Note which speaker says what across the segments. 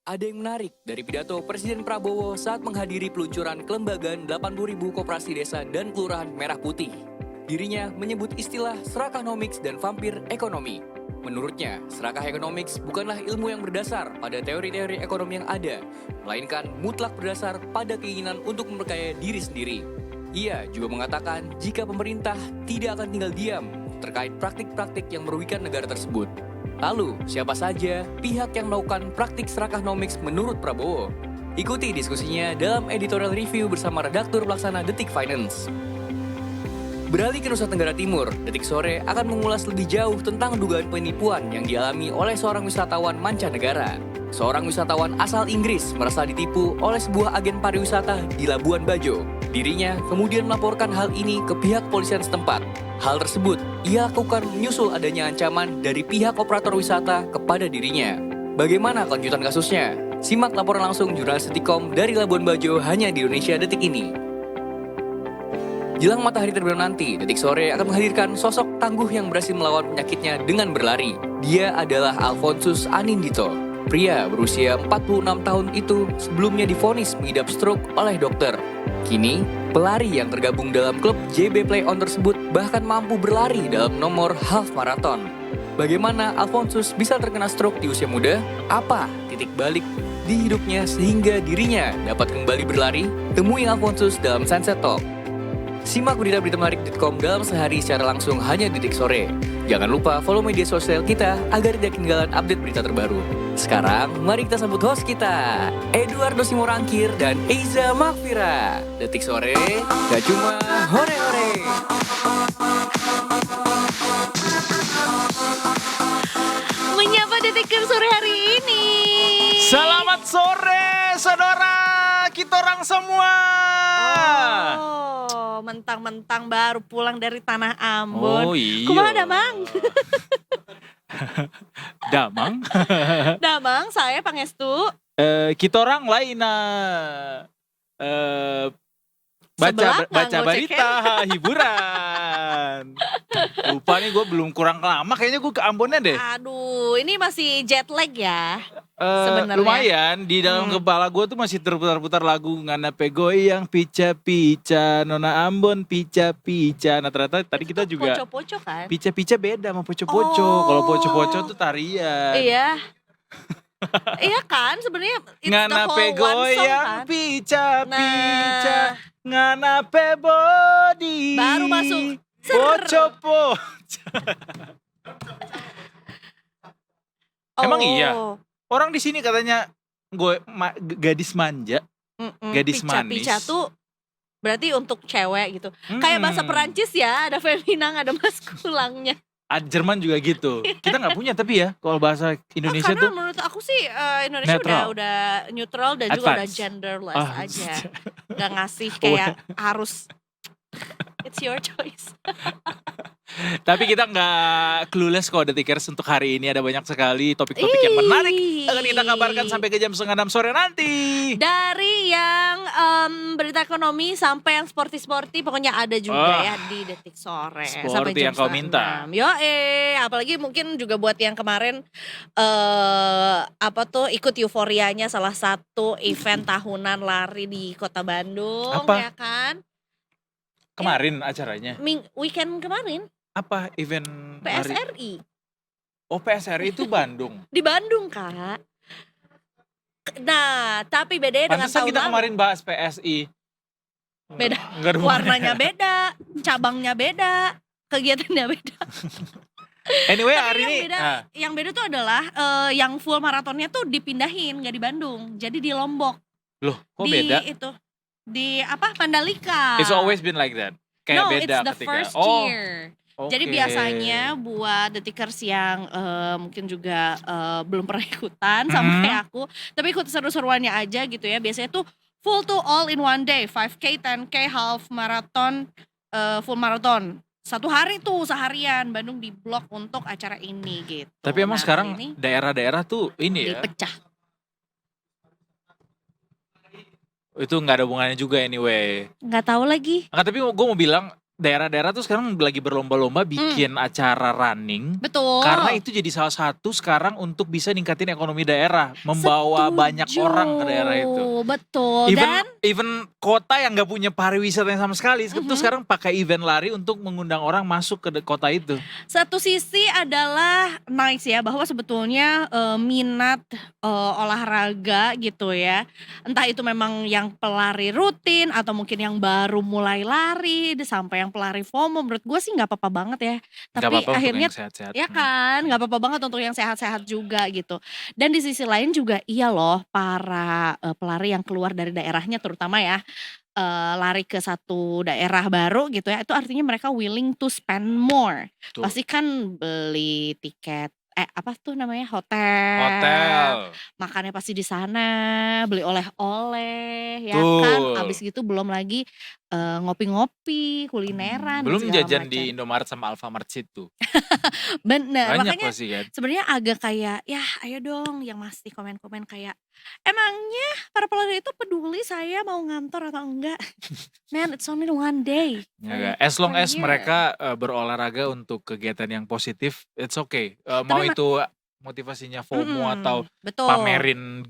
Speaker 1: Ada yang menarik dari pidato Presiden Prabowo saat menghadiri peluncuran kelembagaan 80.000 koperasi desa dan kelurahan Merah Putih. Dirinya menyebut istilah serakanomics dan vampir ekonomi. Menurutnya, serakah ekonomics bukanlah ilmu yang berdasar pada teori-teori ekonomi yang ada, melainkan mutlak berdasar pada keinginan untuk memperkaya diri sendiri. Ia juga mengatakan jika pemerintah tidak akan tinggal diam terkait praktik-praktik yang merugikan negara tersebut. Lalu, siapa saja pihak yang melakukan praktik serakanomics menurut Prabowo? Ikuti diskusinya dalam editorial review bersama redaktur pelaksana Detik Finance. Beralih ke Nusa Tenggara Timur, Detik Sore akan mengulas lebih jauh tentang dugaan penipuan yang dialami oleh seorang wisatawan mancanegara. Seorang wisatawan asal Inggris merasa ditipu oleh sebuah agen pariwisata di Labuan Bajo. Dirinya kemudian melaporkan hal ini ke pihak polisian setempat. Hal tersebut ia lakukan menyusul adanya ancaman dari pihak operator wisata kepada dirinya. Bagaimana kelanjutan kasusnya? Simak laporan langsung jurnalis Detikcom dari Labuan Bajo hanya di Indonesia Detik ini. Jelang matahari terbenam nanti, Detik Sore akan menghadirkan sosok tangguh yang berhasil melawan penyakitnya dengan berlari. Dia adalah Alphonsus Anindito. Pria berusia 46 tahun itu sebelumnya divonis mengidap stroke oleh dokter. Kini, pelari yang tergabung dalam klub JB Play On tersebut bahkan mampu berlari dalam nomor half marathon. Bagaimana Alphonsus bisa terkena stroke di usia muda? Apa titik balik di hidupnya sehingga dirinya dapat kembali berlari? Temui Alphonsus dalam Sunset Talk. Simak berita-berita menarik Detikcom dalam sehari secara langsung hanya di Detik Sore. Jangan lupa follow media sosial kita agar tidak ketinggalan update berita terbaru. Sekarang, mari kita sambut host kita, Eduardo Simorangkir dan Eiza Makfira. Detik Sore, gak cuma hore-hore.
Speaker 2: Menyapa Detikcom sore hari ini.
Speaker 3: Selamat sore, saudara kita orang semua.
Speaker 2: Oh, mentang-mentang baru pulang dari Tanah Ambon.
Speaker 3: Oh iya.
Speaker 2: Kumaha Damang?
Speaker 3: Damang.
Speaker 2: Damang, saya Pangestu.
Speaker 3: Kita orang lain
Speaker 2: Sebelakang,
Speaker 3: baca
Speaker 2: gocek
Speaker 3: berita hiburan. Lupa nih gue belum kurang lama kayaknya gue ke Ambonnya deh.
Speaker 2: Aduh, ini masih jet lag ya. Sebenarnya.
Speaker 3: Lumayan di dalam kepala gue tuh masih terputar-putar lagu Ngana Pegoyang pica-pica Nona Ambon pica-pica. Nah ternyata tadi kita juga
Speaker 2: Poco-poco kan?
Speaker 3: pica-pica beda sama poco-poco.
Speaker 2: Oh.
Speaker 3: Kalau poco-poco tuh tarian.
Speaker 2: Iya. Iya kan, sebenarnya it's the
Speaker 3: Ngana
Speaker 2: whole one song
Speaker 3: pegoyang
Speaker 2: kan.
Speaker 3: pica-pica
Speaker 2: Nah,
Speaker 3: Ngana pe body
Speaker 2: baru masuk. Ser.
Speaker 3: Poco-poco. Emang iya?
Speaker 2: Oh.
Speaker 3: Orang di sini katanya gadis manja. Gadis manis.
Speaker 2: Pica-pica tuh berarti untuk cewek gitu. Kayak bahasa Perancis ya, ada feminang, ada maskulangnya.
Speaker 3: Jerman juga gitu. Kita nggak punya tapi ya kalau bahasa Indonesia
Speaker 2: Karena
Speaker 3: tuh
Speaker 2: menurut aku sih Indonesia
Speaker 3: netral.
Speaker 2: udah neutral dan juga udah
Speaker 3: Advance.
Speaker 2: genderless aja. Gak ngasih
Speaker 3: Oh.
Speaker 2: kayak harus it's your choice.
Speaker 3: Tapi kita nggak clueless kok Detikers untuk hari ini ada banyak sekali topik-topik yang menarik akan kita kabarkan sampai ke jam 5:30 sore nanti.
Speaker 2: Dari yang berita ekonomi sampai yang sporty-sporty pokoknya ada juga ya di Detik Sore sampai
Speaker 3: Seperti
Speaker 2: jam
Speaker 3: yang kau
Speaker 2: 5:30.
Speaker 3: minta.
Speaker 2: Apalagi mungkin juga buat yang kemarin ikut euforianya salah satu event tahunan lari di Kota Bandung.
Speaker 3: Apa?
Speaker 2: Ya kan?
Speaker 3: Kemarin acaranya
Speaker 2: Weekend kemarin
Speaker 3: apa event lari?
Speaker 2: PSRI
Speaker 3: Oh PSRI itu Bandung.
Speaker 2: di Bandung Kak. Nah tapi bedanya dengan
Speaker 3: Pantesan
Speaker 2: tahun
Speaker 3: kita
Speaker 2: lalu.
Speaker 3: kemarin bahas PSI.
Speaker 2: Beda.
Speaker 3: Nggak ada
Speaker 2: Warnanya beda, cabangnya beda, kegiatannya beda.
Speaker 3: Anyway
Speaker 2: Tapi
Speaker 3: hari
Speaker 2: yang
Speaker 3: ini
Speaker 2: beda, yang beda tuh adalah yang full maratonnya tuh dipindahin, nggak di Bandung, jadi di Lombok.
Speaker 3: loh kok
Speaker 2: di
Speaker 3: beda?
Speaker 2: Itu di Mandalika.
Speaker 3: It's always been like that. Kayak
Speaker 2: no,
Speaker 3: beda
Speaker 2: it's the
Speaker 3: ketika.
Speaker 2: first
Speaker 3: Oh,
Speaker 2: year.
Speaker 3: oke.
Speaker 2: Jadi biasanya buat Detikers yang mungkin juga belum pernah ikutan sama kayak aku, tapi ikut seru-seruannya aja gitu ya. Biasanya tuh full to all in one day, 5K, 10K, half marathon, full marathon. Satu hari tuh seharian Bandung di blok untuk acara ini gitu.
Speaker 3: Tapi emang
Speaker 2: Nah,
Speaker 3: sekarang
Speaker 2: hari ini
Speaker 3: daerah-daerah tuh ini ya.
Speaker 2: dipecah.
Speaker 3: Itu nggak ada hubungannya juga anyway.
Speaker 2: Nggak tahu lagi.
Speaker 3: Tapi gue mau bilang daerah-daerah tuh sekarang lagi berlomba-lomba bikin acara running.
Speaker 2: Betul.
Speaker 3: Karena itu jadi salah satu sekarang untuk bisa ningkatin ekonomi daerah. Membawa banyak
Speaker 2: Setuju.
Speaker 3: orang ke daerah itu.
Speaker 2: Betul. Dan
Speaker 3: Even kota yang gak punya pariwisata yang sama sekali. Itu sekarang pakai event lari untuk mengundang orang masuk ke kota itu.
Speaker 2: satu sisi adalah nice ya, bahwa sebetulnya minat olahraga gitu ya, entah itu memang yang pelari rutin atau mungkin yang baru mulai lari sampai yang pelari FOMO, menurut gue sih nggak apa-apa banget ya.
Speaker 3: Gak
Speaker 2: Tapi
Speaker 3: apa-apa untuk
Speaker 2: akhirnya
Speaker 3: yang sehat-sehat.
Speaker 2: ya kan, nggak apa-apa banget untuk yang sehat-sehat juga gitu. Dan di sisi lain juga iya loh, para pelari yang keluar dari daerahnya terutama ya, lari ke satu daerah baru gitu ya, itu artinya mereka willing to spend more.
Speaker 3: Tuh.
Speaker 2: Pasti kan beli tiket, apa tuh namanya, hotel,
Speaker 3: Hotel.
Speaker 2: makannya pasti di sana, beli oleh-oleh, ya
Speaker 3: Tuh.
Speaker 2: kan. Abis gitu belum lagi ngopi-ngopi, kulineran, dan
Speaker 3: Belum
Speaker 2: segala
Speaker 3: jajan
Speaker 2: macam.
Speaker 3: di Indomaret sama Alfamart situ.
Speaker 2: Bener,
Speaker 3: Banyak
Speaker 2: makanya
Speaker 3: pasti kan.
Speaker 2: sebenarnya agak kayak, ya ayo dong yang masih komen-komen kayak, emangnya para pelari itu peduli saya mau ngantor atau enggak? Man, it's only one day.
Speaker 3: Ya, as long
Speaker 2: per
Speaker 3: as
Speaker 2: year.
Speaker 3: mereka berolahraga untuk kegiatan yang positif, it's okay. Mau
Speaker 2: Tapi
Speaker 3: itu motivasinya FOMO atau
Speaker 2: betul.
Speaker 3: pamerin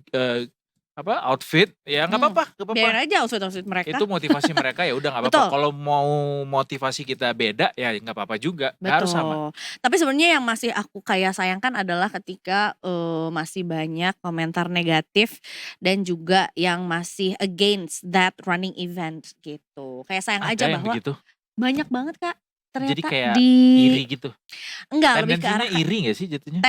Speaker 3: outfit, ya nggak apa-apa, nggak apa-apa.
Speaker 2: Biarin aja outfit mereka.
Speaker 3: Itu motivasi mereka, ya udah nggak apa-apa.
Speaker 2: Betul.
Speaker 3: Kalau mau motivasi kita beda, ya nggak apa-apa juga. Nggak harus sama.
Speaker 2: Betul. Tapi sebenarnya yang masih aku kayak sayangkan adalah ketika masih banyak komentar negatif dan juga yang masih against that running event gitu. Kayak sayang
Speaker 3: Ada
Speaker 2: aja
Speaker 3: yang
Speaker 2: bahwa
Speaker 3: begitu.
Speaker 2: banyak banget Kak. Ternyata
Speaker 3: Jadi kayak
Speaker 2: di
Speaker 3: iri gitu.
Speaker 2: enggak, lebih ke
Speaker 3: Tendensinya
Speaker 2: arah
Speaker 3: iri nggak sih jatuhnya?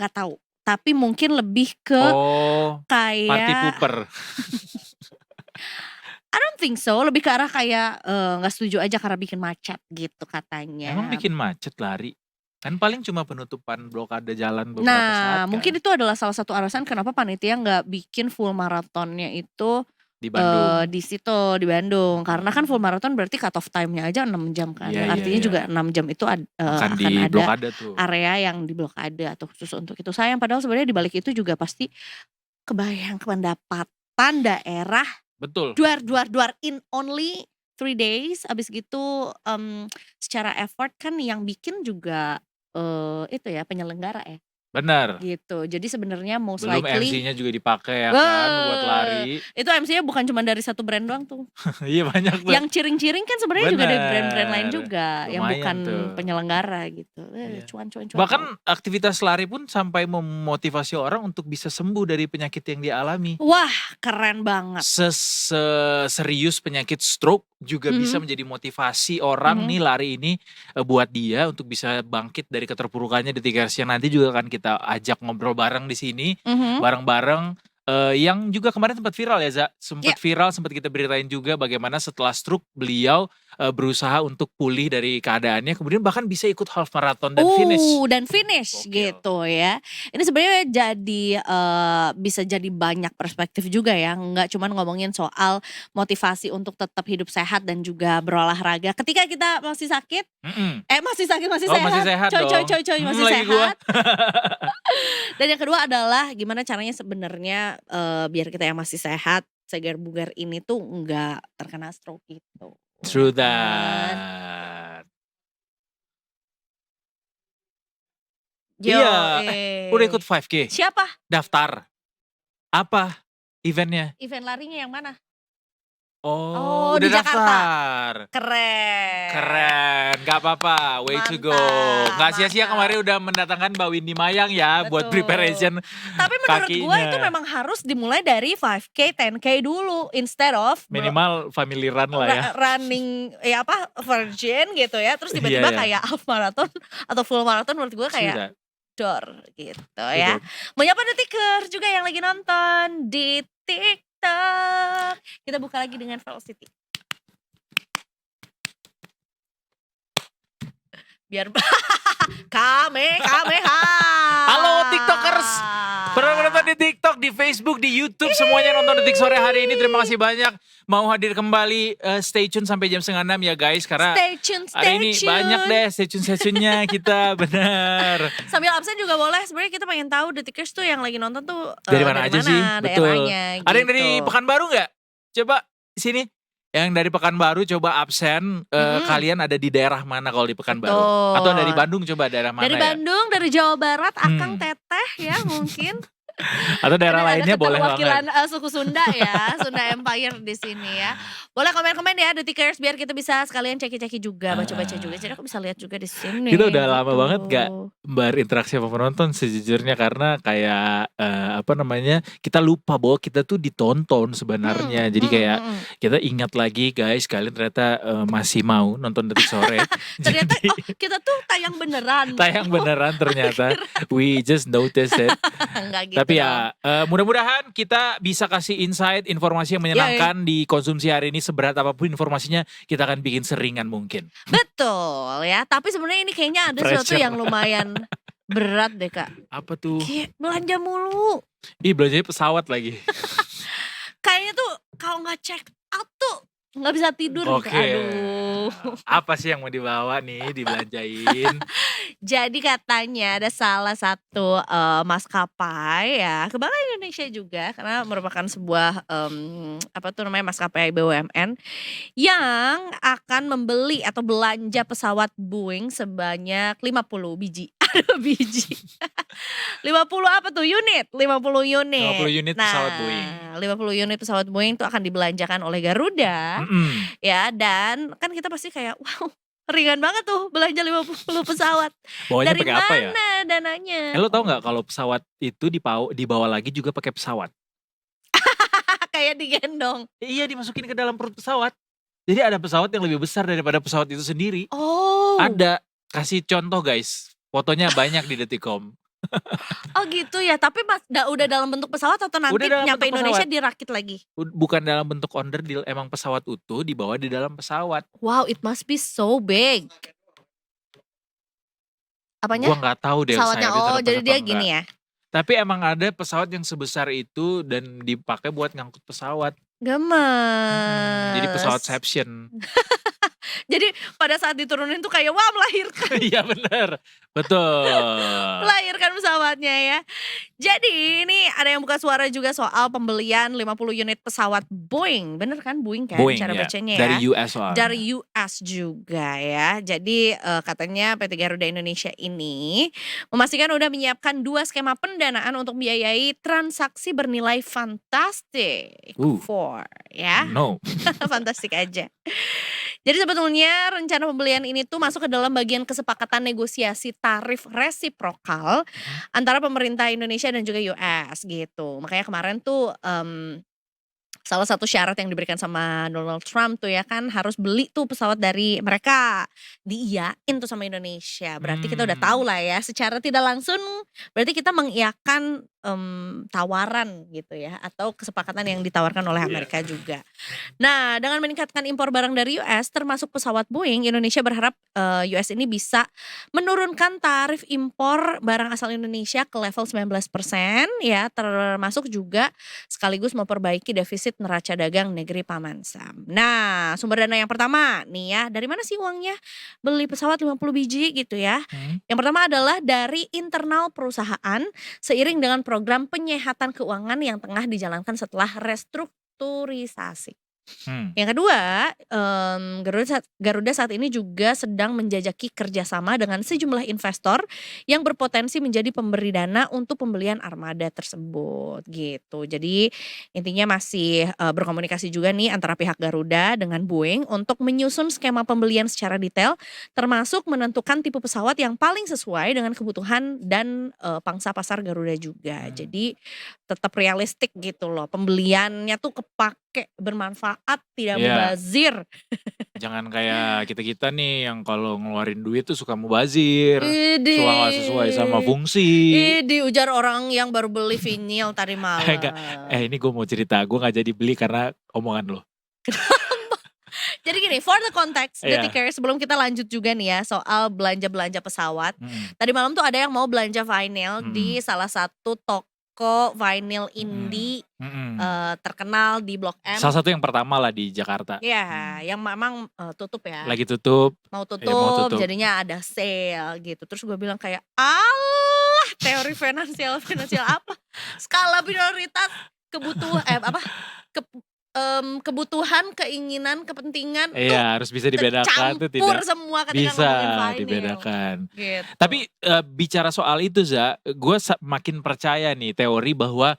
Speaker 2: nggak tahu. Tapi mungkin lebih ke
Speaker 3: Oh, party
Speaker 2: kayak
Speaker 3: pooper.
Speaker 2: I don't think so, lebih ke arah kayak nggak setuju aja karena bikin macet gitu katanya.
Speaker 3: Emang bikin macet lari? Kan paling cuma penutupan blokade jalan beberapa
Speaker 2: Nah,
Speaker 3: saat kan.
Speaker 2: mungkin itu adalah salah satu alasan kenapa panitia nggak bikin full maratonnya itu
Speaker 3: Di Bandung.
Speaker 2: di situ di Bandung. Karena kan full maraton berarti cut off time-nya aja 6 jam kan.
Speaker 3: Iya, iya,
Speaker 2: Artinya
Speaker 3: iya.
Speaker 2: juga 6 jam itu
Speaker 3: Akan
Speaker 2: akan
Speaker 3: di
Speaker 2: ada
Speaker 3: blokade tuh.
Speaker 2: area yang diblokade atau khusus untuk itu. Sayang, padahal sebenarnya di balik itu juga pasti kebayang pendapatan daerah
Speaker 3: Betul.
Speaker 2: duar in only 3 days. Abis gitu secara effort kan yang bikin juga itu ya penyelenggara ya
Speaker 3: Benar.
Speaker 2: gitu. Jadi sebenarnya most
Speaker 3: Belum
Speaker 2: likely
Speaker 3: MC-nya juga dipakai ya kan buat lari.
Speaker 2: itu MC-nya bukan cuma dari satu brand doang tuh.
Speaker 3: Iya banyak tuh.
Speaker 2: Yang ciring-ciring kan sebenarnya juga dari
Speaker 3: Bener.
Speaker 2: brand-brand lain juga yang
Speaker 3: Lumayan
Speaker 2: bukan
Speaker 3: tuh.
Speaker 2: penyelenggara gitu.
Speaker 3: Iya.
Speaker 2: Cuan.
Speaker 3: Bahkan aktivitas lari pun sampai memotivasi orang untuk bisa sembuh dari penyakit yang dia alami.
Speaker 2: Wah, keren banget.
Speaker 3: Serius penyakit stroke juga bisa menjadi motivasi orang nih lari ini buat dia untuk bisa bangkit dari keterpurukannya di Tikers yang nanti juga akan kita ajak ngobrol bareng di sini bareng-bareng. Yang juga kemarin sempat viral ya, sempat viral, sempat kita beritain juga bagaimana setelah stroke beliau berusaha untuk pulih dari keadaannya, kemudian bahkan bisa ikut half marathon dan finish.
Speaker 2: Gokil. Gitu ya. Ini sebenarnya jadi bisa jadi banyak perspektif juga ya, nggak cuma ngomongin soal motivasi untuk tetap hidup sehat dan juga berolahraga. Ketika kita masih sakit, masih sehat.
Speaker 3: Masih sehat
Speaker 2: Coy,
Speaker 3: dong.
Speaker 2: masih
Speaker 3: Lagi
Speaker 2: sehat.
Speaker 3: gua.
Speaker 2: Dan yang kedua adalah gimana caranya sebenarnya biar kita yang masih sehat, segar bugar ini tuh nggak terkena stroke gitu.
Speaker 3: True
Speaker 2: Kan?
Speaker 3: that.
Speaker 2: Iya,
Speaker 3: Udah ikut 5K.
Speaker 2: Siapa?
Speaker 3: Daftar. Apa eventnya?
Speaker 2: Event larinya yang mana?
Speaker 3: Oh,
Speaker 2: di
Speaker 3: udah
Speaker 2: Jakarta.
Speaker 3: daftar.
Speaker 2: Keren.
Speaker 3: Gak apa-apa, way to go. Gak sia-sia kemarin udah mendatangkan Mbak Windy Mayang ya buat
Speaker 2: Betul.
Speaker 3: preparation
Speaker 2: Tapi menurut gue
Speaker 3: kakinya.
Speaker 2: itu memang harus dimulai dari 5K, 10K dulu instead of
Speaker 3: Minimal family run lah ya.
Speaker 2: running virgin gitu ya. Terus tiba-tiba kayak half marathon atau full marathon, menurut gue kayak door gitu ya. Menyapa Detikers juga yang lagi nonton di TikTok. Kita buka lagi dengan Velocity. Biar Kamehameha.
Speaker 3: Halo TikTokers. Pernah menonton di TikTok, di Facebook, di YouTube, semuanya nonton Detik Sore hari ini. Terima kasih banyak. Mau hadir kembali, stay tune sampai jam 5:30 ya guys. Karena hari ini banyak deh stay tune-nya kita, benar.
Speaker 2: Sambil absen juga boleh. Sebenarnya kita pengen tahu Detikers tuh yang lagi nonton tuh
Speaker 3: Dari mana aja sih? Betul.
Speaker 2: daerahnya,
Speaker 3: Ada yang
Speaker 2: gitu.
Speaker 3: dari Pekanbaru nggak? Coba sini. Yang dari Pekanbaru coba absen, kalian ada di daerah mana kalau di Pekanbaru?
Speaker 2: Betul.
Speaker 3: Atau dari Bandung coba daerah mana
Speaker 2: Dari
Speaker 3: ya?
Speaker 2: Bandung, dari Jawa Barat, Akang Teteh ya mungkin.
Speaker 3: Atau daerah
Speaker 2: Karena
Speaker 3: lainnya
Speaker 2: ada
Speaker 3: boleh
Speaker 2: keterwakilan
Speaker 3: banget.
Speaker 2: suku Sunda ya, Sunda Empire di sini ya. Boleh komen-komen ya Detikers biar kita bisa sekalian ceki-ceki juga, baca-baca juga. Jadi aku bisa lihat juga di sini.
Speaker 3: Kita udah lama
Speaker 2: gitu.
Speaker 3: banget gak berinteraksi sama penonton sejujurnya karena kayak apa namanya, kita lupa bahwa kita tuh ditonton sebenarnya. Jadi kayak kita ingat lagi guys, kalian ternyata masih mau nonton Detik Sore.
Speaker 2: Ternyata
Speaker 3: Jadi
Speaker 2: kita tuh tayang beneran.
Speaker 3: tayang beneran ternyata. We just noticed it.
Speaker 2: Enggak gitu.
Speaker 3: Tapi ya mudah-mudahan kita bisa kasih insight, informasi yang menyenangkan di konsumsi hari ini. Seberat apapun informasinya kita akan bikin seringan mungkin.
Speaker 2: Betul ya, tapi sebenarnya ini kayaknya ada sesuatu
Speaker 3: Pressure.
Speaker 2: yang lumayan berat deh Kak.
Speaker 3: Apa tuh?
Speaker 2: Kayak belanja mulu.
Speaker 3: Ih, belanjanya pesawat lagi.
Speaker 2: Kayaknya tuh kalau nggak check out tuh nggak bisa tidur.
Speaker 3: Oke.
Speaker 2: Aduh.
Speaker 3: Apa sih yang mau dibawa nih, dibelanjain?
Speaker 2: Jadi katanya ada salah satu maskapai ya, kebanggaan Indonesia juga karena merupakan sebuah apa tuh namanya maskapai BUMN yang akan membeli atau belanja pesawat Boeing sebanyak 50 biji. Aduh biji. 50 apa tuh unit? 50 unit.
Speaker 3: 50 unit pesawat Boeing.
Speaker 2: 50 unit pesawat Boeing itu akan dibelanjakan oleh Garuda. Ya, dan kan kita pasti kayak wow, ringan banget tuh belanja 50 pesawat.
Speaker 3: Bawanya
Speaker 2: Dari
Speaker 3: pakai apa ya?
Speaker 2: mana dananya?
Speaker 3: Lo tau nggak kalau pesawat itu dibawa lagi juga pakai pesawat?
Speaker 2: Kayak digendong.
Speaker 3: Iya, dimasukin ke dalam perut pesawat. Jadi ada pesawat yang lebih besar daripada pesawat itu sendiri.
Speaker 2: Oh.
Speaker 3: Ada. Kasih contoh guys. Fotonya banyak di Detikcom.
Speaker 2: Oh gitu ya, tapi udah dalam bentuk pesawat atau nanti
Speaker 3: Udah dalam
Speaker 2: nyampe
Speaker 3: bentuk
Speaker 2: Indonesia
Speaker 3: pesawat.
Speaker 2: dirakit lagi?
Speaker 3: Bukan dalam bentuk onderdil, emang pesawat utuh dibawa di dalam pesawat.
Speaker 2: Wow, it must be so big. Apanya?
Speaker 3: Gua nggak tahu deh
Speaker 2: Pesawatnya,
Speaker 3: saya
Speaker 2: oh jadi dia gini ya?
Speaker 3: Tapi emang ada pesawat yang sebesar itu dan dipakai buat ngangkut pesawat.
Speaker 2: Gemes.
Speaker 3: Jadi pesawatception.
Speaker 2: Jadi pada saat diturunin tuh kayak wah melahirkan.
Speaker 3: Iya bener, betul.
Speaker 2: Melahirkan pesawatnya ya. Jadi ini ada yang buka suara juga soal pembelian 50 unit pesawat Boeing. Bener kan Boeing kan
Speaker 3: Boeing
Speaker 2: cara
Speaker 3: ya,
Speaker 2: bacanya ya.
Speaker 3: dari US soalnya.
Speaker 2: Dari US juga ya. Jadi katanya PT Garuda Indonesia ini memastikan udah menyiapkan 2 skema pendanaan untuk membiayai transaksi bernilai fantastik. Ya.
Speaker 3: No.
Speaker 2: Fantastik aja. Jadi sebetulnya rencana pembelian ini tuh masuk ke dalam bagian kesepakatan negosiasi tarif resiprokal antara pemerintah Indonesia dan juga US gitu. Makanya kemarin tuh salah satu syarat yang diberikan sama Donald Trump tuh ya kan harus beli tuh pesawat dari mereka, diiyain tuh sama Indonesia. Berarti kita udah tahu lah ya secara tidak langsung berarti kita mengiyakan tawaran gitu ya atau kesepakatan yang ditawarkan oleh Amerika juga. Nah, dengan meningkatkan impor barang dari US termasuk pesawat Boeing, Indonesia berharap US ini bisa menurunkan tarif impor barang asal Indonesia ke level 19% ya, termasuk juga sekaligus memperbaiki defisit neraca dagang negeri Paman Sam. Nah, sumber dana yang pertama nih ya, dari mana sih uangnya beli pesawat 50 biji gitu ya. Yang pertama adalah dari internal perusahaan seiring dengan program penyehatan keuangan yang tengah dijalankan setelah restrukturisasi. Yang kedua, Garuda saat ini juga sedang menjajaki kerjasama dengan sejumlah investor yang berpotensi menjadi pemberi dana untuk pembelian armada tersebut gitu. Jadi intinya masih berkomunikasi juga nih antara pihak Garuda dengan Boeing untuk menyusun skema pembelian secara detail, termasuk menentukan tipe pesawat yang paling sesuai dengan kebutuhan dan pangsa pasar Garuda juga. Jadi tetap realistik gitu loh, pembeliannya tuh kepake, bermanfaat, tidak mubazir.
Speaker 3: Jangan kayak kita-kita nih yang kalau ngeluarin duit tuh suka mubazir,
Speaker 2: Idih.
Speaker 3: suka gak sesuai sama fungsi.
Speaker 2: Diujar orang yang baru beli vinil tadi malam.
Speaker 3: Ini gue mau cerita, gue gak jadi beli karena omongan lo.
Speaker 2: Jadi gini, for the context, Detikers, sebelum kita lanjut juga nih ya soal belanja-belanja pesawat. Tadi malam tuh ada yang mau belanja vinyl di salah satu toko vinyl indie terkenal di Blok M.
Speaker 3: Salah satu yang pertama lah di Jakarta.
Speaker 2: Iya, yang memang tutup ya.
Speaker 3: Lagi tutup.
Speaker 2: Mau tutup, jadinya ada sale gitu. Terus gue bilang kayak, alah teori finansial apa? Skala prioritas kebutuhan kebutuhan, keinginan, kepentingan tuh
Speaker 3: Iya, harus bisa dibedakan tuh
Speaker 2: kecampur
Speaker 3: tidak
Speaker 2: semua ketika
Speaker 3: bisa
Speaker 2: ngomongin vinyl,
Speaker 3: dibedakan.
Speaker 2: gitu.
Speaker 3: Tapi bicara soal itu gue makin percaya nih teori bahwa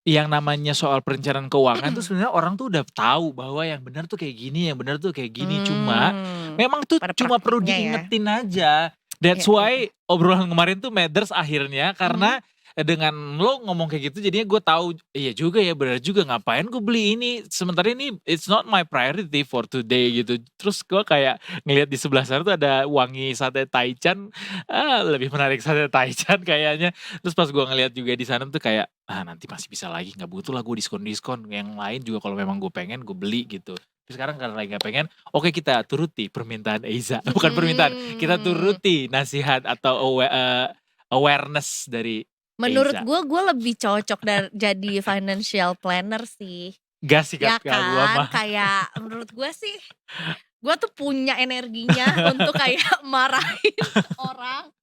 Speaker 3: yang namanya soal perencanaan keuangan tuh sebenarnya orang tuh udah tahu bahwa yang benar tuh kayak gini, yang benar tuh kayak gini. Cuma memang tuh
Speaker 2: pada
Speaker 3: cuma perlu
Speaker 2: praktiknya ya.
Speaker 3: diingetin aja. That's
Speaker 2: Iya,
Speaker 3: why obrolan kemarin tuh matters akhirnya karena dengan lo ngomong kayak gitu jadinya gue tahu iya juga ya, benar juga, ngapain gue beli ini sementara ini it's not my priority for today gitu. Terus gue kayak ngelihat di sebelah sana tuh ada wangi sate taichan, lebih menarik sate taichan kayaknya. Terus pas gue ngelihat juga di sana tuh kayak nanti masih bisa lagi, nggak butuh lah gue diskon yang lain juga, kalau memang gue pengen gue beli gitu. Tapi sekarang karena lagi nggak pengen, oke kita turuti permintaan Eiza, bukan permintaan, kita turuti nasihat atau awareness dari
Speaker 2: Menurut
Speaker 3: Eiza.
Speaker 2: gue lebih cocok jadi financial planner sih.
Speaker 3: Gak sih
Speaker 2: Ya
Speaker 3: kalau gue
Speaker 2: kan,
Speaker 3: mah.
Speaker 2: kayak menurut gue sih, gue tuh punya energinya untuk kayak marahin orang.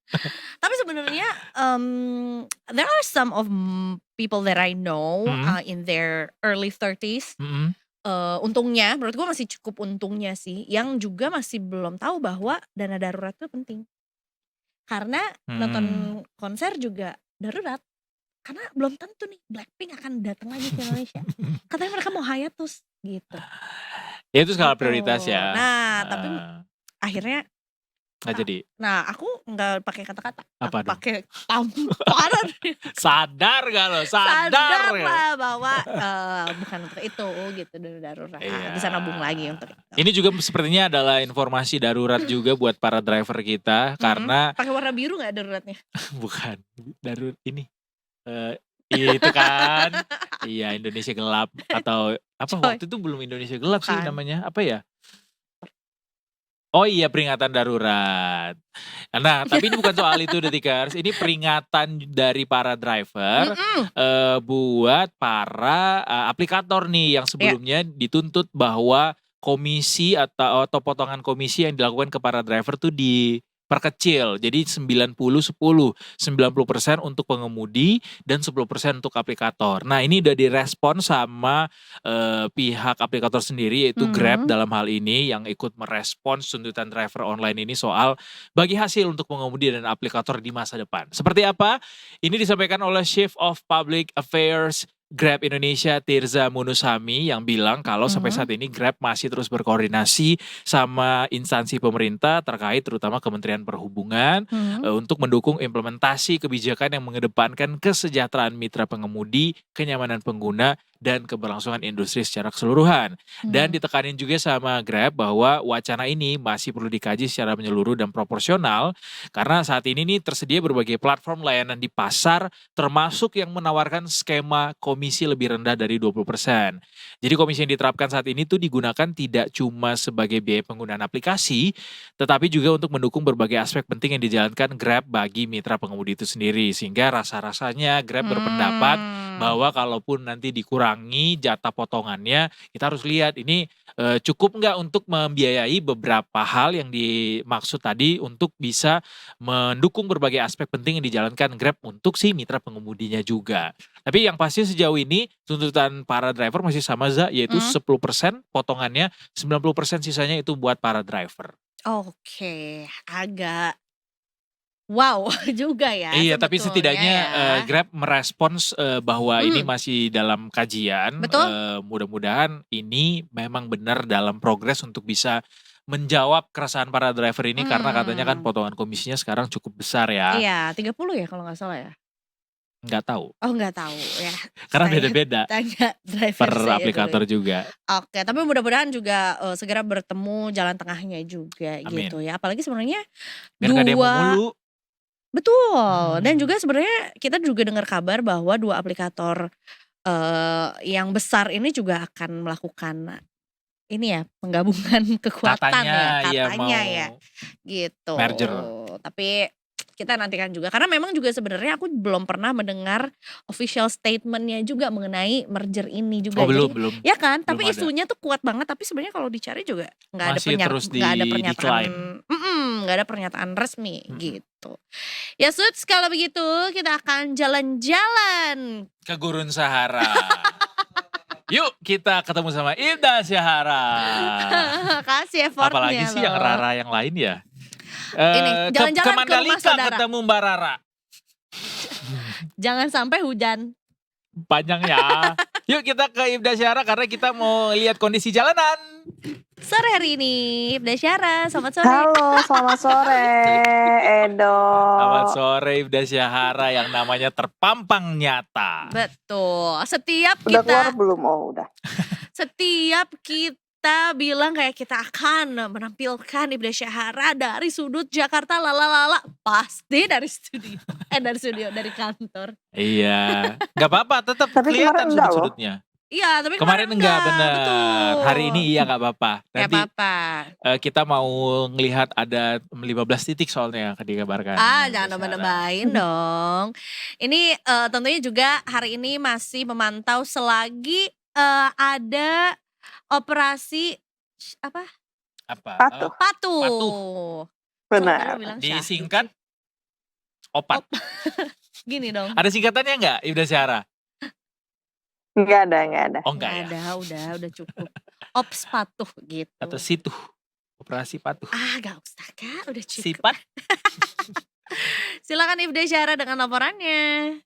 Speaker 2: Tapi sebenarnya there are some of people that I know in their early 30s. Untungnya, menurut gue masih cukup untungnya sih, yang juga masih belum tahu bahwa dana darurat itu penting. Karena nonton konser juga darurat. Karena belum tentu nih Blackpink akan datang lagi ke Indonesia. Katanya mereka mau hiatus gitu.
Speaker 3: Ya itu skala
Speaker 2: Gitu.
Speaker 3: prioritas ya.
Speaker 2: Nah, tapi akhirnya
Speaker 3: nggak jadi.
Speaker 2: Nah, aku nggak pakai kata-kata.
Speaker 3: Apa
Speaker 2: Aku
Speaker 3: dong?
Speaker 2: pakai tamparan.
Speaker 3: Sadar gak lo?
Speaker 2: Sadar
Speaker 3: Sadar ya?
Speaker 2: lah bahwa bukan untuk itu gitu, dana darurat.
Speaker 3: Iya.
Speaker 2: Bisa nabung lagi untuk itu.
Speaker 3: Ini juga sepertinya adalah informasi darurat juga buat para driver kita karena
Speaker 2: pakai warna biru nggak daruratnya?
Speaker 3: bukan darurat ini. Itu kan. Iya, Indonesia gelap atau apa
Speaker 2: Coy.
Speaker 3: waktu itu belum Indonesia gelap sih
Speaker 2: Bukan.
Speaker 3: namanya. Apa ya? Oh iya, peringatan darurat. Nah, tapi ini bukan soal itu Detikers. Ini peringatan dari para driver buat para aplikator nih yang sebelumnya dituntut bahwa komisi atau potongan komisi yang dilakukan ke para driver tuh diperkecil. Jadi 90-10. 90% untuk pengemudi dan 10% untuk aplikator. Nah, ini udah direspon sama pihak aplikator sendiri yaitu Grab dalam hal ini yang ikut merespons tuntutan driver online ini soal bagi hasil untuk pengemudi dan aplikator di masa depan. Seperti apa? Ini disampaikan oleh Chief of Public Affairs Grab Indonesia Tirza Munusami yang bilang kalau sampai saat ini Grab masih terus berkoordinasi sama instansi pemerintah terkait terutama Kementerian Perhubungan untuk mendukung implementasi kebijakan yang mengedepankan kesejahteraan mitra pengemudi, kenyamanan pengguna, dan keberlangsungan industri secara keseluruhan. Dan ditekanin juga sama Grab bahwa wacana ini masih perlu dikaji secara menyeluruh dan proporsional karena saat ini nih tersedia berbagai platform layanan di pasar termasuk yang menawarkan skema komisi lebih rendah dari 20%. Jadi komisi yang diterapkan saat ini tuh digunakan tidak cuma sebagai biaya penggunaan aplikasi tetapi juga untuk mendukung berbagai aspek penting yang dijalankan Grab bagi mitra pengemudi itu sendiri sehingga rasa-rasanya Grab berpendapat bahwa kalaupun nanti dikurangi jatah potongannya, kita harus lihat ini cukup nggak untuk membiayai beberapa hal yang dimaksud tadi untuk bisa mendukung berbagai aspek penting yang dijalankan Grab untuk si mitra pengemudinya juga. Tapi yang pasti sejauh ini tuntutan para driver masih sama Za, yaitu 10% potongannya, 90% sisanya itu buat para driver.
Speaker 2: Oke, agak wow juga ya.
Speaker 3: Iya, tapi
Speaker 2: sebetulnya
Speaker 3: setidaknya
Speaker 2: ya.
Speaker 3: Grab merespons bahwa ini masih dalam kajian.
Speaker 2: Betul.
Speaker 3: Mudah-mudahan ini memang benar dalam progres untuk bisa menjawab keresahan para driver ini karena katanya kan potongan komisinya sekarang cukup besar ya.
Speaker 2: Iya, 30 ya kalau nggak salah ya.
Speaker 3: Nggak tahu.
Speaker 2: Oh, nggak tahu ya.
Speaker 3: Karena
Speaker 2: Saya
Speaker 3: beda-beda
Speaker 2: tanya driver
Speaker 3: per
Speaker 2: saya
Speaker 3: aplikator
Speaker 2: dulu.
Speaker 3: juga.
Speaker 2: Oke, tapi mudah-mudahan juga segera bertemu jalan tengahnya juga
Speaker 3: Amin.
Speaker 2: gitu ya. Apalagi sebenarnya
Speaker 3: Biar nggak demo mulu.
Speaker 2: Betul. Dan juga sebenarnya kita juga dengar kabar bahwa 2 aplikator yang besar ini juga akan melakukan ini ya, penggabungan kekuatan
Speaker 3: Katanya,
Speaker 2: ya,
Speaker 3: iya
Speaker 2: katanya
Speaker 3: mau
Speaker 2: ya, gitu.
Speaker 3: merger.
Speaker 2: Tapi kita nantikan juga karena memang juga sebenarnya aku belum pernah mendengar official statement-nya juga mengenai merger ini juga.
Speaker 3: Oh belum,
Speaker 2: Jadi
Speaker 3: belum.
Speaker 2: ya kan, tapi
Speaker 3: Belum ada.
Speaker 2: isunya tuh kuat banget tapi sebenarnya kalau dicari juga nggak ada
Speaker 3: Masih terus
Speaker 2: nggak ada
Speaker 3: di
Speaker 2: pernyataan
Speaker 3: decline.
Speaker 2: nggak ada pernyataan resmi gitu. Ya Suits, kalau begitu kita akan jalan-jalan
Speaker 3: Ke Gurun Sahara. Yuk kita ketemu sama Ibda Syahara.
Speaker 2: Kasih effortnya
Speaker 3: Apalagi sih yang
Speaker 2: loh.
Speaker 3: Rara yang lain ya.
Speaker 2: Ini, jalan-jalan
Speaker 3: Ke
Speaker 2: ke rumah
Speaker 3: Mandalika
Speaker 2: saudara.
Speaker 3: ketemu Mbak Rara.
Speaker 2: Jangan sampai hujan.
Speaker 3: Panjang ya. Yuk kita ke Ibda Syahara karena kita mau lihat kondisi jalanan.
Speaker 2: Sore hari ini, Ibda Syahara, selamat sore.
Speaker 4: Halo, selamat sore, Edo.
Speaker 3: Selamat sore Ibda Syahara yang namanya terpampang nyata.
Speaker 2: Betul. Setiap
Speaker 4: Udah keluar
Speaker 2: kita
Speaker 4: belum? Oh, udah.
Speaker 2: setiap kita bilang kayak kita akan menampilkan Ibda Syahara dari sudut Jakarta lala pasti dari studio. Dari kantor.
Speaker 3: Iya, nggak apa-apa, tetap
Speaker 4: Tapi
Speaker 3: kelihatan
Speaker 4: kemarin enggak loh.
Speaker 3: sudut-sudutnya.
Speaker 2: Iya, tapi
Speaker 3: Kemarin enggak, bener.
Speaker 2: Betul.
Speaker 3: Hari ini iya nggak apa-apa.
Speaker 2: Gak
Speaker 3: Nanti
Speaker 2: apa-apa.
Speaker 3: kita mau ngelihat ada 15 titik soalnya dikabarkan.
Speaker 2: Jangan nambah-nambahin dong. Ini tentunya juga hari ini masih memantau selagi ada operasi apa?
Speaker 3: Apa?
Speaker 4: Patuh.
Speaker 2: Patuh.
Speaker 4: Benar.
Speaker 2: Kalau bilang syahdu.
Speaker 3: Disingkat opat.
Speaker 2: Gini dong.
Speaker 3: Ada singkatannya nggak Ibda Syahara?
Speaker 4: Enggak ada.
Speaker 3: Oh enggak ya.
Speaker 2: Ada, udah cukup. Ops patuh gitu.
Speaker 3: Atau situ. Operasi patuh.
Speaker 2: Gak usah Kak, udah cukup.
Speaker 3: Sifat.
Speaker 2: Silakan Ibda Syahara dengan laporannya.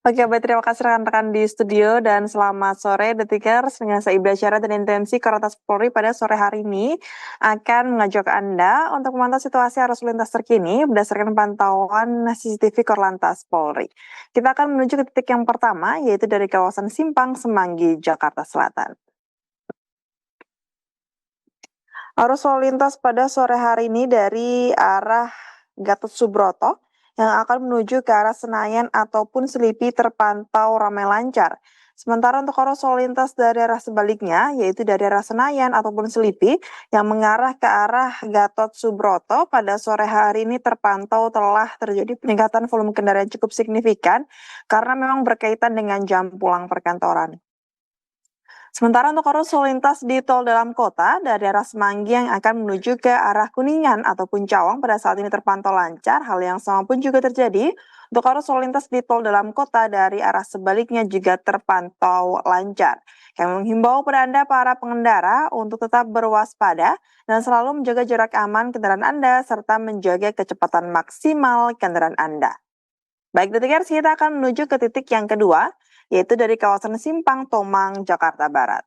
Speaker 4: Oke, baik, terima kasih rekan-rekan di studio dan selamat sore Detikers. Dengan saya Ibda Syahara dan Intensi Korlantas Polri pada sore hari ini akan mengajak Anda untuk memantau situasi arus lintas terkini berdasarkan pantauan CCTV Korlantas Polri. Kita akan menuju ke titik yang pertama yaitu dari kawasan Simpang Semanggi, Jakarta Selatan. Arus lalu lintas pada sore hari ini dari arah Gatot Subroto yang akan menuju ke arah Senayan ataupun Selipi terpantau ramai lancar. Sementara untuk arus lalu lintas dari arah sebaliknya, yaitu dari arah Senayan ataupun Selipi yang mengarah ke arah Gatot Subroto pada sore hari ini terpantau telah terjadi peningkatan volume kendaraan cukup signifikan karena memang berkaitan dengan jam pulang perkantoran. Sementara untuk arus lalu lintas di tol dalam kota dari arah Semanggi yang akan menuju ke arah Kuningan ataupun Cawang pada saat ini terpantau lancar. Hal yang sama pun juga terjadi untuk arus lalu lintas di tol dalam kota dari arah sebaliknya juga terpantau lancar. Kami menghimbau pada Anda para pengendara untuk tetap berwaspada dan selalu menjaga jarak aman kendaraan Anda serta menjaga kecepatan maksimal kendaraan Anda. Baik, Detikers, kita akan menuju ke titik yang kedua, yaitu dari kawasan Simpang Tomang, Jakarta Barat.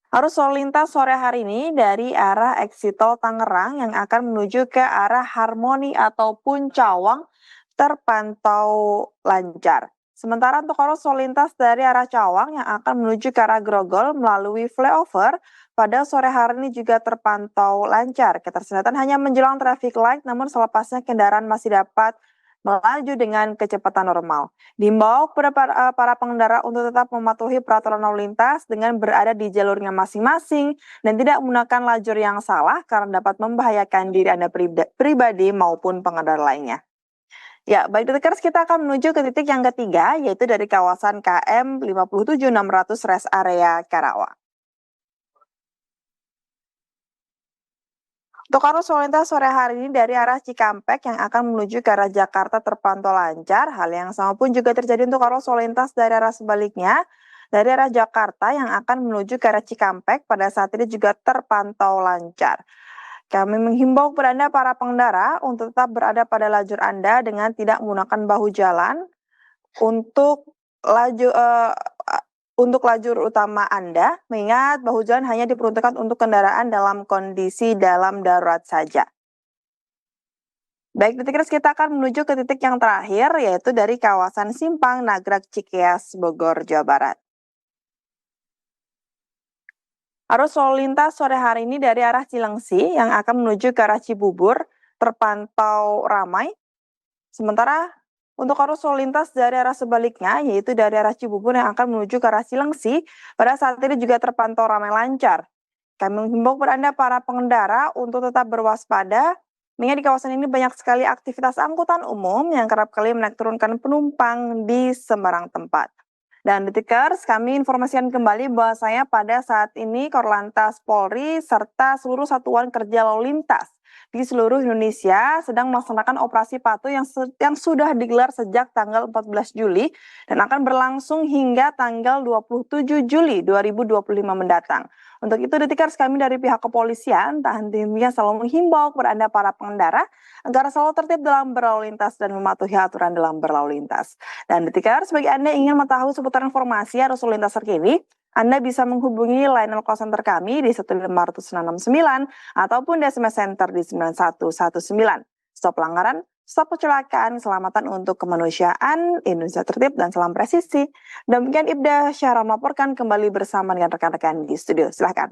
Speaker 4: Arus lalu lintas sore hari ini dari arah exit tol Tangerang yang akan menuju ke arah Harmoni ataupun Cawang terpantau lancar. Sementara untuk arus lalu lintas dari arah Cawang yang akan menuju ke arah Grogol melalui flyover pada sore hari ini juga terpantau lancar. Ketersendatan hanya menjelang traffic light, namun selepasnya kendaraan masih dapat melaju dengan kecepatan normal. Diimbau kepada para pengendara untuk tetap mematuhi peraturan lalu lintas dengan berada di jalurnya masing-masing dan tidak menggunakan lajur yang salah karena dapat membahayakan diri Anda pribadi maupun pengendara lainnya. Ya, baik Detikers, kita akan menuju ke titik yang ketiga, yaitu dari kawasan KM 57600 rest area Karawang. Untuk arus lalu lintas sore hari ini dari arah Cikampek yang akan menuju ke arah Jakarta terpantau lancar. Hal yang sama pun juga terjadi untuk arus lalu lintas dari arah sebaliknya. Dari arah Jakarta yang akan menuju ke arah Cikampek pada saat ini juga terpantau lancar. Kami menghimbau kepada Anda para pengendara untuk tetap berada pada lajur Anda dengan tidak menggunakan bahu jalan untuk lajur utama Anda, mengingat bahu jalan hanya diperuntukkan untuk kendaraan dalam kondisi dalam darurat saja. Baik, Detikers, kita akan menuju ke titik yang terakhir, yaitu dari kawasan Simpang Nagrag Cikeas, Bogor, Jawa Barat. Arus lalu lintas sore hari ini dari arah Cilengsi yang akan menuju ke arah Cibubur terpantau ramai. Sementara untuk arus lalu lintas dari arah sebaliknya, yaitu dari arah Cibubur yang akan menuju ke arah Cilengsi, pada saat ini juga terpantau ramai lancar. Kami menghimbau kepada Anda para pengendara untuk tetap berwaspada, mengingat di kawasan ini banyak sekali aktivitas angkutan umum yang kerap kali menaik turunkan penumpang di sembarang tempat. Dan Detikers, kami informasikan kembali bahwasanya pada saat ini Korlantas Polri serta seluruh satuan kerja lalu lintas di seluruh Indonesia sedang melaksanakan operasi patuh yang sudah digelar sejak tanggal 14 Juli dan akan berlangsung hingga tanggal 27 Juli 2025 mendatang. Untuk itu, Detikers, kami dari pihak kepolisian tak henti-hentinya selalu menghimbau kepada Anda para pengendara agar selalu tertib dalam berlalu lintas dan mematuhi aturan dalam berlalu lintas. Dan Detikers, bagi Anda yang ingin mengetahui seputar informasi arus lalu lintas terkini, Anda bisa menghubungi line call center kami di 15669 ataupun di SMS Center di 9119. Stop pelanggaran, stop kecelakaan, keselamatan untuk kemanusiaan, Indonesia tertib dan salam presisi. Demikian Ibda Syahra melaporkan kembali bersama dengan rekan-rekan di studio. Silahkan.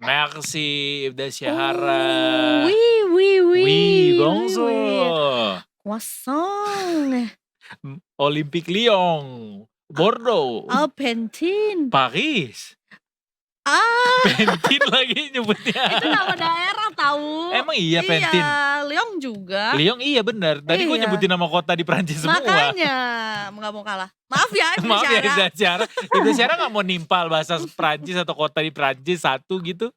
Speaker 3: Merci Ibda Syahara.
Speaker 2: Oui,
Speaker 3: bonjour.
Speaker 2: Croissant.
Speaker 3: Olympique Lyon, Bordeaux,
Speaker 2: Pentin.
Speaker 3: Paris. Pentin lagi nyebutnya.
Speaker 2: Itu nama daerah tahu.
Speaker 3: Emang iya Pentin?
Speaker 2: Iya, Lyon juga.
Speaker 3: Lyon iya benar. Tadi gue
Speaker 2: Iya.
Speaker 3: nyebutin nama kota di Prancis semua.
Speaker 2: Makanya nggak mau kalah. Maaf ya, Ibnu
Speaker 3: Maaf ya
Speaker 2: Syahra.
Speaker 3: Ibda Syahra. Ibda Syahra gak mau nimpal bahasa Prancis atau kota di Prancis satu gitu.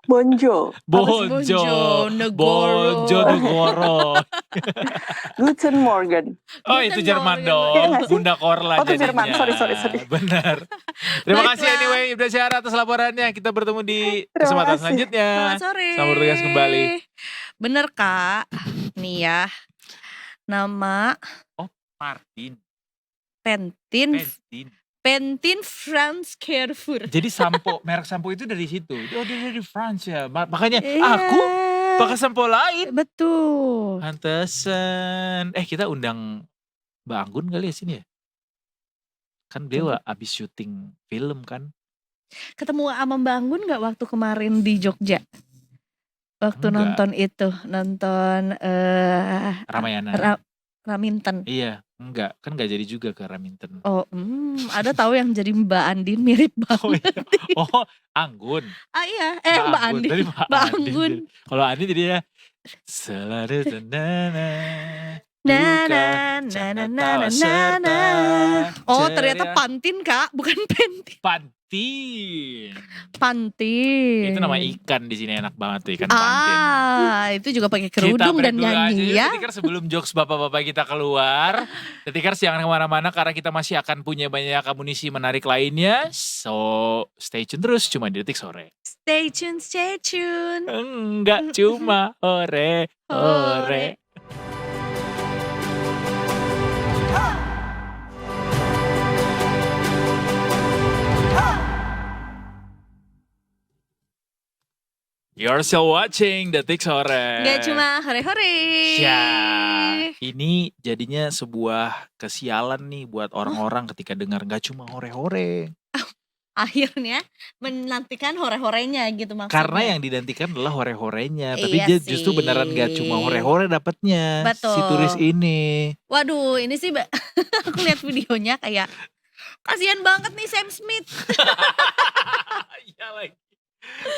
Speaker 4: Bonjour.
Speaker 2: Bonjour, Negoro.
Speaker 3: Negoro.
Speaker 4: Guten Morgen.
Speaker 3: Oh
Speaker 2: Guten
Speaker 3: itu Jerman
Speaker 2: Morgen.
Speaker 3: dong.
Speaker 4: Iya nggak sih?
Speaker 3: Bunda Korla
Speaker 4: Oh, itu
Speaker 3: jadinya.
Speaker 4: Jerman. Sorry.
Speaker 3: Benar. Terima kasih
Speaker 2: Baiklah.
Speaker 3: anyway Ibda Syahra atas laporannya. Kita bertemu di
Speaker 4: Terima
Speaker 3: kesempatan
Speaker 4: kasih.
Speaker 3: selanjutnya.
Speaker 2: Selamat sore.
Speaker 3: Selamat bertugas kembali.
Speaker 2: Bener Kak. Nih ya. Nama
Speaker 3: Martin.
Speaker 2: Pentin France Carrefour.
Speaker 3: Jadi merek sampo itu dari situ. Oh dia dari France ya. Makanya
Speaker 2: Iya.
Speaker 3: aku pakai sampo lain.
Speaker 2: Betul.
Speaker 3: Pantesan. Kita undang Mbak Anggun kali ya sini ya. Kan beliau abis syuting film kan.
Speaker 2: Ketemu sama Mbak Anggun gak waktu kemarin di Jogja? Waktu
Speaker 3: Enggak.
Speaker 2: nonton
Speaker 3: Ramayana.
Speaker 2: Raminten.
Speaker 3: Iya, enggak. Kan enggak jadi juga ke Raminten.
Speaker 2: Oh, ada tahu yang jadi Mbak Andin mirip
Speaker 3: Oh,
Speaker 2: banget.
Speaker 3: iya. Oh, Anggun.
Speaker 2: Iya, Mbak Andin.
Speaker 3: Tadi
Speaker 2: Mbak Anggun.
Speaker 3: Kalau Andin jadinya selalu tenana.
Speaker 2: Oh, ternyata Pantin Kak, bukan Pentin. Pantin.
Speaker 3: Itu nama ikan di sini enak banget tuh, ikan pantin.
Speaker 2: Itu juga pakai
Speaker 3: Kita
Speaker 2: kerudung
Speaker 3: break
Speaker 2: dan
Speaker 3: dulu aja
Speaker 2: nyanyi
Speaker 3: yuk,
Speaker 2: ya.
Speaker 3: Detikers, sebelum jokes bapak-bapak kita keluar. Detikers jangan kemana-mana karena kita masih akan punya banyak amunisi menarik lainnya. So stay tune terus cuma di Detik Sore.
Speaker 2: Stay tune.
Speaker 3: Enggak cuma hore. You're still watching Detik Sore.
Speaker 2: Gak cuma hore-hore.
Speaker 3: Ya, ini jadinya sebuah kesialan nih buat orang-orang ketika dengar gak cuma hore-hore.
Speaker 2: Akhirnya menantikan hore-horenya gitu maksudnya.
Speaker 3: Karena yang dinantikan adalah hore-horenya. Tapi
Speaker 2: Iya
Speaker 3: dia justru
Speaker 2: sih.
Speaker 3: beneran gak cuma hore-hore dapatnya.
Speaker 2: Betul.
Speaker 3: Si turis ini.
Speaker 2: Waduh, ini sih aku lihat videonya kayak kasihan banget nih Sam Smith.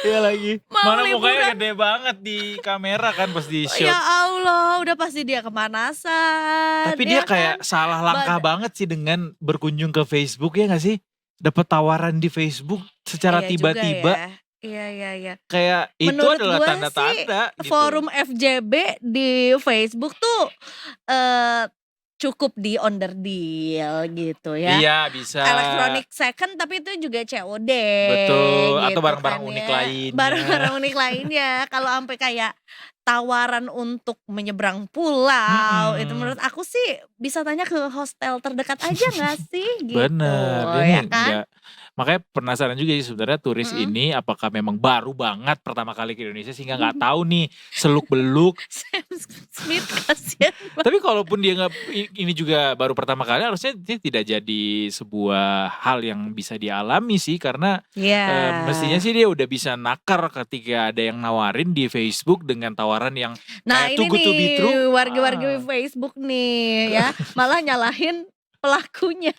Speaker 3: Iya lagi.
Speaker 2: Mau
Speaker 3: Mana
Speaker 2: liburan.
Speaker 3: mukanya gede banget di kamera kan pas di shoot.
Speaker 2: Ya Allah, udah pasti dia kepanasan.
Speaker 3: Tapi dia
Speaker 2: ya
Speaker 3: kayak
Speaker 2: kan?
Speaker 3: salah langkah banget sih dengan berkunjung ke Facebook ya gak sih? Dapat tawaran di Facebook secara
Speaker 2: Iya
Speaker 3: tiba-tiba.
Speaker 2: juga ya. Iya.
Speaker 3: Kayak itu
Speaker 2: Menurut
Speaker 3: adalah
Speaker 2: gua
Speaker 3: tanda-tanda gitu.
Speaker 2: Forum FJB di Facebook tuh cukup di under deal gitu ya.
Speaker 3: Iya bisa.
Speaker 2: Electronic second tapi itu juga COD.
Speaker 3: Betul,
Speaker 2: gitu
Speaker 3: atau barang-barang
Speaker 2: kan
Speaker 3: unik
Speaker 2: ya.
Speaker 3: lainnya.
Speaker 2: Barang-barang unik lainnya. Kalau sampai kayak tawaran untuk menyeberang pulau, itu menurut aku sih bisa tanya ke hostel terdekat aja gak sih gitu.
Speaker 3: Bener,
Speaker 2: ya
Speaker 3: ini
Speaker 2: kan?
Speaker 3: enggak. Makanya penasaran juga sih sebenarnya turis ini apakah memang baru banget pertama kali ke Indonesia sehingga nggak tahu nih seluk beluk.
Speaker 2: Sam Smith kasihan banget.
Speaker 3: Tapi kalaupun dia nggak ini juga baru pertama kali harusnya dia tidak jadi sebuah hal yang bisa dialami sih karena
Speaker 2: Iya.
Speaker 3: mestinya sih dia udah bisa nakar ketika ada yang nawarin di Facebook dengan tawaran yang
Speaker 2: Nah
Speaker 3: kayak
Speaker 2: ini
Speaker 3: too good to be true.
Speaker 2: nih warga-warga Facebook nih ya malah nyalahin pelakunya.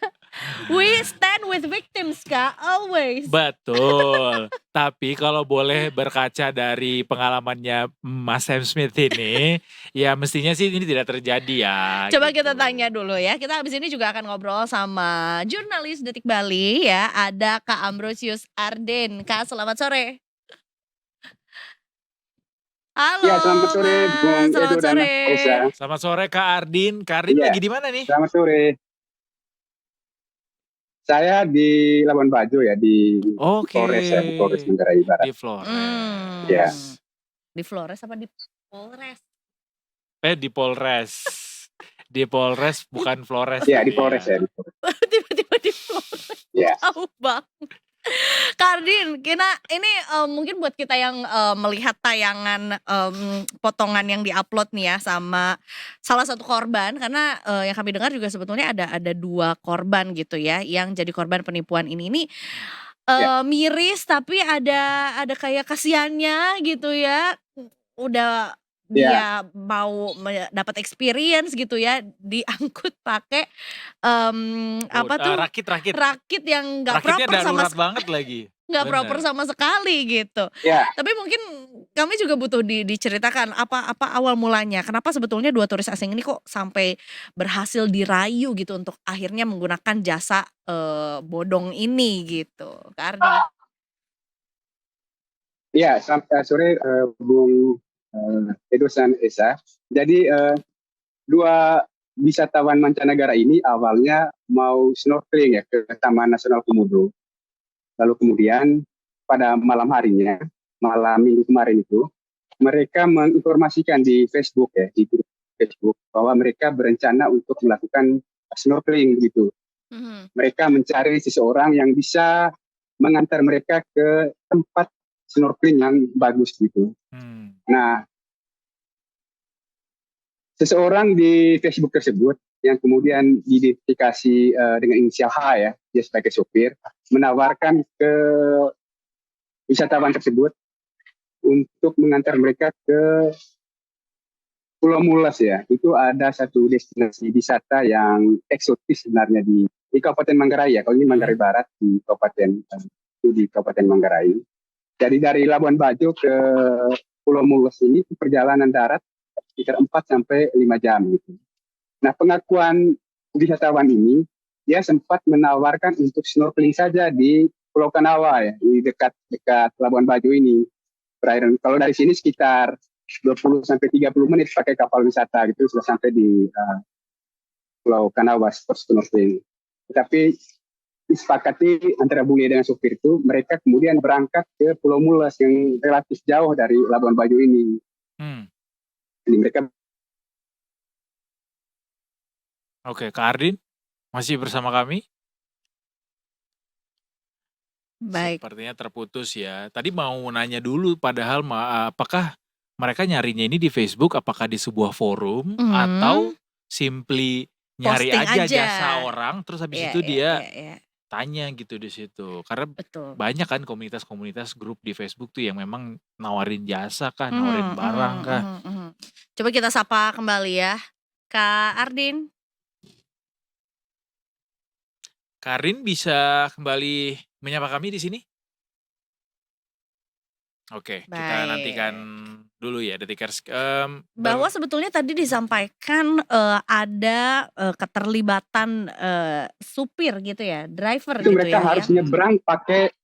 Speaker 2: We stand with victims Kak, always.
Speaker 3: Betul. Tapi kalau boleh berkaca dari pengalamannya Mas Sam Smith ini, ya mestinya sih ini tidak terjadi ya.
Speaker 2: Coba
Speaker 3: gitu.
Speaker 2: kita tanya dulu ya. Kita habis ini juga akan ngobrol sama jurnalis Detik Bali ya. Ada Kak Ambrosius Arden. Kak, selamat sore. Halo,
Speaker 5: Ya, selamat sore Bung
Speaker 2: Mas,
Speaker 5: Edo
Speaker 2: selamat
Speaker 5: dan
Speaker 2: sore.
Speaker 5: Esa.
Speaker 3: Selamat sore Kak Ardin. Kak Ardin
Speaker 5: Iya,
Speaker 3: lagi di mana nih?
Speaker 5: selamat sore. Saya di Labuan Bajo ya, di
Speaker 3: Oke,
Speaker 5: Polres ya, di Polres Manggarai Barat.
Speaker 3: di Flores.
Speaker 5: Ya,
Speaker 2: Di Flores apa di Polres?
Speaker 3: Di Polres. Di Polres bukan Flores
Speaker 5: ya di
Speaker 3: tadi
Speaker 5: Polres ya.
Speaker 3: ya.
Speaker 5: Di Polres.
Speaker 2: Tiba-tiba di Flores.
Speaker 5: Ya,
Speaker 2: Jauh banget. Kardin, ini mungkin buat kita yang melihat tayangan potongan yang diupload nih ya sama salah satu korban, karena yang kami dengar juga sebetulnya ada 2 korban gitu ya yang jadi korban penipuan ini
Speaker 5: ya,
Speaker 2: miris tapi ada kayak kasihannya gitu ya. Udah
Speaker 5: ya,
Speaker 2: dia mau dapat experience gitu ya, diangkut pakai apa tuh,
Speaker 3: Rakit.
Speaker 2: rakit yang nggak
Speaker 3: Rakitnya
Speaker 2: proper sama
Speaker 3: darurat banget lagi.
Speaker 2: nggak proper
Speaker 3: Bener.
Speaker 2: sama sekali gitu.
Speaker 5: ya.
Speaker 2: Tapi mungkin kami juga butuh diceritakan apa awal mulanya, kenapa sebetulnya 2 turis asing ini kok sampai berhasil dirayu gitu untuk akhirnya menggunakan jasa bodong ini gitu, Kak Ardi?
Speaker 5: Ya, sore Bung Edo dan Esa. Jadi 2 wisatawan mancanegara ini awalnya mau snorkeling ya ke Taman Nasional Komodo. Lalu kemudian pada malam harinya, malam minggu kemarin itu, mereka menginformasikan di Facebook ya, di grup Facebook bahwa mereka berencana untuk melakukan snorkeling gitu. Mereka mencari seseorang yang bisa mengantar mereka ke tempat snorkeling yang bagus gitu. Nah, seseorang di Facebook tersebut yang kemudian diidentifikasi dengan inisial H ya, dia sebagai sopir, menawarkan ke wisatawan tersebut untuk mengantar mereka ke Pulau Mulas ya. Itu ada satu destinasi wisata yang eksotis sebenarnya di Kabupaten Manggarai ya. Kalau ini Manggarai Barat di Kabupaten Manggarai. Jadi dari Labuan Bajo ke Pulau Mulas ini perjalanan darat sekitar 4 sampai 5 jam gitu. Nah, pengakuan wisatawan ini dia sempat menawarkan untuk snorkeling saja di Pulau Kanawa ya, di dekat Labuan Bajo ini. Perairan kalau dari sini sekitar 20 sampai 30 menit pakai kapal wisata gitu sudah sampai di Pulau Kanawa snorkeling. Tetapi disepakati antara Bung dengan supir itu, mereka kemudian berangkat ke Pulau Mulas yang relatif jauh dari Labuan Bajo ini. Jadi mereka.
Speaker 3: Oke, Kak Ardin masih bersama kami?
Speaker 2: Baik.
Speaker 3: Sepertinya terputus ya. Tadi mau nanya dulu, padahal apakah mereka nyarinya ini di Facebook, apakah di sebuah forum atau simply nyari
Speaker 2: Posting
Speaker 3: aja
Speaker 2: aja.
Speaker 3: jasa orang, terus habis itu dia tanya gitu di situ. Karena
Speaker 2: Betul.
Speaker 3: banyak kan komunitas-komunitas grup di Facebook tuh yang memang nawarin jasa kah, nawarin barang kah.
Speaker 2: Coba kita sapa kembali ya, Kak Ardin.
Speaker 3: Karin bisa kembali menyapa kami di sini? Oke, kita nantikan dulu ya detikers.
Speaker 2: Bahwa sebetulnya tadi disampaikan ada keterlibatan supir gitu ya, driver
Speaker 5: itu
Speaker 2: gitu
Speaker 5: mereka
Speaker 2: ya.
Speaker 5: harus nyebrang pakai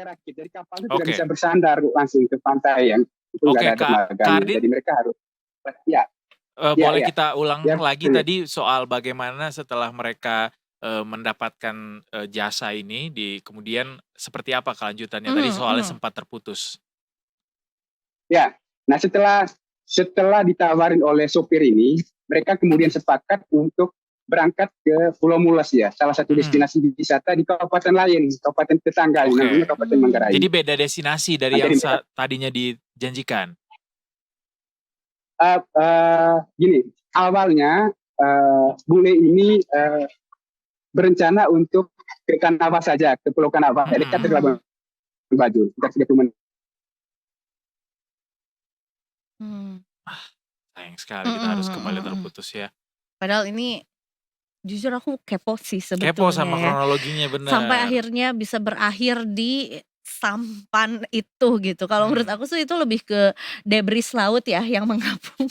Speaker 5: rakit. Jadi kapal itu tidak bisa bersandar langsung ke pantai yang itu nggak ada dermaganya. Jadi mereka harus
Speaker 3: boleh kita ulang lagi tadi soal bagaimana setelah mereka mendapatkan jasa ini kemudian seperti apa kelanjutannya tadi soalnya sempat terputus.
Speaker 5: Ya, nah setelah ditawarin oleh sopir ini, mereka kemudian sepakat untuk berangkat ke Pulau Mulas ya, salah satu destinasi wisata di kabupaten lain, kabupaten tetangga namanya Kabupaten Manggarai.
Speaker 3: Jadi beda destinasi dari yang tadinya dijanjikan.
Speaker 5: Gini, awalnya bule ini berencana untuk ke Kanawa saja, ke Pulau Kanawa, dekat dari Labuan Bajo, sekitar 30 menit.
Speaker 3: Sayang sekali kita harus kembali terputus ya.
Speaker 2: Padahal ini jujur aku kepo sih sebetulnya.
Speaker 3: Kepo sama kronologinya benar.
Speaker 2: Sampai akhirnya bisa berakhir di sampan itu gitu. Kalau menurut aku sih itu lebih ke debris laut ya yang mengapung.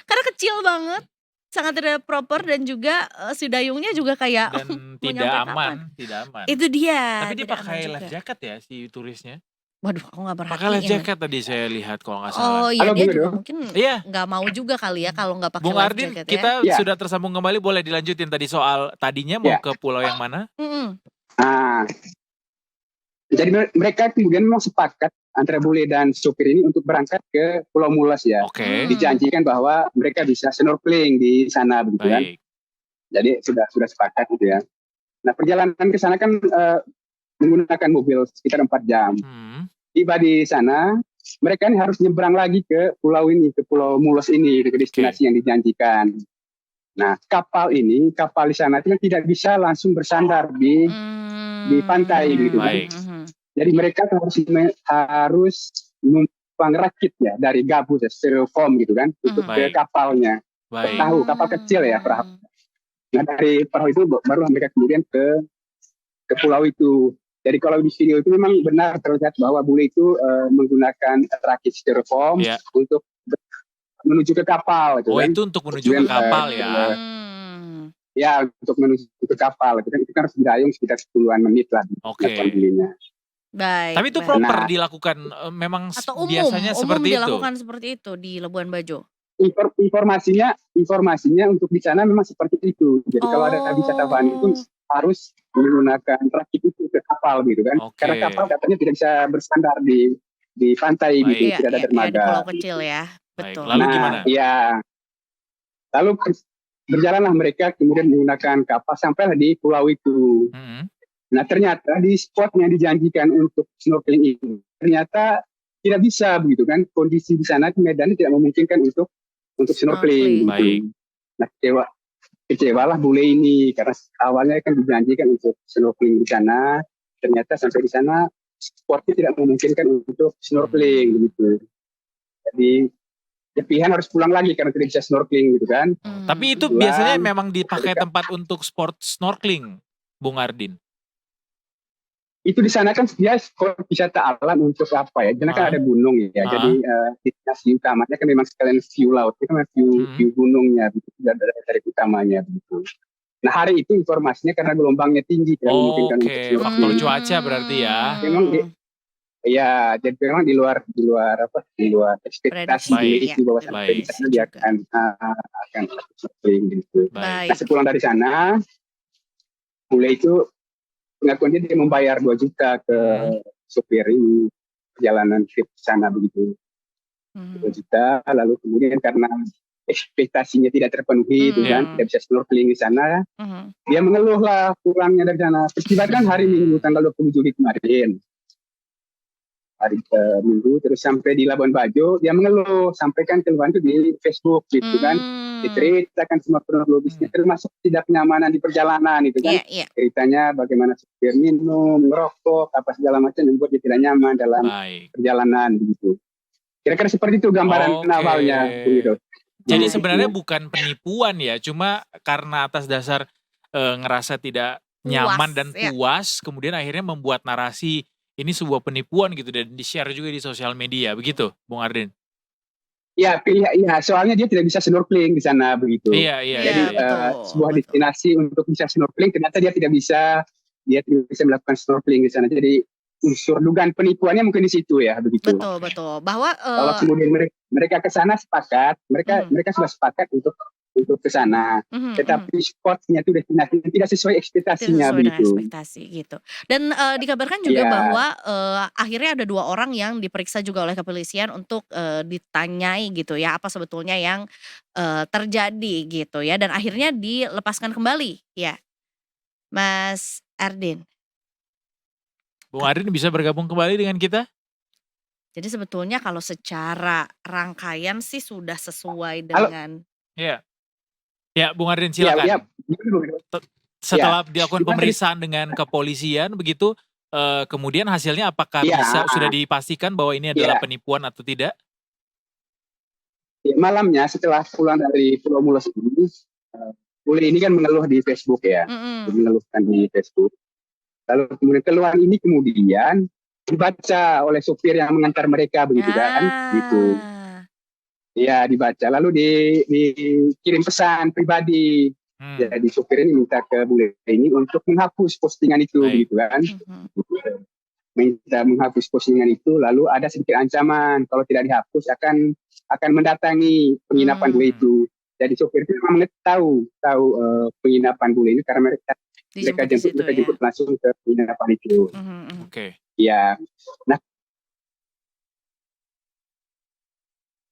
Speaker 2: Karena kecil banget, sangat tidak proper dan juga si dayungnya juga kayak
Speaker 3: dan tidak aman.
Speaker 2: Itu dia.
Speaker 3: Tapi dia pakai life jacket ya si turisnya.
Speaker 2: Waduh, aku nggak
Speaker 3: Pakai life
Speaker 2: perhatiin.
Speaker 3: jacket tadi saya lihat kalau nggak salah.
Speaker 2: Oh iya,
Speaker 5: Halo,
Speaker 2: dia
Speaker 5: Bung
Speaker 2: juga
Speaker 5: Edo.
Speaker 2: mungkin
Speaker 3: Iya,
Speaker 2: nggak mau juga kali ya kalau nggak pakai
Speaker 3: Bung
Speaker 2: life
Speaker 3: Ardin,
Speaker 2: jacket ya.
Speaker 3: kita
Speaker 5: Ya,
Speaker 3: sudah tersambung kembali. Boleh dilanjutin tadi soal tadinya mau
Speaker 5: ya.
Speaker 3: ke pulau yang mana?
Speaker 2: Mm-mm.
Speaker 5: Nah, jadi mereka kemudian memang sepakat antara bule dan supir ini untuk berangkat ke Pulau Mulas ya.
Speaker 3: Oke,
Speaker 5: Dijanjikan bahwa mereka bisa snorkeling di sana begitu kan.
Speaker 3: baik.
Speaker 5: Jadi sudah sepakat gitu ya. Nah, perjalanan ke sana kan menggunakan mobil sekitar 4 jam. Tiba di sana, mereka ini harus nyebrang lagi ke pulau ini, ke Pulau Mulas ini, ke destinasi yang dijanjikan. Nah, kapal di sana itu kan tidak bisa langsung bersandar di pantai gitu kan.
Speaker 3: Baik.
Speaker 5: Jadi mereka harus menumpang rakit ya dari gabus ya, styrofoam gitu kan, untuk ke
Speaker 3: Baik.
Speaker 5: kapalnya.
Speaker 3: Baik.
Speaker 5: Perahu, kapal kecil ya, perahu. Nah, dari perahu itu baru mereka kemudian ke pulau itu. Jadi kalau di video itu memang benar terlihat bahwa bule itu menggunakan rakit styrofoam
Speaker 3: Ya.
Speaker 5: untuk menuju ke kapal gitu
Speaker 3: Oh,
Speaker 5: kan.
Speaker 3: itu untuk menuju ke kapal ya.
Speaker 5: Ya, untuk menuju ke kapal gitu kan. Itu kan harus didayung sekitar 10-an menit lah.
Speaker 3: Oke.
Speaker 2: Baik.
Speaker 3: Tapi itu
Speaker 2: baik.
Speaker 3: proper
Speaker 5: Nah.
Speaker 3: dilakukan memang
Speaker 2: Atau umum
Speaker 3: biasanya seperti itu.
Speaker 2: dilakukan seperti itu di Labuan Bajo.
Speaker 5: Informasinya untuk di sana memang seperti itu. Jadi kalau ada wisatawan itu harus menggunakan rakit itu ke kapal gitu kan.
Speaker 3: Oke.
Speaker 5: Karena kapal katanya tidak bisa bersandar di pantai
Speaker 3: Baik.
Speaker 5: gitu,
Speaker 2: Iya,
Speaker 5: tidak ada
Speaker 2: iya, di
Speaker 5: dermaga.
Speaker 2: pulau kecil ya.
Speaker 3: Baik.
Speaker 2: Betul.
Speaker 3: Lalu gimana?
Speaker 5: Iya. Lalu berjalanlah mereka kemudian menggunakan kapal sampailah di pulau itu. Nah, ternyata di spot yang dijanjikan untuk snorkeling ini ternyata tidak bisa begitu kan. Kondisi di sana medannya tidak memungkinkan untuk snorkeling.
Speaker 3: Baik.
Speaker 5: Nah, kecewalah bule ini karena awalnya kan dijanjikan untuk snorkeling di sana, ternyata sampai di sana sportnya tidak memungkinkan untuk snorkeling begitu. Jadi pilihan harus pulang lagi karena tidak bisa snorkeling gitu kan.
Speaker 3: Tapi itu biasanya memang dipakai tempat untuk sport snorkeling, Bung Ardin.
Speaker 5: Itu di sana kan dia spot wisata alam untuk apa ya? Karena kan ada gunung ya. Jadi destinasi utamanya kan memang sekalian view laut, itu kan view gunungnya begitu dari utamanya begitu. Nah, hari itu informasinya karena gelombangnya tinggi kan memungkinkan untuk
Speaker 3: Oke, faktor cuaca berarti ya.
Speaker 5: Memang jadi memang di luar ekspektasi
Speaker 3: Baik.
Speaker 5: itu bahwa sampai di sana dia akan snorkeling gitu.
Speaker 3: Baik.
Speaker 5: Nah, sepulang dari sana, bule itu pengakuan dia membayar 2 juta ke supir ini perjalanan trip sana begitu. 2 juta, lalu kemudian karena ekspektasinya tidak terpenuhi itu kan, tidak bisa snorkeling di sana, dia mengeluh lah kurangnya dari sana. Peristiwa kan hari Minggu tanggal 27 Juli kemarin. Hari Minggu terus sampai di Labuan Bajo, dia mengeluh, sampaikan keluhan itu di Facebook gitu kan. Diceritakan semua kronologisnya termasuk tidak kenyamanan di perjalanan itu kan. Ceritanya bagaimana supir minum, ngerokok, apa segala macam yang membuat dia tidak nyaman dalam perjalanan begitu. Kira-kira seperti itu gambaran awalnya gitu.
Speaker 3: Jadi sebenarnya bukan penipuan ya, cuma karena atas dasar ngerasa tidak nyaman dan puas, kemudian akhirnya membuat narasi ini sebuah penipuan gitu dan di-share juga di sosial media, begitu Bung Ardin?
Speaker 5: Iya, soalnya dia tidak bisa snorkeling di sana begitu.
Speaker 3: Iya.
Speaker 5: Jadi sebuah destinasi untuk bisa snorkeling ternyata dia tidak bisa melakukan snorkeling di sana. Jadi unsur dugaan penipuannya mungkin di situ ya begitu.
Speaker 2: Betul. Bahwa
Speaker 5: kalau kemudian mereka ke sana sepakat, mereka sudah sepakat untuk ke sana. Tetapi spotnya itu destinasi tidak sesuai ekspektasinya begitu.
Speaker 2: Ekspektasi gitu. Dan dikabarkan juga bahwa akhirnya ada 2 orang yang diperiksa juga oleh kepolisian untuk ditanyai gitu ya, apa sebetulnya yang terjadi gitu ya, dan akhirnya dilepaskan kembali ya, Mas Ardin.
Speaker 3: Bung Ardin bisa bergabung kembali dengan kita?
Speaker 2: Jadi sebetulnya kalau secara rangkaian sih sudah sesuai dengan.
Speaker 3: Ya, Bung Ardin silakan. Setelah dilakukan pemeriksaan dengan kepolisian begitu, kemudian hasilnya apakah sudah dipastikan bahwa ini adalah penipuan atau tidak?
Speaker 5: Malamnya setelah pulang dari Pulau Mulas ini, bule ini kan mengeluh di Facebook ya, mengeluhkan di Facebook. Lalu kemudian keluhan ini kemudian dibaca oleh supir yang mengantar mereka begitu kan, gitu. Ya dibaca, lalu dikirim pesan pribadi. Jadi supir ini minta ke bule ini untuk menghapus postingan itu, begitu kan. minta menghapus postingan itu, lalu ada sedikit ancaman kalau tidak dihapus akan mendatangi penginapan bule itu. Jadi sopir itu memang tahu penginapan bule ini karena mereka
Speaker 2: Dijemput di situ
Speaker 5: mereka
Speaker 2: ya.
Speaker 5: jemput langsung ke penginapan itu.
Speaker 3: Oke.
Speaker 5: Ya, nah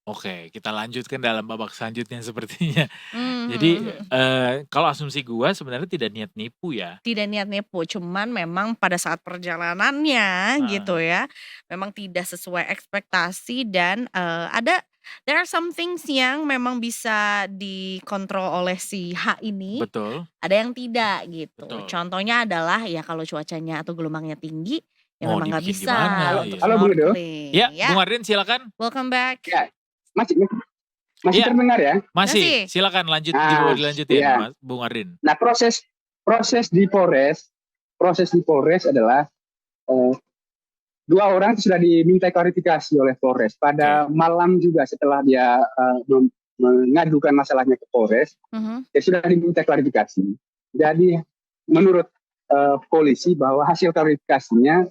Speaker 3: Oke, kita lanjutkan dalam babak selanjutnya sepertinya.
Speaker 2: Mhm,
Speaker 3: Jadi
Speaker 2: mhm.
Speaker 3: kalau asumsi gua sebenarnya tidak niat nipu ya.
Speaker 2: Tidak niat nipu, cuman memang pada saat perjalanannya gitu
Speaker 3: Heeh.
Speaker 2: ya, memang tidak sesuai ekspektasi dan, there are some things yang memang bisa dikontrol oleh si H ini,
Speaker 3: Betul,
Speaker 2: ada yang tidak gitu.
Speaker 3: betul.
Speaker 2: Contohnya adalah ya kalau cuacanya atau gelombangnya tinggi, ya
Speaker 3: Mau
Speaker 2: memang nggak
Speaker 3: dibikin
Speaker 2: bisa
Speaker 3: gimana?
Speaker 2: untuk
Speaker 3: Iya.
Speaker 5: halo Bung Edo,
Speaker 3: Ya,
Speaker 2: snorkeling.
Speaker 3: Bung
Speaker 2: Ya,
Speaker 3: Ardin silakan.
Speaker 2: welcome back.
Speaker 5: ya masih masih
Speaker 3: Iya,
Speaker 5: terdengar ya?
Speaker 3: masih.
Speaker 2: Masih.
Speaker 3: Silakan lanjut
Speaker 5: Nah,
Speaker 3: dilanjutin,
Speaker 5: ya.
Speaker 3: Mas Bung Ardin.
Speaker 5: Nah proses di Polres adalah dua orang itu sudah diminta klarifikasi oleh Polres pada malam juga setelah dia mengadukan masalahnya ke Polres, dia sudah diminta klarifikasi. Jadi menurut polisi bahwa hasil klarifikasinya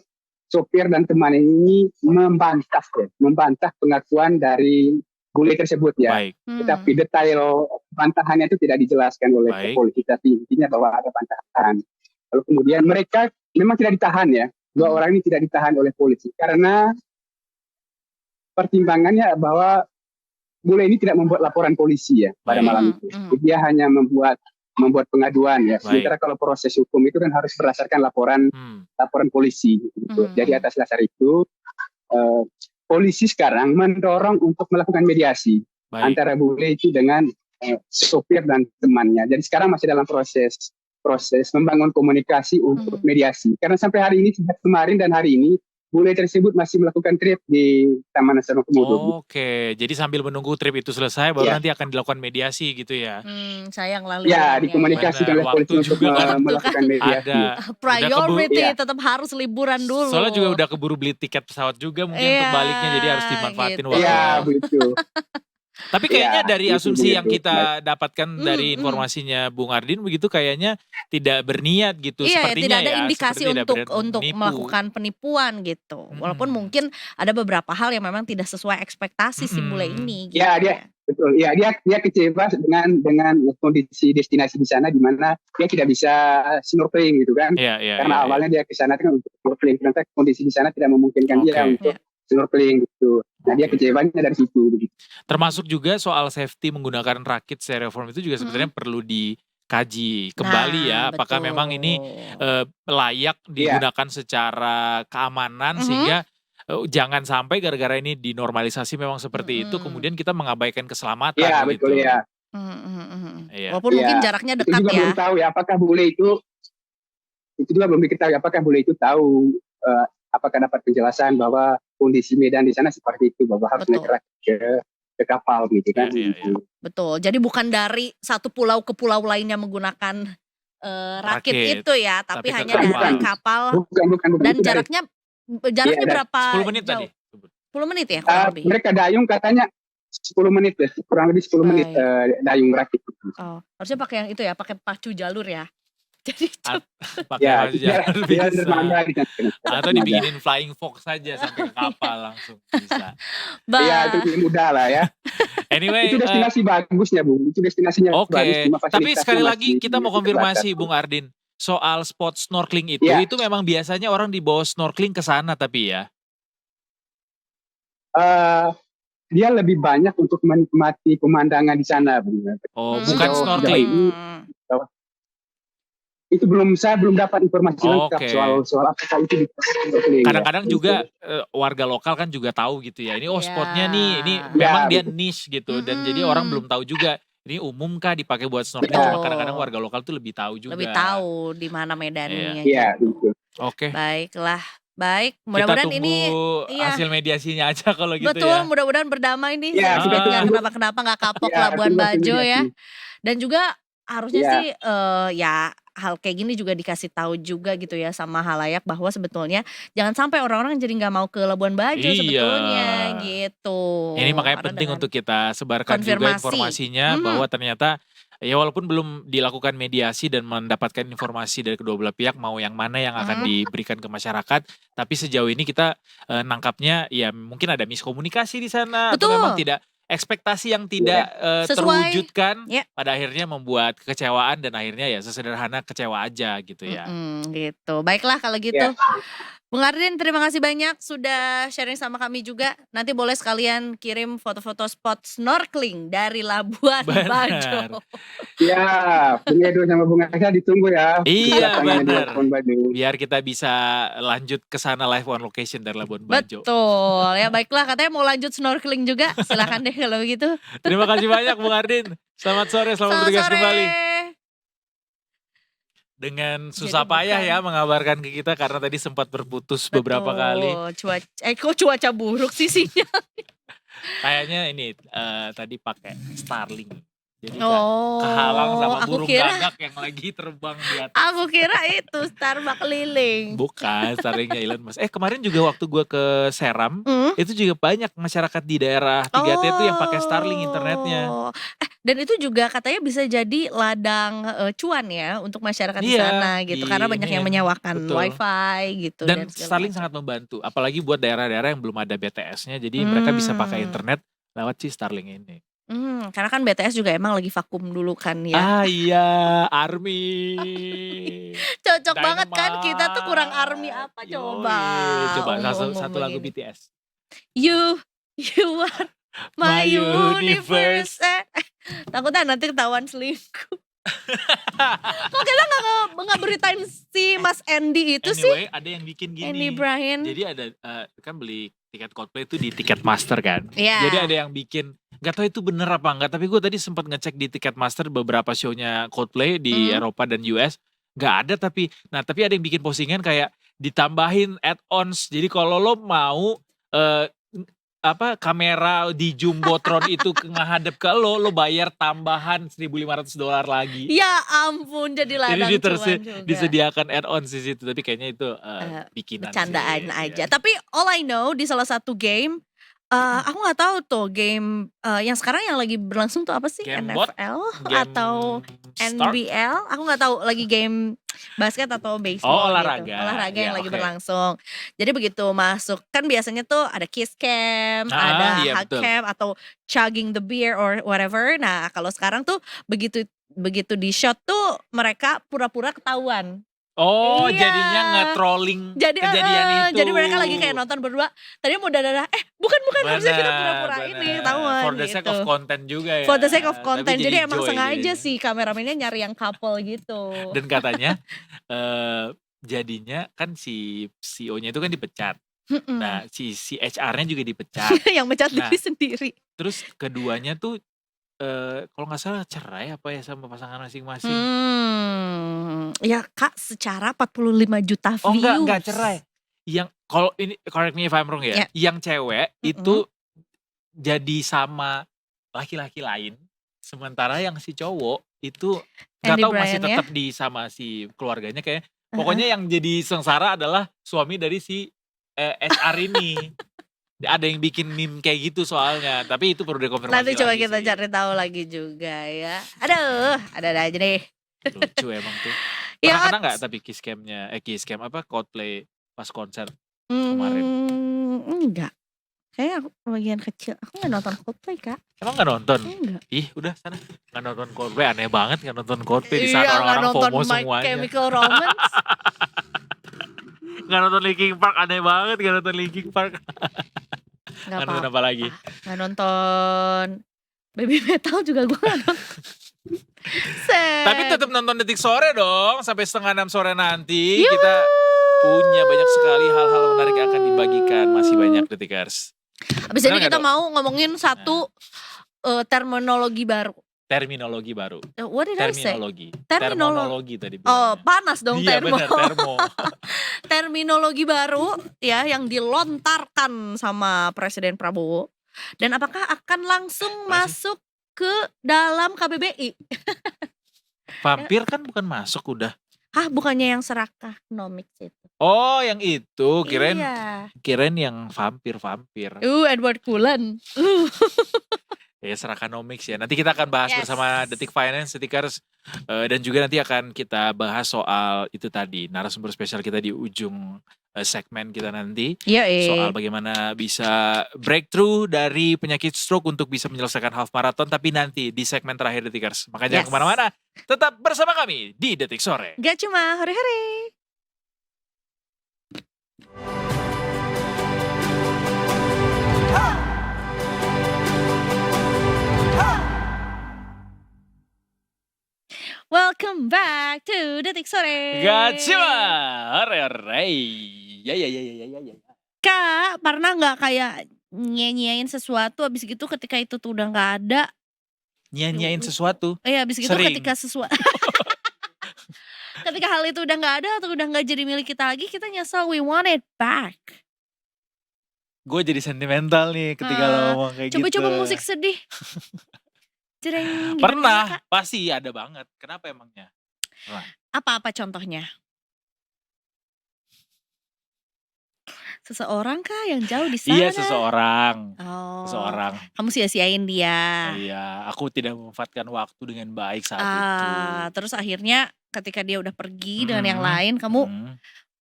Speaker 5: sopir dan teman ini membantah pengakuan dari bule tersebut ya.
Speaker 3: Baik,
Speaker 5: Tetapi detail bantahannya itu tidak dijelaskan oleh
Speaker 3: Baik.
Speaker 5: polisi, tapi intinya bahwa ada bantahan. Lalu kemudian mereka memang tidak ditahan ya. Dua orang ini tidak ditahan oleh polisi karena pertimbangannya bahwa bule ini tidak membuat laporan polisi ya pada
Speaker 3: Baik.
Speaker 5: malam itu. Dia hanya membuat pengaduan ya.
Speaker 3: Baik.
Speaker 5: Sementara kalau proses hukum itu kan harus berdasarkan laporan polisi. Gitu. Jadi atas dasar itu polisi sekarang mendorong untuk melakukan mediasi
Speaker 3: Baik.
Speaker 5: antara bule itu dengan sopir dan temannya. Jadi sekarang masih dalam proses membangun komunikasi untuk mediasi. Karena sampai hari ini, sejak kemarin dan hari ini, bule tersebut masih melakukan trip di Taman Nasional Komodo.
Speaker 3: Oke, jadi sambil menunggu trip itu selesai baru
Speaker 5: Ya.
Speaker 3: nanti akan dilakukan mediasi gitu ya.
Speaker 2: Sayang lalu
Speaker 5: Ya, dikomunikasikan oleh
Speaker 3: Benar,
Speaker 5: polisi
Speaker 3: waktu
Speaker 5: untuk
Speaker 3: juga kan
Speaker 5: melakukan mediasi.
Speaker 3: Ada.
Speaker 2: priority
Speaker 5: Iya.
Speaker 2: tetap harus liburan dulu.
Speaker 3: Soalnya juga udah keburu beli tiket pesawat juga mungkin untuk
Speaker 2: Iya,
Speaker 3: baliknya jadi harus dimanfaatin
Speaker 2: gitu.
Speaker 3: waktunya.
Speaker 5: Iya, begitu.
Speaker 3: Tapi kayaknya
Speaker 5: Iya,
Speaker 3: dari
Speaker 5: itu
Speaker 3: asumsi yang
Speaker 5: begitu.
Speaker 3: kita dapatkan dari informasinya Bung Ardin begitu kayaknya tidak berniat gitu
Speaker 2: Iya,
Speaker 3: sepertinya
Speaker 2: tidak ada
Speaker 3: ya,
Speaker 2: indikasi
Speaker 3: seperti tidak berniat
Speaker 2: untuk
Speaker 3: menipu.
Speaker 2: melakukan penipuan gitu. Walaupun mungkin ada beberapa hal yang memang tidak sesuai ekspektasi si bule ini gitu.
Speaker 5: Ya, betul. Ya, dia kecewa dengan kondisi destinasi di sana di mana dia tidak bisa snorkeling gitu kan.
Speaker 3: Iya,
Speaker 5: Karena awalnya dia ke sana kan untuk snorkeling, ternyata kondisi di sana tidak memungkinkan dia untuk snorkeling gitu. Nah, dia kecewanya dari situ. Gitu.
Speaker 3: Termasuk juga soal safety menggunakan rakit styrofoam itu juga sebenarnya perlu dikaji kembali ya. Apakah memang ini layak digunakan secara keamanan sehingga jangan sampai gara-gara ini dinormalisasi memang seperti itu kemudian kita mengabaikan keselamatan
Speaker 5: Iya,
Speaker 3: gitu.
Speaker 5: betul ya.
Speaker 3: Iya.
Speaker 2: Walaupun mungkin jaraknya
Speaker 5: Itu
Speaker 2: dekat
Speaker 5: juga
Speaker 2: ya.
Speaker 5: belum tahu ya apakah bule itu juga belum diketahui apakah bule itu tahu apakah dapat penjelasan bahwa kondisi medan di sana seperti itu bahwa harus naik ke kapal gitu kan.
Speaker 3: Iya.
Speaker 2: Betul. Jadi bukan dari satu pulau ke pulau lainnya menggunakan rakit itu ya, tapi hanya dari kapal.
Speaker 5: Bukan.
Speaker 2: Dan jaraknya berapa
Speaker 3: 10 menit
Speaker 2: jauh?
Speaker 3: tadi.
Speaker 2: 10 menit ya kurang lebih.
Speaker 5: Mereka dayung katanya 10 menit ya, kurang lebih 10 menit dayung rakit.
Speaker 2: Oh, harusnya pakai yang itu ya, pakai pacu jalur ya. Jadi
Speaker 3: pakai pacu jalur bisa. Atau
Speaker 5: Iya,
Speaker 3: dibikinin flying fox saja sampai ke kapal langsung bisa.
Speaker 5: Iya, itu mudah lah ya.
Speaker 3: Anyway,
Speaker 5: itu destinasi bagusnya, Bung. Itu destinasinya bagus.
Speaker 3: Oke, tapi sekali lagi
Speaker 5: masih
Speaker 3: kita mau konfirmasi Bung Ardin soal spot snorkeling itu memang biasanya orang dibawa snorkeling ke sana tapi ya.
Speaker 5: Dia lebih banyak untuk menikmati pemandangan di sana, Bung.
Speaker 3: Oh, bukan snorkeling.
Speaker 5: Itu saya belum dapat informasi lengkap soal apakah itu di snorkeling.
Speaker 3: Kadang-kadang juga warga lokal kan juga tahu gitu ya. Ini spotnya nih, ini memang dia niche gitu dan jadi orang belum tahu juga. Ini umum kah dipakai buat snorkeling? Cuma kadang-kadang warga lokal tuh lebih tahu juga.
Speaker 2: Lebih tahu di mana medannya.
Speaker 5: Iya,
Speaker 2: gitu.
Speaker 3: Oke.
Speaker 2: Baiklah. Baik, mudah-mudahan ini
Speaker 3: hasil mediasinya aja kalau gitu
Speaker 2: betul,
Speaker 3: ya.
Speaker 2: Betul, mudah-mudahan berdamai nih.
Speaker 5: Ya,
Speaker 2: nggak kenapa-kenapa, nggak kapok Labuan Bajo ya. Dan juga harusnya sih ya hal kayak gini juga dikasih tahu juga gitu ya sama halayak bahwa sebetulnya jangan sampai orang-orang jadi nggak mau ke Labuan Bajo sebetulnya gitu.
Speaker 3: Ini makanya penting untuk kita sebarkan juga informasinya bahwa ternyata Ya walaupun belum dilakukan mediasi dan mendapatkan informasi dari kedua belah pihak mau yang mana yang akan diberikan ke masyarakat, tapi sejauh ini kita nangkapnya ya mungkin ada miskomunikasi di sana atau memang
Speaker 2: Betul.
Speaker 3: tidak ekspektasi yang tidak
Speaker 2: Sesuai.
Speaker 3: terwujudkan
Speaker 2: Ya.
Speaker 3: pada akhirnya membuat kekecewaan dan akhirnya ya sesederhana kecewa aja gitu ya.
Speaker 2: Gitu. Baiklah kalau gitu.
Speaker 5: Ya.
Speaker 2: Bung Ardin terima kasih banyak sudah sharing sama kami juga. Nanti boleh sekalian kirim foto-foto spot snorkeling dari Labuan
Speaker 3: Benar.
Speaker 2: Bajo.
Speaker 5: Ya, Bung Edo sama Bung Aisyah ditunggu ya.
Speaker 3: Iya,
Speaker 5: kedatangannya di
Speaker 3: benar.
Speaker 5: Labuan Bajo.
Speaker 3: Biar kita bisa lanjut ke sana live on location dari Labuan Bajo.
Speaker 2: Betul. Ya baiklah katanya mau lanjut snorkeling juga. Silakan deh kalau begitu.
Speaker 3: Terima kasih banyak Bung Ardin. Selamat sore, selamat bertugas kembali. Dengan susah
Speaker 2: Jadi
Speaker 3: payah
Speaker 2: bukan.
Speaker 3: ya mengabarkan ke kita karena tadi sempat berputus beberapa kali.
Speaker 2: Kok cuaca buruk sih sinyal?
Speaker 3: Kayaknya ini tadi pakai Starlink. Jadi
Speaker 2: Oh,
Speaker 3: kehalang sama
Speaker 2: aku
Speaker 3: burung
Speaker 2: kira-
Speaker 3: gagak yang lagi terbang di atas.
Speaker 2: Aku kira itu Starbucks keliling.
Speaker 3: Bukan, Starlinknya Elon Musk. Kemarin juga waktu gua ke Seram,
Speaker 2: Hmm?
Speaker 3: itu juga banyak masyarakat di daerah 3T itu yang pakai Starlink internetnya.
Speaker 2: Dan itu juga katanya bisa jadi ladang cuan ya untuk masyarakat di
Speaker 3: Iya,
Speaker 2: sana gitu. Karena banyak yang
Speaker 3: diiniin,
Speaker 2: menyewakan
Speaker 3: betul.
Speaker 2: wifi gitu.
Speaker 3: Dan
Speaker 2: segala
Speaker 3: Starlink
Speaker 2: macam.
Speaker 3: sangat membantu, apalagi buat daerah-daerah yang belum ada BTS-nya, jadi mereka bisa pakai internet lewat si Starlink ini.
Speaker 2: Karena kan BTS juga emang lagi vakum dulu kan ya.
Speaker 3: Ah iya, ARMY.
Speaker 2: Cocok banget kan kita tuh kurang ARMY apa
Speaker 3: Yoi.
Speaker 2: coba.
Speaker 3: Coba
Speaker 2: Ngomong-ngomong
Speaker 3: satu lagu
Speaker 2: begini.
Speaker 3: BTS.
Speaker 2: You are my
Speaker 3: My
Speaker 2: universe. Takutnya nanti ketahuan selingkuh. Kok kita nggak beritain si Mas Andy itu sih?
Speaker 3: Anyway, ada yang bikin
Speaker 2: Andy
Speaker 3: gini.
Speaker 2: Bryan.
Speaker 3: Jadi ada kan beli tiket Coldplay itu di Ticketmaster kan.
Speaker 2: Iya.
Speaker 3: Jadi ada yang bikin, nggak tahu itu bener apa enggak, tapi gue tadi sempat ngecek di Ticketmaster beberapa show-nya Coldplay di Eropa dan US, nggak ada tapi ada yang bikin postingan kayak ditambahin add-ons. Jadi kalau lo mau kamera di Jumbotron itu ngehadap ke lo bayar tambahan $1.500 lagi.
Speaker 2: Ya ampun, jadi ladang
Speaker 3: Jadi
Speaker 2: cuan juga.
Speaker 3: disediakan add-on di situ, tapi kayaknya itu bikinan
Speaker 2: Bercandaan
Speaker 3: sih,
Speaker 2: aja.
Speaker 3: ya.
Speaker 2: Tapi all I know di salah satu game, aku nggak tahu tuh game yang sekarang yang lagi berlangsung tuh apa sih?
Speaker 3: Gamebot?
Speaker 2: NFL
Speaker 3: Game
Speaker 2: atau
Speaker 3: Start?
Speaker 2: NBL? Aku nggak tahu lagi game basket atau
Speaker 3: Oh,
Speaker 2: baseball
Speaker 3: olahraga.
Speaker 2: gitu. Olahraga yang
Speaker 3: Ya,
Speaker 2: lagi
Speaker 3: oke.
Speaker 2: berlangsung. Jadi begitu masuk kan biasanya tuh ada kiss cam, ada
Speaker 3: iya,
Speaker 2: hug
Speaker 3: betul.
Speaker 2: cam atau chugging the beer or whatever. Nah, kalau sekarang tuh begitu di shot tuh mereka pura-pura ketahuan.
Speaker 3: Oh,
Speaker 2: Iya.
Speaker 3: jadinya nge-trolling
Speaker 2: Jadi
Speaker 3: kejadian itu.
Speaker 2: jadi mereka lagi kayak nonton berdua. Tadinya mau dadah, bukan harusnya kita pura-pura
Speaker 3: Bener.
Speaker 2: ini ketahuan
Speaker 3: For the sake
Speaker 2: gitu.
Speaker 3: of content juga ya.
Speaker 2: For the sake of
Speaker 3: Tapi
Speaker 2: content. Jadi emang
Speaker 3: joy
Speaker 2: sengaja
Speaker 3: jadinya.
Speaker 2: sih kameramennya nyari yang couple gitu.
Speaker 3: Dan katanya jadinya kan si CEO-nya itu kan dipecat. Nah, si HR-nya juga dipecat.
Speaker 2: yang mecat
Speaker 3: Nah.
Speaker 2: diri sendiri.
Speaker 3: Terus keduanya tuh kalau nggak salah cerai apa ya sama pasangan masing-masing.
Speaker 2: Ya Kak, secara 45 juta views.
Speaker 3: Oh enggak cerai. Yang kalau ini correct me if I'm wrong ya.
Speaker 2: Ya.
Speaker 3: Yang cewek itu jadi sama laki-laki lain. Sementara yang si cowok itu nggak
Speaker 2: Andy
Speaker 3: tahu masih
Speaker 2: Bryan ya?
Speaker 3: tetap di sama si keluarganya kayak. Pokoknya yang jadi sengsara adalah suami dari si HR ini. Ada yang bikin meme kayak gitu soalnya. Tapi itu perlu dikonfirmasi
Speaker 2: Nanti coba
Speaker 3: lagi
Speaker 2: kita
Speaker 3: sih.
Speaker 2: cari tahu lagi juga ya. Aduh, ada aja deh.
Speaker 3: Lucu emang tuh.
Speaker 2: Ya,
Speaker 3: Pernah kena nggak tapi kiss cam apa Coldplay pas konser? kemarin?
Speaker 2: Enggak. Kayaknya aku bagian kecil. Aku gak nonton Coldplay, Kak.
Speaker 3: Emang nggak nonton?
Speaker 2: Enggak.
Speaker 3: Ih udah sana nggak nonton Coldplay, aneh banget nggak nonton Coldplay di saat
Speaker 2: Iya,
Speaker 3: orang-orang
Speaker 2: nggak nonton
Speaker 3: FOMO
Speaker 2: My
Speaker 3: semuanya.
Speaker 2: Chemical Romance.
Speaker 3: Nggak nonton Linkin Park, aneh banget nggak nonton Linkin Park.
Speaker 2: Gak
Speaker 3: Nggak nonton
Speaker 2: apa-apa.
Speaker 3: apa lagi?
Speaker 2: Gak nonton Baby Metal juga gue gak nonton. Set.
Speaker 3: Tapi tetap nonton Detik Sore dong sampai 5:30 sore nanti. Kita punya banyak sekali hal-hal menarik yang akan dibagikan, masih banyak Detikers.
Speaker 2: Abis ini
Speaker 3: Bener
Speaker 2: kita
Speaker 3: nggak, Dok?
Speaker 2: mau ngomongin satu terminologi baru.
Speaker 3: Terminologi baru.
Speaker 2: What did I say?
Speaker 3: Terminologi.
Speaker 2: Terminologi.
Speaker 3: Terminologi tadi
Speaker 2: Oh,
Speaker 3: bilangnya.
Speaker 2: panas dong
Speaker 3: Iya
Speaker 2: termo.
Speaker 3: bener, termo.
Speaker 2: Terminologi baru ya yang dilontarkan sama Presiden Prabowo. Dan apakah akan langsung masuk ke dalam KBBI?
Speaker 3: Vampir kan bukan masuk udah.
Speaker 2: Hah, bukannya yang serakah nomics itu?
Speaker 3: Oh yang itu, kirain
Speaker 2: Iya.
Speaker 3: kirain yang vampir.
Speaker 2: Edward Cullen.
Speaker 3: Ya Serakanomics ya. Nanti kita akan bahas
Speaker 2: Yes.
Speaker 3: bersama Detik Finance, Detikers, dan juga nanti akan kita bahas soal itu tadi narasumber spesial kita di ujung segmen kita nanti soal bagaimana bisa breakthrough dari penyakit stroke untuk bisa menyelesaikan half marathon, tapi nanti di segmen terakhir Detikers. Makanya jangan
Speaker 2: Yes.
Speaker 3: kemana-mana, tetap bersama kami di Detik Sore.
Speaker 2: Gak cuma hore-hore. Welcome back to Detik Sore.
Speaker 3: Gak cuma hore-hore. Ya.
Speaker 2: Kak, pernah nggak kayak nyanyiin sesuatu abis gitu ketika itu tuh udah nggak ada?
Speaker 3: Nyanyain sesuatu.
Speaker 2: Abis gitu
Speaker 3: Sering.
Speaker 2: ketika sesuatu ketika hal itu udah nggak ada atau udah nggak jadi milik kita lagi, kita nyesel, we want it back.
Speaker 3: Gue jadi sentimental nih ketika lo ngomong kayak gitu.
Speaker 2: Coba-coba musik sedih. Jreng, gitu
Speaker 3: Pernah,
Speaker 2: Kak.
Speaker 3: pasti ada banget. Kenapa emangnya?
Speaker 2: Apa-apa contohnya? Seseorang kah yang jauh di sana?
Speaker 3: Iya, seseorang.
Speaker 2: Oh,
Speaker 3: Seseorang.
Speaker 2: kamu sia-siain dia.
Speaker 3: Iya, aku tidak memanfaatkan waktu dengan baik saat itu.
Speaker 2: Terus akhirnya ketika dia udah pergi dengan yang
Speaker 3: Mhm,
Speaker 2: lain, kamu
Speaker 3: mhm.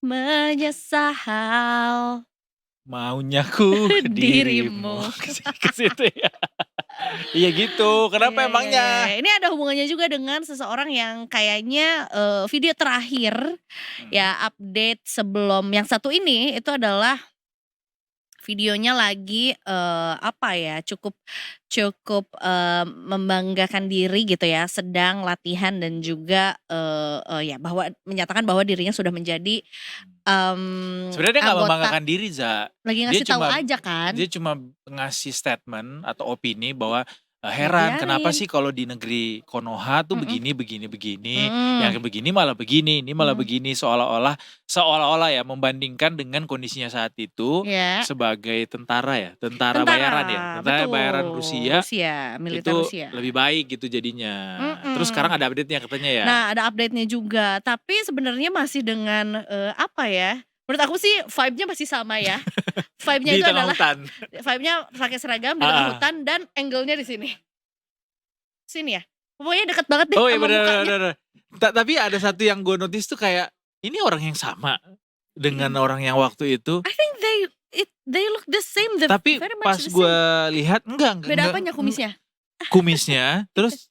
Speaker 2: menyesal.
Speaker 3: Maunya ku
Speaker 2: Dirimu.
Speaker 3: dirimu. Ke situ ya. Iya gitu. Kenapa
Speaker 2: Iya,
Speaker 3: emangnya?
Speaker 2: iya. Ini ada hubungannya juga dengan seseorang yang kayaknya video terakhir ya update sebelum yang satu ini itu adalah videonya lagi apa ya, cukup membanggakan diri gitu ya, sedang latihan dan juga ya bahwa menyatakan bahwa dirinya sudah menjadi
Speaker 3: Sebenarnya dia nggak
Speaker 2: anggota.
Speaker 3: membanggakan diri, Za.
Speaker 2: Lagi
Speaker 3: Dia
Speaker 2: ngasih tahu
Speaker 3: cuma
Speaker 2: aja kan.
Speaker 3: dia cuma ngasih statement atau opini bahwa heran kenapa
Speaker 2: Dibiarin.
Speaker 3: sih kalau di negeri Konoha tuh
Speaker 2: Mm-mm.
Speaker 3: begini, yang begini malah begini, ini malah begini, seolah-olah ya membandingkan dengan kondisinya saat itu
Speaker 2: Ya.
Speaker 3: sebagai tentara bayaran ya, tentara
Speaker 2: betul.
Speaker 3: bayaran Rusia
Speaker 2: Militer
Speaker 3: itu
Speaker 2: Rusia.
Speaker 3: lebih baik gitu jadinya.
Speaker 2: Mm-mm.
Speaker 3: Terus sekarang ada update-nya katanya ya.
Speaker 2: Nah, ada update-nya juga, tapi sebenarnya masih dengan apa ya? Menurut aku sih vibe-nya masih sama ya. Vibe-nya
Speaker 3: Di
Speaker 2: itu
Speaker 3: tengah
Speaker 2: adalah
Speaker 3: hutan.
Speaker 2: vibe-nya pakai seragam di tengah
Speaker 3: Ah.
Speaker 2: hutan dan angle-nya di sini. Sini ya. Pokoknya deket banget deh
Speaker 3: Oh iya
Speaker 2: sama mukanya.
Speaker 3: benar. Tapi ada satu yang gue notice tuh kayak ini orang yang sama dengan orang yang waktu itu.
Speaker 2: I think they look the same.
Speaker 3: Tapi
Speaker 2: very much
Speaker 3: pas
Speaker 2: the same.
Speaker 3: gue lihat enggak.
Speaker 2: Beda apanya kumisnya?
Speaker 3: Kumisnya. Terus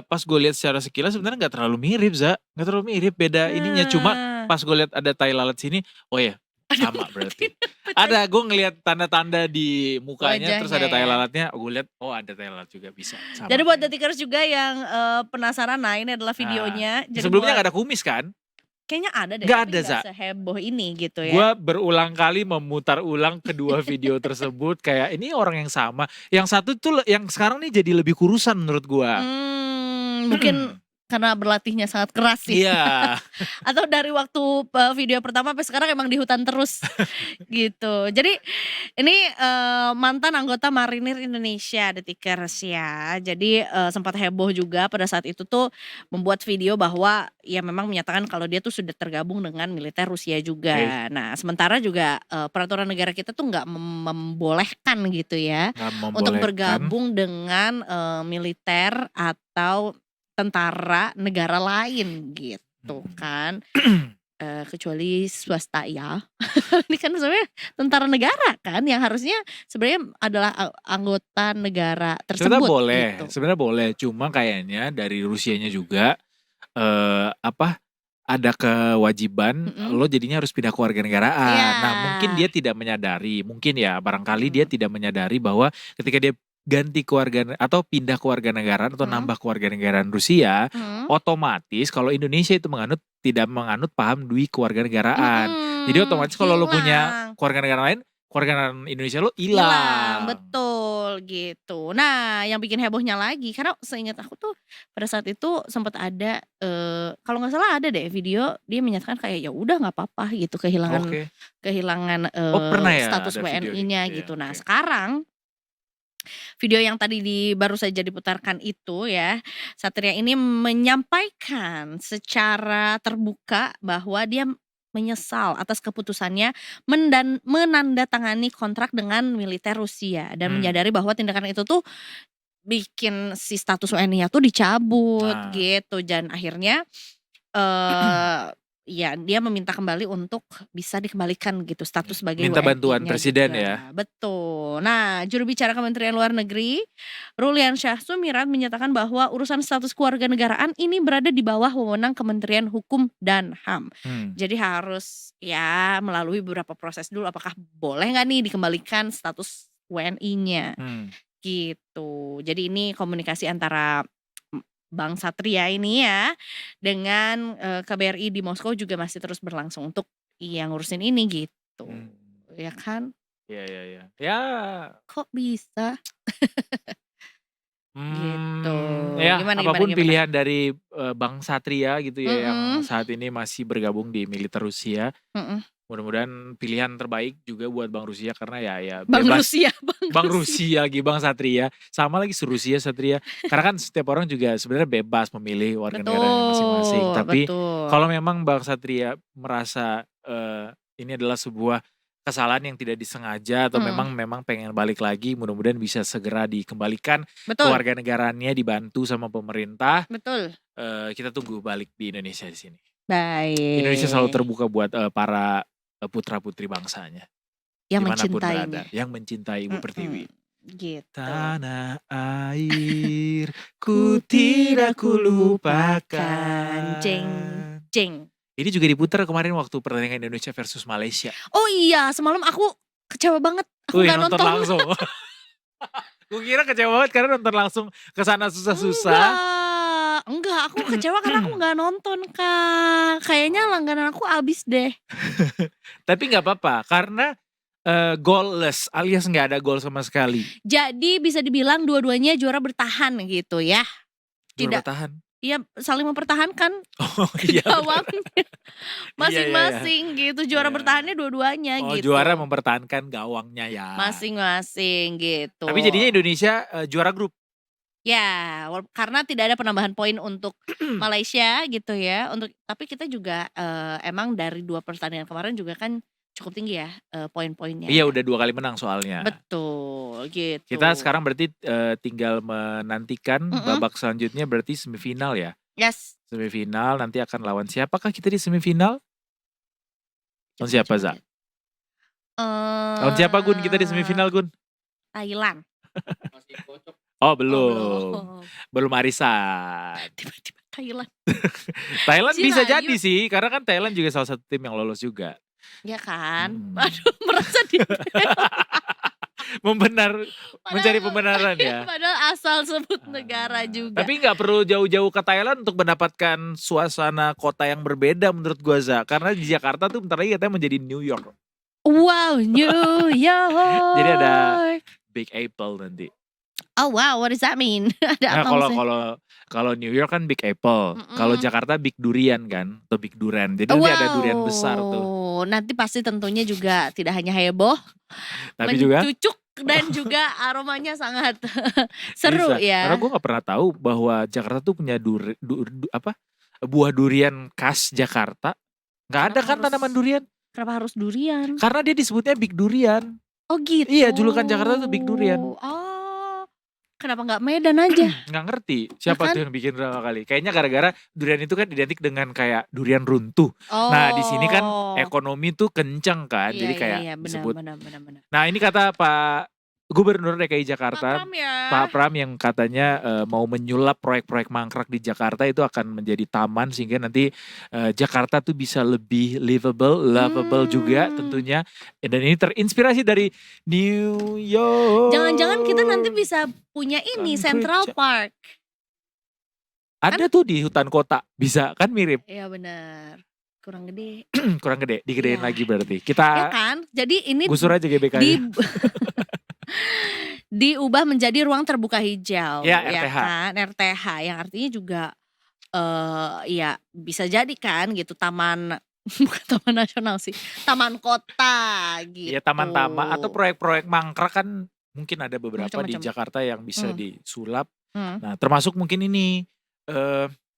Speaker 3: pas gue lihat secara sekilas sebenarnya nggak terlalu mirip, Za. Nggak terlalu mirip, beda ininya. Cuma pas gue lihat ada tai lalat sini, oh ya sama berarti. Ada, gue ngelihat tanda-tanda di mukanya, terus ada
Speaker 2: Wajahnya
Speaker 3: tai
Speaker 2: ya.
Speaker 3: lalatnya, gue lihat oh ada tai lalat juga bisa. Sama.
Speaker 2: Jadi buat detikers juga yang penasaran, nah ini adalah videonya. Jadi
Speaker 3: Sebelumnya
Speaker 2: buat-
Speaker 3: nggak ada kumis kan?
Speaker 2: kayaknya ada deh.
Speaker 3: Nggak
Speaker 2: tapi
Speaker 3: ada, Za.
Speaker 2: seheboh ini gitu ya.
Speaker 3: Gue berulang kali memutar ulang kedua video tersebut, kayak ini orang yang sama. Yang satu tuh yang sekarang nih jadi lebih kurusan menurut gue.
Speaker 2: Mungkin karena berlatihnya sangat keras sih.
Speaker 3: Iya.
Speaker 2: Atau dari waktu video pertama sampai sekarang emang di hutan terus gitu. Jadi ini mantan anggota Marinir Indonesia Detikers ya. Jadi sempat heboh juga pada saat itu tuh membuat video bahwa ya memang menyatakan kalau dia tuh sudah tergabung dengan militer Rusia juga. Nah sementara juga peraturan negara kita tuh nggak membolehkan gitu ya
Speaker 3: Nggak
Speaker 2: untuk
Speaker 3: membolehkan.
Speaker 2: bergabung dengan militer atau tentara negara lain gitu kan. Kecuali swasta ya. Ini kan sebenarnya tentara negara kan yang harusnya sebenarnya adalah anggota negara tersebut
Speaker 3: Sebenarnya boleh,
Speaker 2: gitu.
Speaker 3: sebenarnya boleh. Cuma kayaknya dari Rusianya juga ada kewajiban lo jadinya harus pindah kewarganegaraan.
Speaker 2: Iya.
Speaker 3: Nah mungkin dia tidak menyadari, mungkin ya barangkali dia tidak menyadari bahwa ketika dia ganti keluarga atau pindah kewarganegaraan atau nambah kewarganegaraan Rusia, otomatis kalau Indonesia itu tidak menganut paham dui kewarganegaraan. Jadi otomatis kalau lo punya kewarganegaraan lain, kewarganegaraan Indonesia lo hilang.
Speaker 2: Betul gitu. Nah yang bikin hebohnya lagi karena seingat aku tuh pada saat itu sempat ada kalau nggak salah ada deh video dia menyatakan kayak ya udah nggak apa-apa gitu kehilangan
Speaker 3: Pernah ya
Speaker 2: status
Speaker 3: ada
Speaker 2: WNI-nya
Speaker 3: videonya.
Speaker 2: gitu. Nah sekarang video yang tadi baru saja diputarkan itu ya, Satria ini menyampaikan secara terbuka bahwa dia menyesal atas keputusannya menandatangani kontrak dengan militer Rusia dan menyadari bahwa tindakan itu tuh bikin si status WNI-nya tuh dicabut
Speaker 3: Nah.
Speaker 2: gitu, dan akhirnya ya dia meminta kembali untuk bisa dikembalikan gitu status sebagai
Speaker 3: Minta bantuan
Speaker 2: WNI-nya
Speaker 3: presiden
Speaker 2: juga.
Speaker 3: ya.
Speaker 2: Betul. Nah, juru bicara Kementerian Luar Negeri Rulian Shah Sumirat menyatakan bahwa urusan status kewarganegaraan ini berada di bawah wewenang Kementerian Hukum dan HAM. Jadi harus ya melalui beberapa proses dulu, apakah boleh nggak nih dikembalikan status WNI-nya gitu. Jadi ini komunikasi antara Bang Satria ini ya dengan KBRI di Moskow juga masih terus berlangsung untuk yang ngurusin ini gitu. Ya kan?
Speaker 3: Iya. Ya.
Speaker 2: Kok bisa? Gitu.
Speaker 3: Ya
Speaker 2: Gimana?
Speaker 3: apapun pilihan dari Bang Satria gitu ya yang
Speaker 2: Mm-mm.
Speaker 3: saat ini masih bergabung di militer Rusia.
Speaker 2: Mm-mm.
Speaker 3: Mudah-mudahan pilihan terbaik juga buat Bang Rusia karena ya
Speaker 2: Bang
Speaker 3: bebas.
Speaker 2: Rusia,
Speaker 3: Bang Rusia lagi Bang Satria, sama lagi Rusia Satria. Karena kan setiap orang juga sebenarnya bebas memilih warga negaranya masing-masing. Tapi kalau memang Bang Satria merasa ini adalah sebuah kesalahan yang tidak disengaja atau memang pengen balik lagi, mudah-mudahan bisa segera dikembalikan ke warga negaranya, dibantu sama pemerintah.
Speaker 2: Betul.
Speaker 3: Kita tunggu balik di Indonesia di sini.
Speaker 2: Baik.
Speaker 3: Indonesia selalu terbuka buat para putra-putri bangsanya.
Speaker 2: Yang
Speaker 3: Dimanapun
Speaker 2: mencintainya.
Speaker 3: berada, yang mencintai Ibu Pertiwi.
Speaker 2: Gitu.
Speaker 3: Tanah air ku tidak kulupakan.
Speaker 2: Jeng.
Speaker 3: Ini juga diputar kemarin waktu pertandingan Indonesia versus Malaysia.
Speaker 2: Oh iya, semalam aku kecewa banget. Aku nggak nonton
Speaker 3: langsung. Gue kira kecewa banget karena nonton langsung ke sana susah-susah.
Speaker 2: Enggak, aku kecewa karena aku nggak nonton, Kak. Kayaknya langganan aku habis deh.
Speaker 3: Tapi nggak apa-apa karena goalless alias nggak ada gol sama sekali.
Speaker 2: Jadi bisa dibilang dua-duanya juara bertahan gitu ya.
Speaker 3: Juara bertahan.
Speaker 2: Iya, saling mempertahankan
Speaker 3: Iya.
Speaker 2: gawangnya masing-masing gitu. Juara bertahannya dua-duanya gitu.
Speaker 3: Juara mempertahankan gawangnya ya.
Speaker 2: Masing-masing gitu.
Speaker 3: Tapi jadinya Indonesia juara grup.
Speaker 2: Ya, karena tidak ada penambahan poin untuk Malaysia gitu ya. Tapi kita juga emang dari 2 pertandingan kemarin juga kan cukup tinggi ya poin-poinnya.
Speaker 3: Iya, udah 2 kali menang soalnya.
Speaker 2: Betul, gitu.
Speaker 3: Kita sekarang berarti tinggal menantikan babak selanjutnya berarti semifinal ya.
Speaker 2: Yes.
Speaker 3: Semifinal nanti akan lawan siapakah kita di semifinal? Lawan siapa, Za? Lawan siapa Gun kita di semifinal, Gun?
Speaker 2: Thailand.
Speaker 3: Oh belum arisan.
Speaker 2: Tiba-tiba Thailand.
Speaker 3: Thailand bisa
Speaker 2: Cirayu.
Speaker 3: jadi sih, karena kan Thailand juga salah satu tim yang lolos juga.
Speaker 2: Ya kan? Aduh, merasa di
Speaker 3: mencari pembenaran ya.
Speaker 2: Padahal asal sebut negara juga.
Speaker 3: Tapi nggak perlu jauh-jauh ke Thailand untuk mendapatkan suasana kota yang berbeda menurut gua, Za. Karena di Jakarta tuh bentar lagi katanya menjadi New York.
Speaker 2: Wow, New York.
Speaker 3: Jadi ada Big Apple nanti.
Speaker 2: Oh wow, what does that mean? Ada
Speaker 3: Nah,
Speaker 2: apa maksudnya?
Speaker 3: kalau New York kan Big Apple, kalau Jakarta Big Durian kan, atau Big Duran. Jadi nanti ada durian besar tuh.
Speaker 2: Nanti pasti tentunya juga tidak hanya heboh,
Speaker 3: Tapi juga
Speaker 2: mencucuk dan juga aromanya sangat seru
Speaker 3: bisa.
Speaker 2: ya.
Speaker 3: Karena gue nggak pernah tahu bahwa Jakarta tuh punya buah durian khas Jakarta. Nggak ada kan tanaman durian?
Speaker 2: Kenapa harus durian?
Speaker 3: Karena dia disebutnya Big Durian.
Speaker 2: Oh gitu.
Speaker 3: Iya, julukan Jakarta tuh Big Durian.
Speaker 2: Oh, kenapa nggak Medan aja?
Speaker 3: Nggak ngerti siapa
Speaker 2: Kan?
Speaker 3: tuh yang bikin pertama kali. Kayaknya gara-gara durian itu kan identik dengan kayak durian runtuh. Nah di sini kan ekonomi tuh kenceng kan, jadi kayak disebut.
Speaker 2: benar.
Speaker 3: Nah ini kata Pak Gubernur DKI Jakarta, Pak Pram yang katanya mau menyulap proyek-proyek mangkrak di Jakarta itu akan menjadi taman sehingga nanti Jakarta tuh bisa lebih lovable juga tentunya. Dan ini terinspirasi dari New York.
Speaker 2: Jangan-jangan kita nanti bisa punya ini Central Park.
Speaker 3: Ada tuh di hutan kota, bisa kan mirip.
Speaker 2: Iya benar. Kurang gede.
Speaker 3: Kurang gede, digedein
Speaker 2: Iya.
Speaker 3: lagi berarti.
Speaker 2: Ya
Speaker 3: Kita
Speaker 2: kan? Jadi ini
Speaker 3: gusur aja GBK-nya.
Speaker 2: diubah menjadi ruang terbuka hijau,
Speaker 3: Ya,
Speaker 2: ya
Speaker 3: RTH.
Speaker 2: kan? RTH yang artinya juga ya bisa jadi kan gitu taman bukan taman nasional sih, taman kota gitu.
Speaker 3: Ya taman-taman atau proyek-proyek mangkrak kan mungkin ada beberapa di
Speaker 2: Macam-macam.
Speaker 3: Jakarta yang bisa disulap.
Speaker 2: Hmm.
Speaker 3: Nah termasuk mungkin ini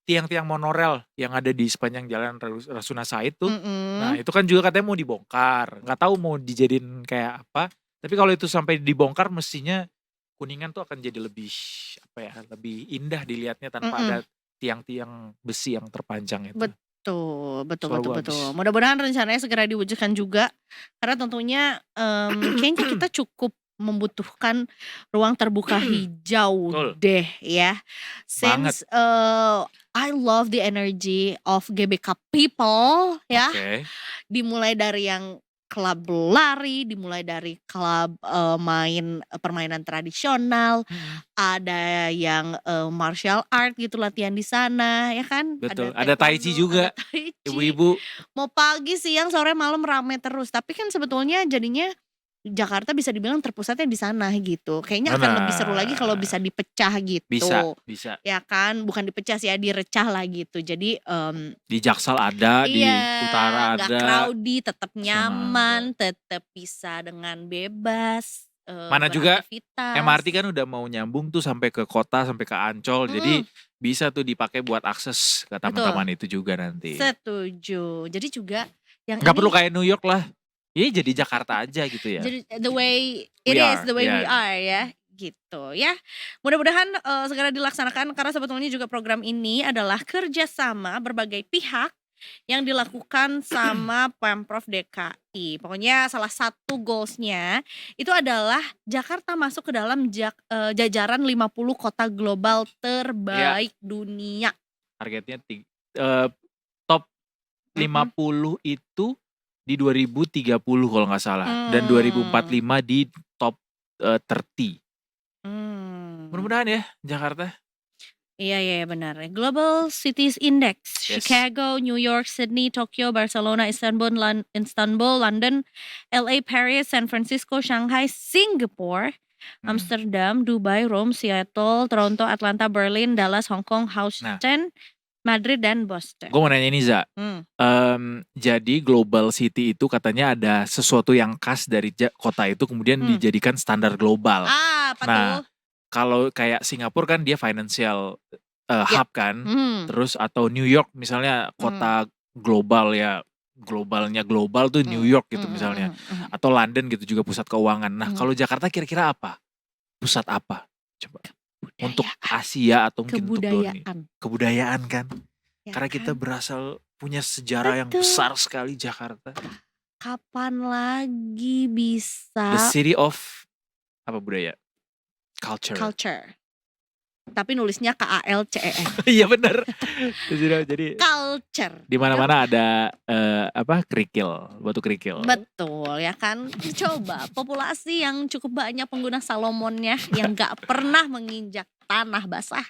Speaker 3: tiang-tiang monorel yang ada di sepanjang jalan Rasuna Said tuh. Nah itu kan juga katanya mau dibongkar. Nggak tahu mau dijadiin kayak apa. Tapi kalau itu sampai dibongkar mestinya Kuningan tuh akan jadi lebih lebih indah dilihatnya tanpa
Speaker 2: Mm-mm.
Speaker 3: ada tiang-tiang besi yang terpanjang itu.
Speaker 2: Betul, betul,
Speaker 3: Suara
Speaker 2: betul,
Speaker 3: gua
Speaker 2: betul.
Speaker 3: habis.
Speaker 2: Mudah-mudahan rencananya segera diwujudkan juga. Karena tentunya kayaknya kita cukup membutuhkan ruang terbuka hijau
Speaker 3: Betul.
Speaker 2: deh ya.
Speaker 3: Banget.
Speaker 2: Since I love the energy of GBK people ya.
Speaker 3: Oke.
Speaker 2: Dimulai dari yang klub lari, dimulai dari klub permainan tradisional, ada yang martial art gitu latihan di sana ya kan,
Speaker 3: Betul. Ada Tai Chi
Speaker 2: taekwondo,
Speaker 3: juga.
Speaker 2: ada tai chi.
Speaker 3: Ibu-ibu.
Speaker 2: Mau pagi, siang, sore, malam rame terus. Tapi kan sebetulnya jadinya Jakarta bisa dibilang terpusatnya di sana gitu. Kayaknya akan lebih seru lagi kalau bisa dipecah gitu.
Speaker 3: Bisa.
Speaker 2: Ya kan, bukan dipecah sih ya, direcah lah gitu. Jadi
Speaker 3: Di Jaksel ada, di utara
Speaker 2: nggak
Speaker 3: ada.
Speaker 2: crowdy, tetap
Speaker 3: Sana
Speaker 2: nyaman, tetap bisa dengan bebas
Speaker 3: Mana juga
Speaker 2: beraktivitas.
Speaker 3: MRT kan udah mau nyambung tuh sampai ke kota, sampai ke Ancol. Jadi bisa tuh dipakai buat akses ke taman-taman itu juga nanti.
Speaker 2: Setuju. Jadi juga yang
Speaker 3: Nggak
Speaker 2: ini
Speaker 3: perlu kayak New York lah. Iya jadi Jakarta aja gitu ya.
Speaker 2: jadi the way it
Speaker 3: We
Speaker 2: is,
Speaker 3: are,
Speaker 2: the way we
Speaker 3: yeah.
Speaker 2: are ya gitu ya. Mudah-mudahan segera dilaksanakan karena sebetulnya juga program ini adalah kerjasama berbagai pihak yang dilakukan sama Pemprov DKI. Pokoknya salah satu goalsnya itu adalah Jakarta masuk ke dalam jajaran 50 kota global terbaik dunia.
Speaker 3: Targetnya top 50 itu di 2030 kalau nggak salah. Dan 2045 di top 30. Mudah-mudahan ya Jakarta.
Speaker 2: Iya benar. Global Cities Index,
Speaker 3: Yes.
Speaker 2: Chicago, New York, Sydney, Tokyo, Barcelona, Istanbul, London, LA, Paris, San Francisco, Shanghai, Singapore, Amsterdam, Dubai, Rome, Seattle, Toronto, Atlanta, Berlin, Dallas, Hong Kong, Houston, Madrid, dan Boston.
Speaker 3: Gue mau nanya ini Za. Jadi Global City itu katanya ada sesuatu yang khas dari kota itu kemudian dijadikan standar global.
Speaker 2: Apa tuh?
Speaker 3: Kalau kayak Singapura kan dia financial hub kan, terus atau New York misalnya kota global ya, globalnya global tuh New York gitu misalnya, atau London gitu juga pusat keuangan. Nah kalau Jakarta kira-kira apa? Pusat apa? Coba untuk Asia atau mungkin untuk dunia? Kebudayaan kan, ya karena kita berasal punya sejarah yang besar sekali Jakarta.
Speaker 2: Kapan lagi bisa?
Speaker 3: The city of apa budaya? Culture.
Speaker 2: Tapi nulisnya KALCER.
Speaker 3: Iya benar. Jadi
Speaker 2: culture.
Speaker 3: Di mana-mana ada kerikil, batu kerikil.
Speaker 2: Betul ya kan. Coba populasi yang cukup banyak pengguna Salomonnya yang gak pernah menginjak tanah basah.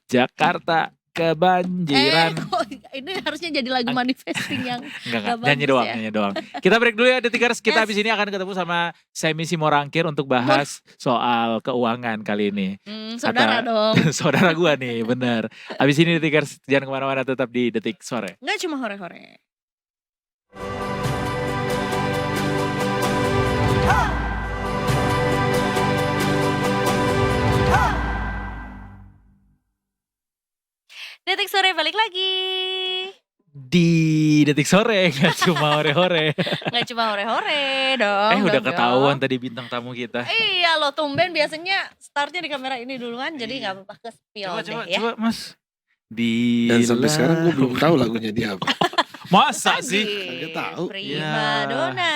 Speaker 2: Jakarta kebanjiran.
Speaker 3: Kok
Speaker 2: ini harusnya jadi lagu manifesting yang
Speaker 3: enggak, nyanyi doang. Kita break dulu ya Detikers. Kita habis ini akan ketemu sama Semi Simorangkir untuk bahas soal keuangan kali ini.
Speaker 2: Saudara dong.
Speaker 3: Saudara gua nih, bener. Habis ini Detikers jangan kemana-mana, tetap di Detik Sore.
Speaker 2: Nggak cuma hore-hore. Detik Sore balik lagi.
Speaker 3: Di Detik Sore gak cuma hore-hore.
Speaker 2: Gak cuma hore-hore dong.
Speaker 3: Udah ketahuan tadi bintang tamu kita.
Speaker 2: Iya loh, tumben biasanya startnya di kamera ini duluan. Jadi gak apa-apa ke spill deh ya.
Speaker 3: Coba Mas.
Speaker 6: Dan sampai sekarang gue belum tahu lagunya dia apa.
Speaker 3: Masa sih?
Speaker 6: Kagak tahu.
Speaker 2: Prima Donna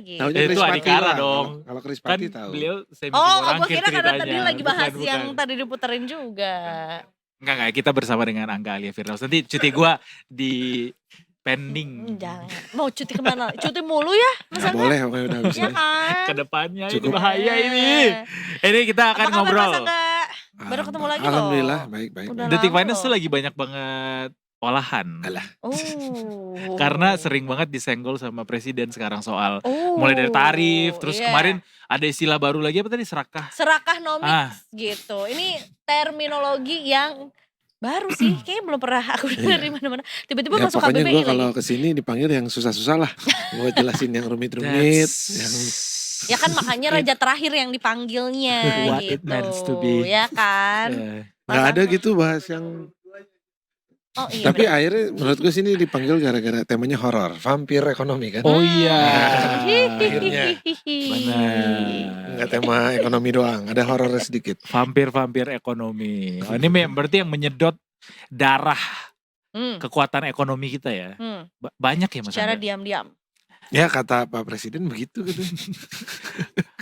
Speaker 2: gitu.
Speaker 3: Itu Adhikara dong.
Speaker 6: Kalau Chris
Speaker 3: Kan
Speaker 6: Patti tahu.
Speaker 3: beliau Semi
Speaker 2: gue
Speaker 3: Simorangkir
Speaker 2: kira karena
Speaker 3: ceritanya.
Speaker 2: tadi lagi bahas
Speaker 3: Bukan.
Speaker 2: yang tadi diputerin juga.
Speaker 3: Enggak, kita bersama dengan Angga Alia Firdaus. Nanti cuti gue di pending.
Speaker 2: Jangan. Mau cuti kemana? Cuti mulu ya?
Speaker 6: Nggak boleh, pokoknya udah habis
Speaker 2: Ya
Speaker 6: ini.
Speaker 2: kan?
Speaker 3: Kedepannya ini
Speaker 6: Cukup.
Speaker 3: bahaya ini. Ini kita akan
Speaker 2: Apa kabar
Speaker 3: ngobrol.
Speaker 2: Mas Angga? Baru ketemu lagi loh.
Speaker 6: Alhamdulillah, baik.
Speaker 2: Udah
Speaker 3: Detik
Speaker 2: lama
Speaker 3: Finance
Speaker 2: loh.
Speaker 3: tuh lagi banyak banget olahan.
Speaker 6: Alah.
Speaker 3: Karena sering banget disenggol sama presiden sekarang soal
Speaker 2: Oh,
Speaker 3: mulai dari tarif, terus
Speaker 2: iya.
Speaker 3: kemarin ada istilah baru lagi apa tadi, serakah.
Speaker 2: Serakahnomics gitu. Ini terminologi yang baru sih, kayaknya belum pernah aku dengar di mana-mana. Tiba-tiba
Speaker 6: Ya
Speaker 2: masuk
Speaker 6: pokoknya
Speaker 2: KBBI
Speaker 6: gue
Speaker 2: lagi.
Speaker 6: kalau kesini dipanggil yang susah-susah lah. Gue jelasin yang rumit-rumit. Yang
Speaker 2: Ya kan makanya raja terakhir yang dipanggilnya
Speaker 3: What
Speaker 2: gitu.
Speaker 3: it means to be.
Speaker 2: Ya kan.
Speaker 6: nggak ada gitu bahas yang
Speaker 2: Oh iya
Speaker 6: Tapi
Speaker 2: benar.
Speaker 6: akhirnya menurut gue sini dipanggil gara-gara temanya horor, vampir ekonomi kan.
Speaker 3: Oh iya.
Speaker 6: Akhirnya. Enggak tema ekonomi doang, ada horornya sedikit.
Speaker 3: Vampir ekonomi. Oh, ini berarti yang menyedot darah
Speaker 2: Hmm,
Speaker 3: kekuatan ekonomi kita ya.
Speaker 2: hmm.
Speaker 3: Banyak ya Mas
Speaker 2: Secara
Speaker 3: Angga?
Speaker 2: diam-diam.
Speaker 6: Ya kata Pak Presiden begitu gitu.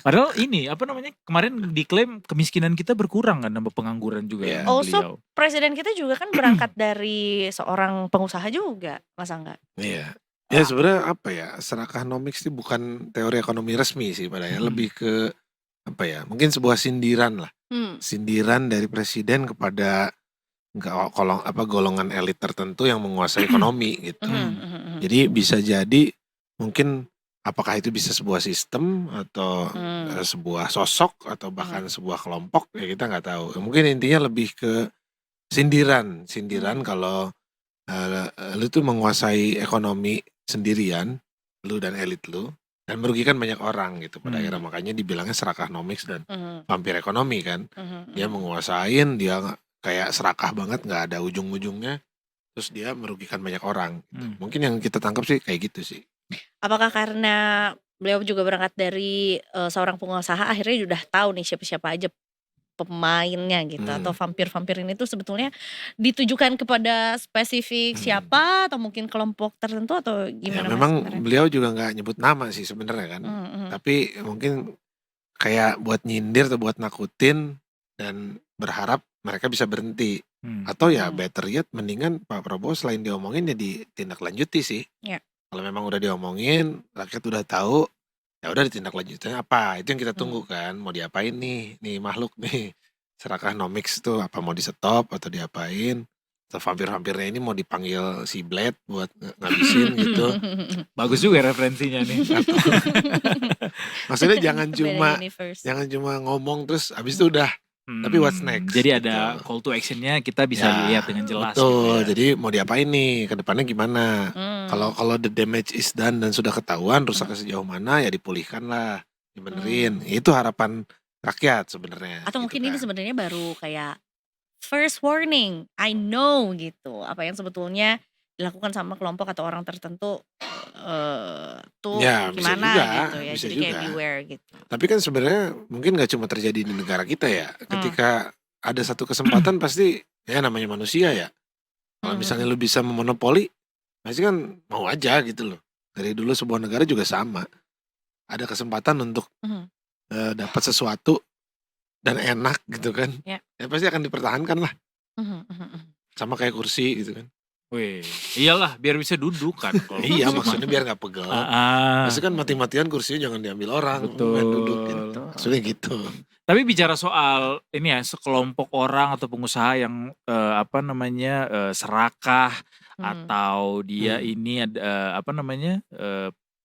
Speaker 3: Padahal ini apa namanya kemarin diklaim kemiskinan kita berkurang kan, nambah pengangguran juga
Speaker 6: Iya.
Speaker 3: sama
Speaker 2: Also
Speaker 3: beliau.
Speaker 2: presiden kita juga kan berangkat dari seorang pengusaha juga, Mas Angga.
Speaker 6: Iya. Ya sebenarnya apa ya, Serakanomics itu bukan teori ekonomi resmi sih padahal lebih ke apa ya, mungkin sebuah sindiran lah.
Speaker 2: Hmm.
Speaker 6: Sindiran dari presiden kepada golongan elit tertentu yang menguasai ekonomi gitu. Jadi bisa jadi mungkin apakah itu bisa sebuah sistem atau sebuah sosok atau bahkan sebuah kelompok ya kita nggak tahu. Mungkin intinya lebih ke sindiran kalau lu tuh menguasai ekonomi sendirian, lu dan elit lu, dan merugikan banyak orang gitu pada akhirnya, makanya dibilangnya Serakanomics dan vampir ekonomi kan. Dia menguasain, dia kayak serakah banget, nggak ada ujung-ujungnya, terus dia merugikan banyak orang gitu. Mungkin yang kita tangkap sih kayak gitu sih.
Speaker 2: Apakah karena beliau juga berangkat dari seorang pengusaha, akhirnya udah tahu nih siapa-siapa aja pemainnya gitu, atau vampir-vampir ini tuh sebetulnya ditujukan kepada spesifik siapa atau mungkin kelompok tertentu atau
Speaker 6: Ya
Speaker 2: gimana Mas
Speaker 6: memang
Speaker 2: sebenarnya?
Speaker 6: beliau juga nggak nyebut nama sih sebenarnya kan, tapi mungkin kayak buat nyindir atau buat nakutin dan berharap mereka bisa berhenti. Atau ya better yet mendingan Pak Prabowo selain diomongin ya ditindaklanjuti sih.
Speaker 2: Ya.
Speaker 6: Kalau memang udah diomongin, rakyat udah tahu, ya udah ditindaklanjutinnya apa? Itu yang kita tunggu kan, mau diapain nih makhluk nih. Serakanomics tuh apa mau di-stop atau diapain? Atau vampir-vampirnya ini mau dipanggil si Blade buat ngabisin gitu.
Speaker 3: Bagus juga referensinya nih.
Speaker 6: Maksudnya jangan
Speaker 2: Beda universe.
Speaker 6: cuma ngomong terus habis itu udah. Tapi what's next?
Speaker 3: Jadi
Speaker 6: gitu.
Speaker 3: ada call to actionnya kita bisa
Speaker 6: Ya,
Speaker 3: lihat dengan jelas.
Speaker 6: Betul.
Speaker 3: Gitu ya.
Speaker 6: Jadi mau diapain nih? Ke depannya gimana? Kalau the damage is done dan sudah ketahuan rusaknya sejauh mana ya dipulihkan lah, dibenerin. Itu harapan rakyat sebenarnya.
Speaker 2: Atau
Speaker 6: gitu
Speaker 2: mungkin ini
Speaker 6: kan.
Speaker 2: sebenarnya baru kayak first warning, I know gitu, apa yang sebetulnya dilakukan sama kelompok atau orang tertentu tuh
Speaker 6: Ya, bisa
Speaker 2: gimana
Speaker 6: juga,
Speaker 2: gitu ya.
Speaker 6: bisa
Speaker 2: Jadi kayak
Speaker 6: juga.
Speaker 2: beware gitu.
Speaker 6: Tapi kan sebenarnya mungkin gak cuma terjadi di negara kita ya. Ketika ada satu kesempatan pasti ya namanya manusia ya. Kalau misalnya lu bisa memonopoli, pasti kan mau aja gitu loh. Dari dulu sebuah negara juga sama. Ada kesempatan untuk dapat sesuatu dan enak gitu kan.
Speaker 2: Ya.
Speaker 6: Ya pasti akan dipertahankan lah. Sama kayak kursi gitu kan.
Speaker 3: Wih, iyalah biar bisa duduk kan. Kalau
Speaker 6: Iya
Speaker 3: kursi
Speaker 6: maksudnya
Speaker 3: mah.
Speaker 6: biar gak pegel.
Speaker 3: Ah,
Speaker 6: Pasti kan mati-matian kursinya jangan diambil orang.
Speaker 3: Betul.
Speaker 6: Main duduk gitu. Maksudnya gitu.
Speaker 3: Tapi bicara soal ini ya sekelompok orang atau pengusaha yang serakah atau dia ini ada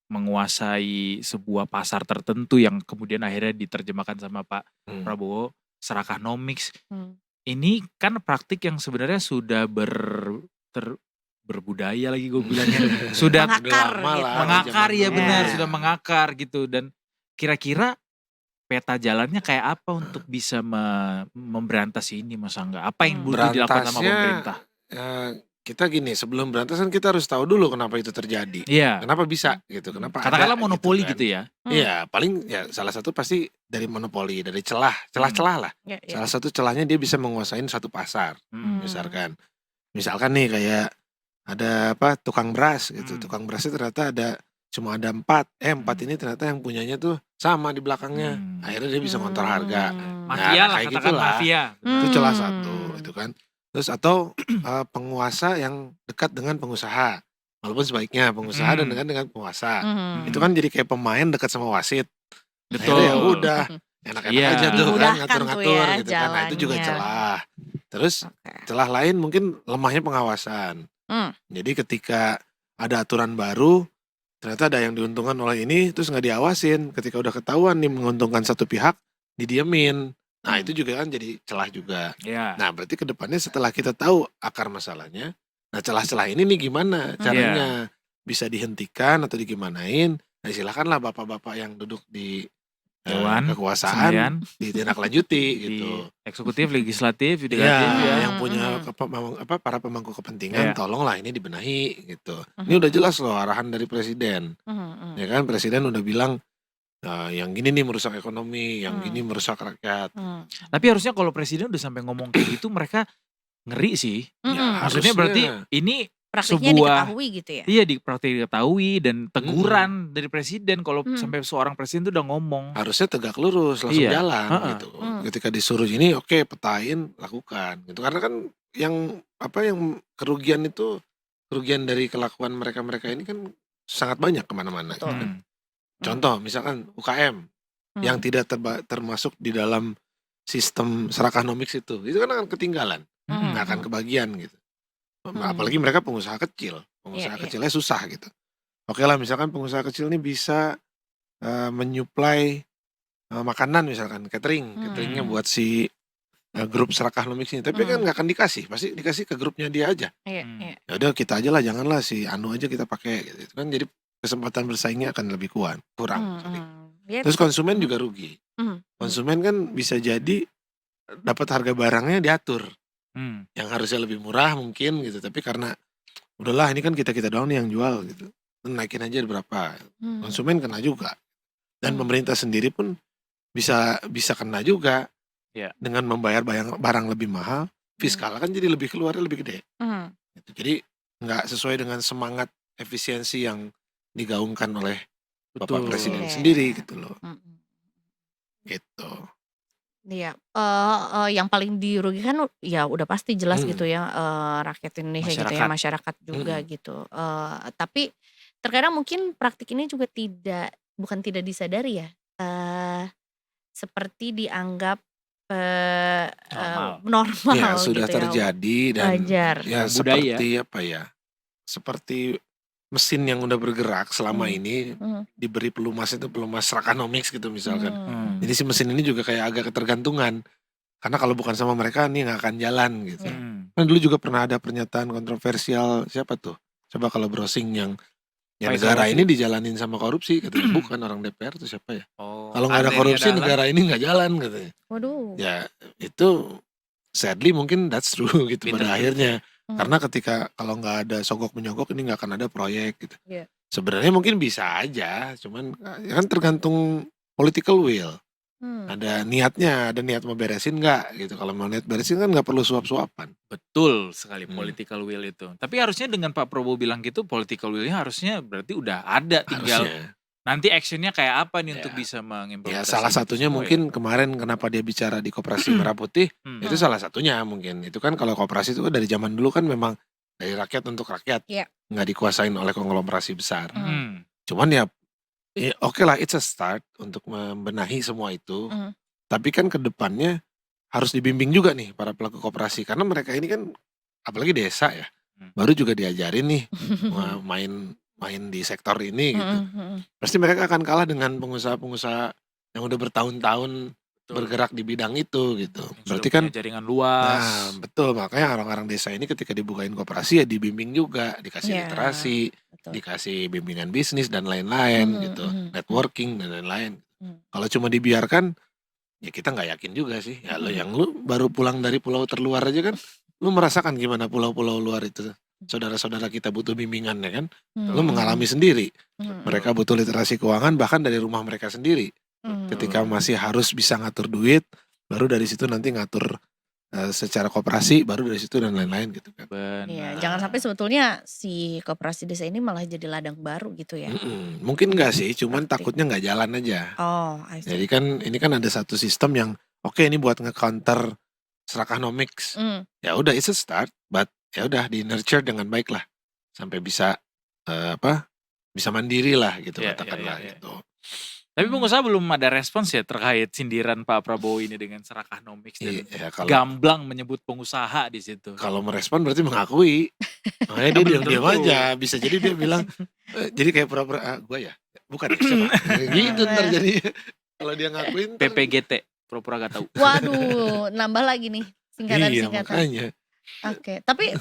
Speaker 3: menguasai sebuah pasar tertentu yang kemudian akhirnya diterjemahkan sama Pak Prabowo Serakanomics. Ini kan praktik yang sebenarnya sudah berbudaya lagi gue bilangnya. Sudah
Speaker 2: Mengakar
Speaker 6: lama
Speaker 2: gitu.
Speaker 6: lah,
Speaker 3: mengakar
Speaker 6: zaman
Speaker 3: ya
Speaker 6: dulu.
Speaker 3: benar,
Speaker 6: Iya.
Speaker 3: sudah mengakar gitu. Dan kira-kira peta jalannya kayak apa untuk bisa memberantas ini Mas Angga? Apa yang butuh dilakukan sama
Speaker 6: Berantasnya,
Speaker 3: pemerintah?
Speaker 6: kita gini, sebelum berantas kan kita harus tahu dulu kenapa itu terjadi.
Speaker 3: Iya.
Speaker 6: Kenapa bisa gitu, kenapa
Speaker 3: Katakanlah
Speaker 6: ada
Speaker 3: monopoli
Speaker 6: kan.
Speaker 3: gitu ya.
Speaker 6: Iya, paling ya salah satu pasti dari monopoli, dari celah-celah lah.
Speaker 2: Ya, ya.
Speaker 6: Salah satu celahnya dia bisa menguasain satu pasar. Misalkan nih kayak ada tukang beras gitu. Tukang berasnya ternyata cuma ada 4. 4 ini ternyata yang punyanya tuh sama di belakangnya. Akhirnya dia bisa ngontrol harga.
Speaker 3: Mafia lah,
Speaker 6: kayak
Speaker 3: katakan
Speaker 6: gitulah.
Speaker 3: mafia.
Speaker 6: Itu celah satu itu kan. Terus atau penguasa yang dekat dengan pengusaha. Walaupun sebaiknya pengusaha dan dengan penguasa. Itu kan jadi kayak pemain dekat sama wasit.
Speaker 3: Betul.
Speaker 6: Akhirnya ya udah enak-enak
Speaker 3: Iya.
Speaker 6: aja tuh kan
Speaker 2: Dimudahkan
Speaker 6: ngatur-ngatur
Speaker 2: tuh ya
Speaker 6: gitu kan. Nah itu juga
Speaker 2: jalannya.
Speaker 6: celah. Terus celah lain mungkin lemahnya pengawasan. Jadi ketika ada aturan baru, ternyata ada yang diuntungkan oleh ini, terus nggak diawasin. Ketika udah ketahuan nih menguntungkan satu pihak, didiemin. Nah itu juga kan jadi celah juga.
Speaker 3: Iya.
Speaker 6: Nah berarti kedepannya setelah kita tahu akar masalahnya, nah celah-celah ini nih gimana caranya bisa dihentikan atau digimanain? Nah silakanlah bapak-bapak yang duduk di
Speaker 3: Dewan,
Speaker 6: kekuasaan
Speaker 3: sembilan,
Speaker 6: ditindaklanjuti
Speaker 3: di
Speaker 6: gitu.
Speaker 3: eksekutif, legislatif,
Speaker 6: Iya,
Speaker 3: yudikatif ya.
Speaker 6: yang punya para pemangku kepentingan
Speaker 3: Iya.
Speaker 6: tolonglah ini dibenahi gitu. Ini udah jelas loh arahan dari presiden. Ya kan presiden udah bilang yang gini nih merusak ekonomi, yang gini merusak rakyat.
Speaker 3: Tapi harusnya kalau presiden udah sampai ngomong kayak gitu mereka ngeri sih.
Speaker 6: Ya,
Speaker 3: Maksudnya berarti
Speaker 6: harusnya.
Speaker 3: ini
Speaker 2: Praktiknya
Speaker 3: sebuah
Speaker 2: diketahui gitu ya.
Speaker 3: iya praktik diketahui dan teguran dari presiden kalau sampai seorang presiden itu udah ngomong.
Speaker 6: Harusnya tegak lurus langsung
Speaker 3: Iya,
Speaker 6: jalan
Speaker 3: heeh.
Speaker 6: gitu. Ketika disuruh ini oke petain lakukan gitu. Karena kan yang kerugian itu kerugian dari kelakuan mereka ini kan sangat banyak kemana-mana.
Speaker 2: Betul.
Speaker 6: Gitu kan. Contoh misalkan UKM yang tidak termasuk di dalam sistem Serakanomics itu kan akan ketinggalan, nggak akan kebagian gitu. Apalagi mereka pengusaha kecil,
Speaker 2: Iya.
Speaker 6: kecilnya susah gitu. Oke lah misalkan pengusaha kecil ini bisa menyuplai makanan misalkan cateringnya buat si grup Serakanomics ini, tapi kan nggak akan dikasih, pasti dikasih ke grupnya dia aja.
Speaker 2: Iya.
Speaker 6: Ya udah kita aja lah, janganlah si Anu aja kita pakai gitu. Itu kan jadi kesempatan bersaingnya akan lebih kurang. Sorry.
Speaker 2: Ya,
Speaker 6: Terus konsumen juga rugi. Konsumen kan bisa jadi dapat harga barangnya diatur. Yang harusnya lebih murah mungkin gitu, tapi karena udahlah ini kan kita doang nih yang jual gitu, naikin aja berapa, konsumen kena juga, dan pemerintah sendiri pun bisa kena juga dengan membayar barang lebih mahal, fiskal kan jadi lebih keluarnya lebih gede. Gitu. Jadi nggak sesuai dengan semangat efisiensi yang digaungkan oleh Bapak Presiden sendiri gitu loh. Gitu.
Speaker 2: Iya, yang paling dirugikan ya udah pasti jelas gitu ya, rakyat Indonesia gitu ya, masyarakat juga gitu. Tapi terkadang mungkin praktik ini juga bukan tidak disadari ya, seperti dianggap normal
Speaker 6: Ya sudah
Speaker 2: gitu ya,
Speaker 6: terjadi dan
Speaker 2: wajar.
Speaker 6: ya seperti apa ya, seperti mesin yang udah bergerak selama ini diberi pelumas Serakanomics gitu misalkan. Jadi si mesin ini juga kayak agak ketergantungan. Karena kalau bukan sama mereka nih nggak akan jalan gitu. Kan dulu juga pernah ada pernyataan kontroversial siapa tuh? Coba kalau browsing yang negara ini dijalanin sama korupsi katanya. Bukan orang DPR tuh siapa ya? Kalau nggak ada korupsi negara ini nggak jalan katanya.
Speaker 2: Waduh.
Speaker 6: Ya itu sadly mungkin that's true gitu pada akhirnya. Karena ketika kalau nggak ada sogok menyogok ini nggak akan ada proyek gitu. Sebenarnya mungkin bisa aja, cuman kan tergantung political will. Ada niatnya, ada niat mau beresin nggak gitu. Kalau mau niat beresin kan nggak perlu suap-suapan.
Speaker 3: Betul sekali political will itu. Tapi harusnya dengan Pak Prabowo bilang gitu, political will-nya harusnya berarti udah ada, tinggal nanti actionnya kayak apa nih untuk bisa mengimplementasi.
Speaker 6: Ya salah satunya mungkin kemarin kenapa dia bicara di Koperasi Merah Putih, itu salah satunya mungkin. Itu kan kalau koperasi itu dari zaman dulu kan memang dari rakyat untuk rakyat, nggak dikuasain oleh konglomerasi besar. Cuman ya oke lah, it's a start untuk membenahi semua itu. Tapi kan ke depannya harus dibimbing juga nih para pelaku koperasi, karena mereka ini kan apalagi desa ya, baru juga diajarin nih main di sektor ini gitu. Pasti mereka akan kalah dengan pengusaha-pengusaha yang udah bertahun-tahun bergerak di bidang itu gitu. Berarti kan
Speaker 3: jaringan luas.
Speaker 6: Nah, betul, makanya orang-orang desa ini ketika dibukain koperasi ya dibimbing juga, dikasih literasi, dikasih bimbingan bisnis dan lain-lain gitu, networking dan lain-lain. Kalau cuma dibiarkan ya kita nggak yakin juga sih. Ya lu baru pulang dari pulau terluar aja kan, lu merasakan gimana pulau-pulau luar itu. Saudara-saudara kita butuh bimbingan ya kan, lu mengalami sendiri. Mereka butuh literasi keuangan bahkan dari rumah mereka sendiri. Ketika masih harus bisa ngatur duit, baru dari situ nanti ngatur secara koperasi, baru dari situ dan lain-lain gitu kan.
Speaker 2: Iya, jangan sampai sebetulnya si koperasi desa ini malah jadi ladang baru gitu ya.
Speaker 6: Mungkin enggak sih, cuman takutnya nggak jalan aja.
Speaker 2: Oh, I see.
Speaker 6: Jadi kan ini kan ada satu sistem yang oke ini buat nge-counter Serakanomics. Ya udah it's a start, but ya udah di nurture dengan baik lah sampai bisa bisa mandiri lah gitu katakanlah gitu.
Speaker 3: Tapi pengusaha belum ada respons ya terkait sindiran Pak Prabowo ini dengan Serakanomics dan gamblang menyebut pengusaha di situ.
Speaker 6: Kalau merespon berarti mengakui. Makanya dia diam-diam aja. Bisa jadi dia bilang jadi kayak pura-pura gue ya. Bukan ya siapa? Gitu ntar jadi kalau dia ngakuin
Speaker 3: PPGT, pura-pura gak tahu.
Speaker 2: Waduh, nambah lagi nih singkatan-singkatan.
Speaker 6: Iya makanya.
Speaker 2: Oke, tapi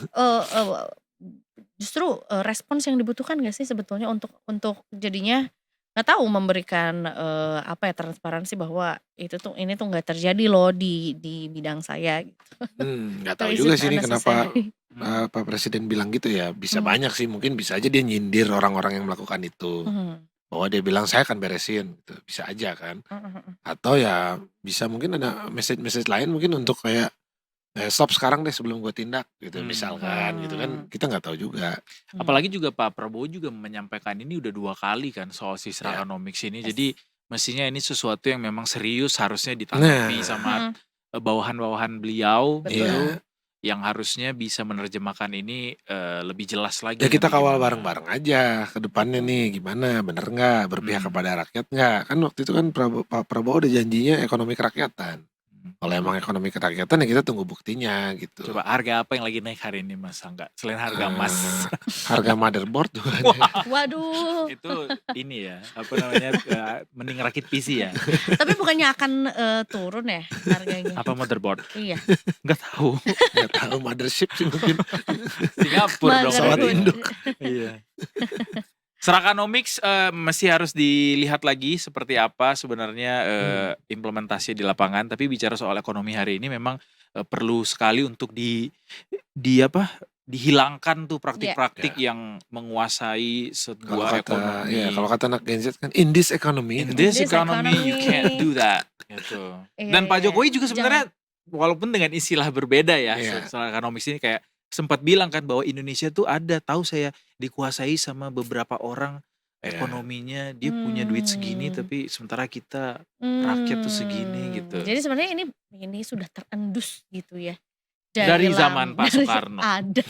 Speaker 2: justru respons yang dibutuhkan gak sih sebetulnya untuk jadinya nggak tahu memberikan apa ya, transparansi bahwa ini tuh nggak terjadi loh di bidang saya gitu.
Speaker 6: Nggak
Speaker 2: So
Speaker 6: tahu
Speaker 2: is
Speaker 6: juga
Speaker 2: it
Speaker 6: sih ini kenapa
Speaker 2: unnecessary?
Speaker 6: Pak Presiden bilang gitu ya. Bisa
Speaker 2: Hmm.
Speaker 6: banyak sih, mungkin bisa aja dia nyindir orang-orang yang melakukan itu.
Speaker 2: Mhm.
Speaker 6: Bahwa dia bilang saya akan beresin gitu. Bisa aja kan.
Speaker 2: Mhm.
Speaker 6: Atau ya bisa mungkin ada message-message lain mungkin untuk kayak stop sekarang deh sebelum gue tindak gitu misalkan gitu kan, kita nggak tahu juga.
Speaker 3: Apalagi juga Pak Prabowo juga menyampaikan ini udah 2 kali kan soal si
Speaker 6: Ya.
Speaker 3: Srakanomics ini.
Speaker 2: Yes.
Speaker 3: Jadi mestinya ini sesuatu yang memang serius harusnya ditanggapi
Speaker 6: Nah.
Speaker 3: sama
Speaker 2: Mhm.
Speaker 3: bawahan-bawahan beliau
Speaker 2: Betul.
Speaker 3: gitu.
Speaker 6: Iya.
Speaker 3: Yang harusnya bisa menerjemahkan ini lebih jelas lagi.
Speaker 6: Ya kita
Speaker 3: nanti
Speaker 6: kawal
Speaker 3: gimana.
Speaker 6: bareng-bareng aja ke depannya nih gimana, bener nggak berpihak kepada rakyat nggak? Kan waktu itu kan Pak Prabowo udah janjinya ekonomi kerakyatan. Kalau emang ekonomi kerakyatan ya kita tunggu buktinya gitu.
Speaker 3: Coba harga apa yang lagi naik hari ini Mas Angga? Selain harga emas.
Speaker 6: Harga motherboard tuh.
Speaker 2: Waduh.
Speaker 3: Itu ini ya, apa namanya, mending rakit PC ya.
Speaker 2: Tapi bukannya akan turun ya harganya?
Speaker 3: Apa motherboard?
Speaker 2: Iya.
Speaker 3: Nggak tahu.
Speaker 6: Nggak tahu mothership sih mungkin.
Speaker 3: Singapura dong.
Speaker 6: Pesawat
Speaker 3: berarti.
Speaker 6: induk.
Speaker 3: Iya. Srakanomics masih harus dilihat lagi seperti apa sebenarnya implementasi di lapangan. Tapi bicara soal ekonomi hari ini memang perlu sekali untuk dihilangkan tuh praktik-praktik yang menguasai sebuah ekonomi.
Speaker 6: Kalau kata anak Gen Z kan in this economy.
Speaker 3: In
Speaker 6: gitu.
Speaker 3: this
Speaker 2: This
Speaker 3: economy you
Speaker 2: economy.
Speaker 3: can't do that gitu.
Speaker 2: Iya,
Speaker 3: Dan Pak
Speaker 2: iya,
Speaker 3: Jokowi
Speaker 2: iya.
Speaker 3: juga sebenarnya walaupun dengan istilah berbeda ya
Speaker 6: Iya.
Speaker 3: soal ekonomis ini kayak sempat bilang kan bahwa Indonesia tuh tahu saya dikuasai sama beberapa orang
Speaker 6: Iya.
Speaker 3: ekonominya dia punya duit segini tapi sementara kita rakyat tuh segini gitu.
Speaker 2: Jadi sebenarnya ini sudah terendus gitu ya.
Speaker 3: Dari zaman Pak Soekarno.
Speaker 2: Ada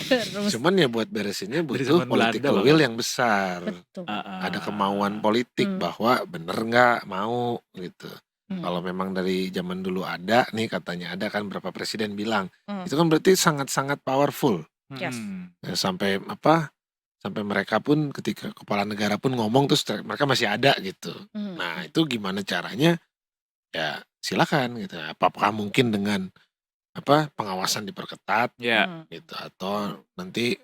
Speaker 2: terus.
Speaker 6: Cuman ya buat beresinnya
Speaker 3: Dari
Speaker 6: butuh
Speaker 3: zaman
Speaker 6: political
Speaker 3: Belanda
Speaker 6: will
Speaker 3: bahkan.
Speaker 6: yang besar.
Speaker 2: Betul.
Speaker 6: Ada kemauan politik bahwa bener nggak mau gitu. Kalau memang dari zaman dulu ada nih katanya ada kan berapa presiden bilang itu kan berarti sangat-sangat powerful.
Speaker 2: Yes.
Speaker 6: Ya, sampai mereka pun ketika kepala negara pun ngomong terus mereka masih ada gitu. Nah itu gimana caranya? Ya silakan gitu. Apakah mungkin dengan pengawasan diperketat
Speaker 3: Ya.
Speaker 6: gitu atau nanti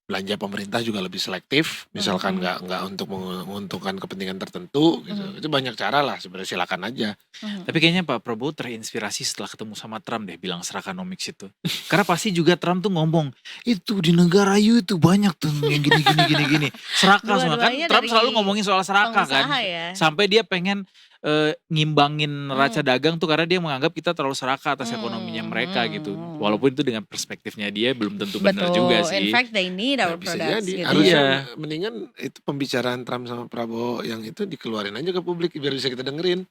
Speaker 6: belanja pemerintah juga lebih selektif, misalkan nggak untuk menguntungkan kepentingan tertentu gitu. Itu banyak cara lah sebenarnya, silakan aja.
Speaker 3: Tapi kayaknya Pak Prabowo terinspirasi setelah ketemu sama Trump deh bilang Srakanomics itu. Karena pasti juga Trump tuh ngomong, itu di negara you itu banyak tuh yang gini. Seraka semua kan.
Speaker 2: Dua-duanya
Speaker 3: Trump
Speaker 2: dari
Speaker 3: selalu ngomongin soal seraka kan.
Speaker 2: pengusaha ya.
Speaker 3: Sampai dia pengen ngimbangin neraca dagang tuh karena dia menganggap kita terlalu serakah atas ekonominya mereka gitu. Walaupun itu dengan perspektifnya dia belum tentu benar juga
Speaker 2: In
Speaker 3: sih.
Speaker 2: fact they need our
Speaker 6: Bisa
Speaker 2: products
Speaker 6: jadi
Speaker 2: gitu.
Speaker 6: harusnya mendingan itu pembicaraan Trump sama Prabowo yang itu dikeluarin aja ke publik biar bisa kita dengerin.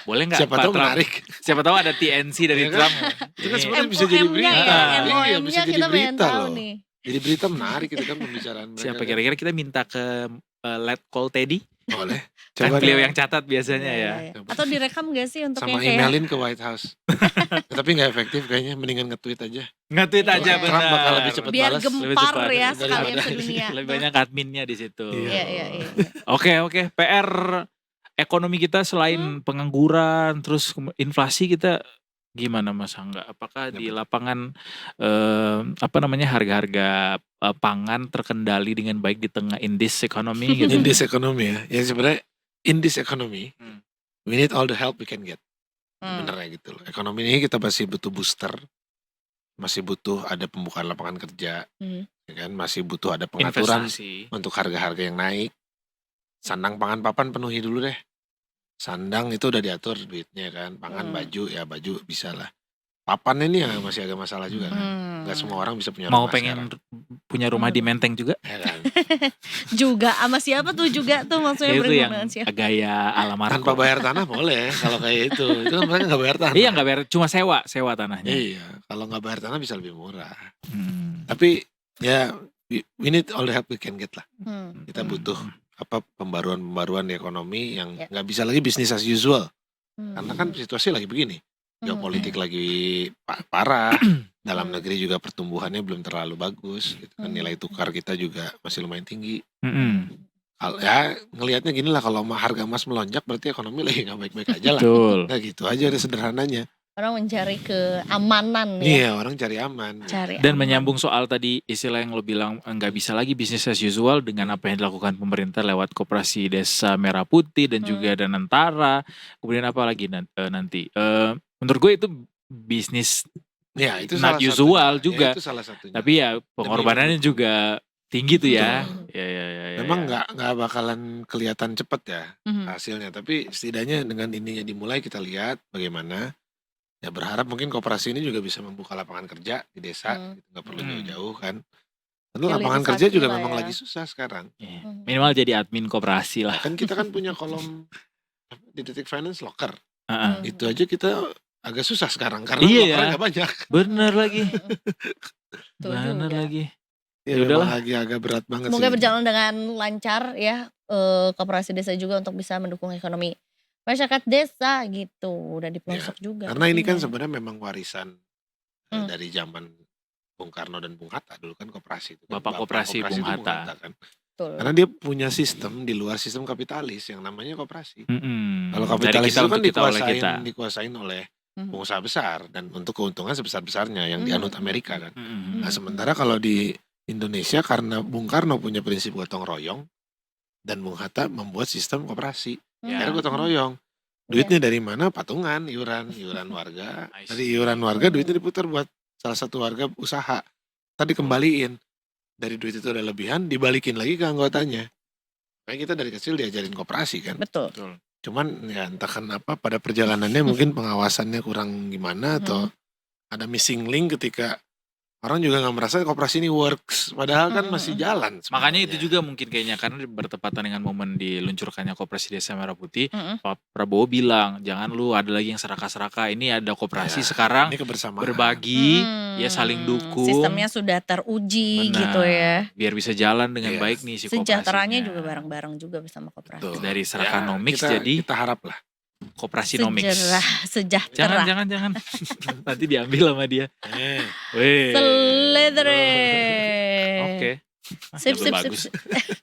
Speaker 3: Boleh nggak
Speaker 6: Siapa
Speaker 3: Pak
Speaker 6: tahu
Speaker 3: Trump?
Speaker 6: menarik.
Speaker 3: Siapa tahu ada TNC dari
Speaker 6: Iya kan?
Speaker 3: Trump.
Speaker 6: Itu kan
Speaker 3: Ini
Speaker 6: sebenarnya bisa jadi
Speaker 2: MOM-nya
Speaker 6: berita.
Speaker 2: ya,
Speaker 6: Iya,
Speaker 2: MOM-nya
Speaker 6: bisa jadi
Speaker 2: kita pengen
Speaker 6: berita
Speaker 2: tahu
Speaker 6: loh.
Speaker 2: nih.
Speaker 6: Jadi berita menarik itu kan pembicaraan mereka.
Speaker 3: siapa
Speaker 6: kan.
Speaker 3: kira-kira kita minta ke Let Call Teddy?
Speaker 6: Boleh.
Speaker 3: Kan
Speaker 6: Coba
Speaker 3: beliau
Speaker 6: deh.
Speaker 3: yang catat biasanya ya.
Speaker 2: Iya. Atau direkam gak sih untuk
Speaker 6: Sama
Speaker 2: yang kayak
Speaker 6: emailin ke White House. Tapi nggak efektif kayaknya, mendingan nge-tweet aja.
Speaker 3: Nge-tweet aja
Speaker 2: Iya.
Speaker 3: benar.
Speaker 6: Trump bakal lebih cepat
Speaker 2: biar
Speaker 6: balas.
Speaker 3: Lebih
Speaker 2: gempar
Speaker 3: cepat.
Speaker 2: ya
Speaker 6: Dari
Speaker 2: sekalian
Speaker 6: ada-
Speaker 2: sedunia.
Speaker 3: Lebih banyak adminnya di situ.
Speaker 2: Iya.
Speaker 3: Oke. PR ekonomi kita selain pengangguran, terus inflasi kita gimana Mas Angga? Apakah di lapangan harga-harga pangan terkendali dengan baik di tengah in this economy gitu?
Speaker 6: In this economy ya. Ya sebenarnya in this economy we need all the help we can get. Bener ya gitu loh. Ekonomi ini kita masih butuh booster. Masih butuh ada pembukaan lapangan kerja. Ya kan? Masih butuh ada pengaturan
Speaker 3: Investasi.
Speaker 6: untuk harga-harga yang naik. Sandang pangan papan penuhi dulu deh. Sandang itu udah diatur duitnya kan. Pangan baju ya baju bisa lah. Papan ini yang masih agak masalah juga kan. Gak semua orang bisa punya
Speaker 3: Mau
Speaker 6: rumah
Speaker 3: pengen
Speaker 6: sekarang.
Speaker 3: punya rumah di Menteng juga?
Speaker 6: Ya kan?
Speaker 2: Juga sama siapa tuh juga tuh maksudnya
Speaker 3: Itu yang
Speaker 2: berhubungan siapa?
Speaker 3: gaya ala Marco.
Speaker 6: Tanpa bayar tanah boleh kalau kayak itu. Itu kan mereka gak bayar tanah.
Speaker 3: Iya nggak bayar, cuma sewa tanahnya.
Speaker 6: Iya, kalau nggak bayar tanah bisa lebih murah.
Speaker 3: Hmm.
Speaker 6: Tapi ya we need all the help we can get lah. Kita
Speaker 3: Hmm.
Speaker 6: butuh pembaruan di ekonomi yang
Speaker 2: Ya.
Speaker 6: nggak bisa lagi bisnis as usual. Karena kan situasi lagi begini. Geopolitik lagi parah. Dalam negeri juga pertumbuhannya belum terlalu bagus. Gitu kan. Nilai tukar kita juga masih lumayan tinggi. Ya ngelihatnya gini lah, kalau harga emas melonjak berarti ekonomi lagi nggak baik-baik aja lah.
Speaker 3: Betul.
Speaker 6: Nah gitu aja ada sederhananya.
Speaker 2: Orang mencari keamanan ya.
Speaker 6: Iya, orang cari aman.
Speaker 2: Cari
Speaker 3: Dan
Speaker 2: aman.
Speaker 3: menyambung soal tadi istilah yang lo bilang nggak bisa lagi bisnis as usual dengan apa yang dilakukan pemerintah lewat Koperasi Desa Merah Putih dan juga Danantara. Kemudian apa lagi nanti? Menurut gue itu bisnis
Speaker 6: Ya, itu
Speaker 3: not
Speaker 6: salah
Speaker 3: usual
Speaker 6: satunya.
Speaker 3: juga.
Speaker 6: Ya, itu salah satunya.
Speaker 3: Tapi ya pengorbanannya
Speaker 6: mendukung.
Speaker 3: juga tinggi tuh ya.
Speaker 6: Betul.
Speaker 3: Ya.
Speaker 6: Memang nggak bakalan kelihatan cepet ya
Speaker 2: Mhm.
Speaker 6: hasilnya. Tapi setidaknya dengan ininya dimulai kita lihat bagaimana. Ya berharap mungkin koperasi ini juga bisa membuka lapangan kerja di desa. Gitu. Nggak perlu jauh-jauh kan. Karena lapangan kerja
Speaker 2: Hilirisasi
Speaker 6: juga
Speaker 2: lah
Speaker 6: memang
Speaker 2: ya.
Speaker 6: lagi susah sekarang.
Speaker 3: Ya, minimal jadi admin koperasi lah.
Speaker 6: Kan kita kan punya kolom di Detik Finance locker.
Speaker 3: Heeh.
Speaker 6: Itu aja kita agak susah sekarang karena
Speaker 3: Iya
Speaker 6: lockernya
Speaker 3: ya.
Speaker 6: nggak banyak.
Speaker 3: Bener lagi.
Speaker 2: Tuh
Speaker 3: Bener
Speaker 2: juga.
Speaker 3: lagi.
Speaker 6: Ya,
Speaker 3: Ya udahlah.
Speaker 6: memang lagi agak berat banget
Speaker 2: Semoga
Speaker 6: sih.
Speaker 2: berjalan dengan lancar ya koperasi desa juga untuk bisa mendukung ekonomi masyarakat desa gitu. Udah di pelosok juga.
Speaker 6: Karena ini kan
Speaker 2: pastinya.
Speaker 6: sebenarnya memang warisan dari zaman Bung Karno dan Bung Hatta dulu kan koperasi itu. Kan.
Speaker 3: Bapak koperasi Bung
Speaker 6: itu
Speaker 3: Hatta.
Speaker 6: kan.
Speaker 2: Betul.
Speaker 6: Karena dia punya sistem di luar sistem kapitalis yang namanya koperasi. Kalau
Speaker 3: Dari
Speaker 6: kapitalis
Speaker 3: kita
Speaker 6: itu kan
Speaker 3: untuk kita oleh kita.
Speaker 6: dikuasain oleh pengusaha besar dan untuk keuntungan sebesar-besarnya yang dianut Amerika kan. Nah sementara kalau di Indonesia karena Bung Karno punya prinsip gotong royong dan Bung Hatta membuat sistem koperasi.
Speaker 3: Ya.
Speaker 6: Akhirnya gotong royong. Duitnya dari mana? Patungan, iuran warga.
Speaker 3: I see.
Speaker 6: Dari iuran warga duitnya diputar buat salah satu warga usaha. Tadi kembaliin. Dari duit itu ada lebihan, dibalikin lagi ke anggotanya. Makanya kita dari kecil diajarin koperasi kan.
Speaker 2: Betul.
Speaker 6: Cuman ya entah kenapa pada perjalanannya mungkin pengawasannya kurang gimana atau ada missing link ketika orang juga nggak merasa koperasi ini works. Padahal kan masih jalan.
Speaker 3: Makanya itu
Speaker 6: sebenarnya.
Speaker 3: juga mungkin kayaknya karena bertepatan dengan momen diluncurkannya Koperasi Desa Merah Putih, Pak Prabowo bilang jangan lu ada lagi yang serakah-serakah. Ini ada koperasi
Speaker 6: Ya,
Speaker 3: sekarang
Speaker 6: ini kebersamaan.
Speaker 3: berbagi, ya saling dukung.
Speaker 2: Sistemnya sudah teruji
Speaker 3: Benar.
Speaker 2: gitu ya.
Speaker 3: Biar bisa jalan dengan
Speaker 6: Iya.
Speaker 3: baik nih si koperasinya.
Speaker 2: Sejahteranya juga bareng-bareng juga bersama koperasi.
Speaker 6: Tuh.
Speaker 3: Dari
Speaker 6: Ya,
Speaker 3: Serakanomics
Speaker 6: kita,
Speaker 3: jadi
Speaker 6: kita harap lah.
Speaker 3: Koperasinomics.
Speaker 2: Sejahtera.
Speaker 3: Jangan. Nanti diambil sama dia. Weh.
Speaker 2: Seledre.
Speaker 3: Oke.
Speaker 2: Sip,
Speaker 3: Double
Speaker 2: sip,
Speaker 3: bagus.
Speaker 2: sip.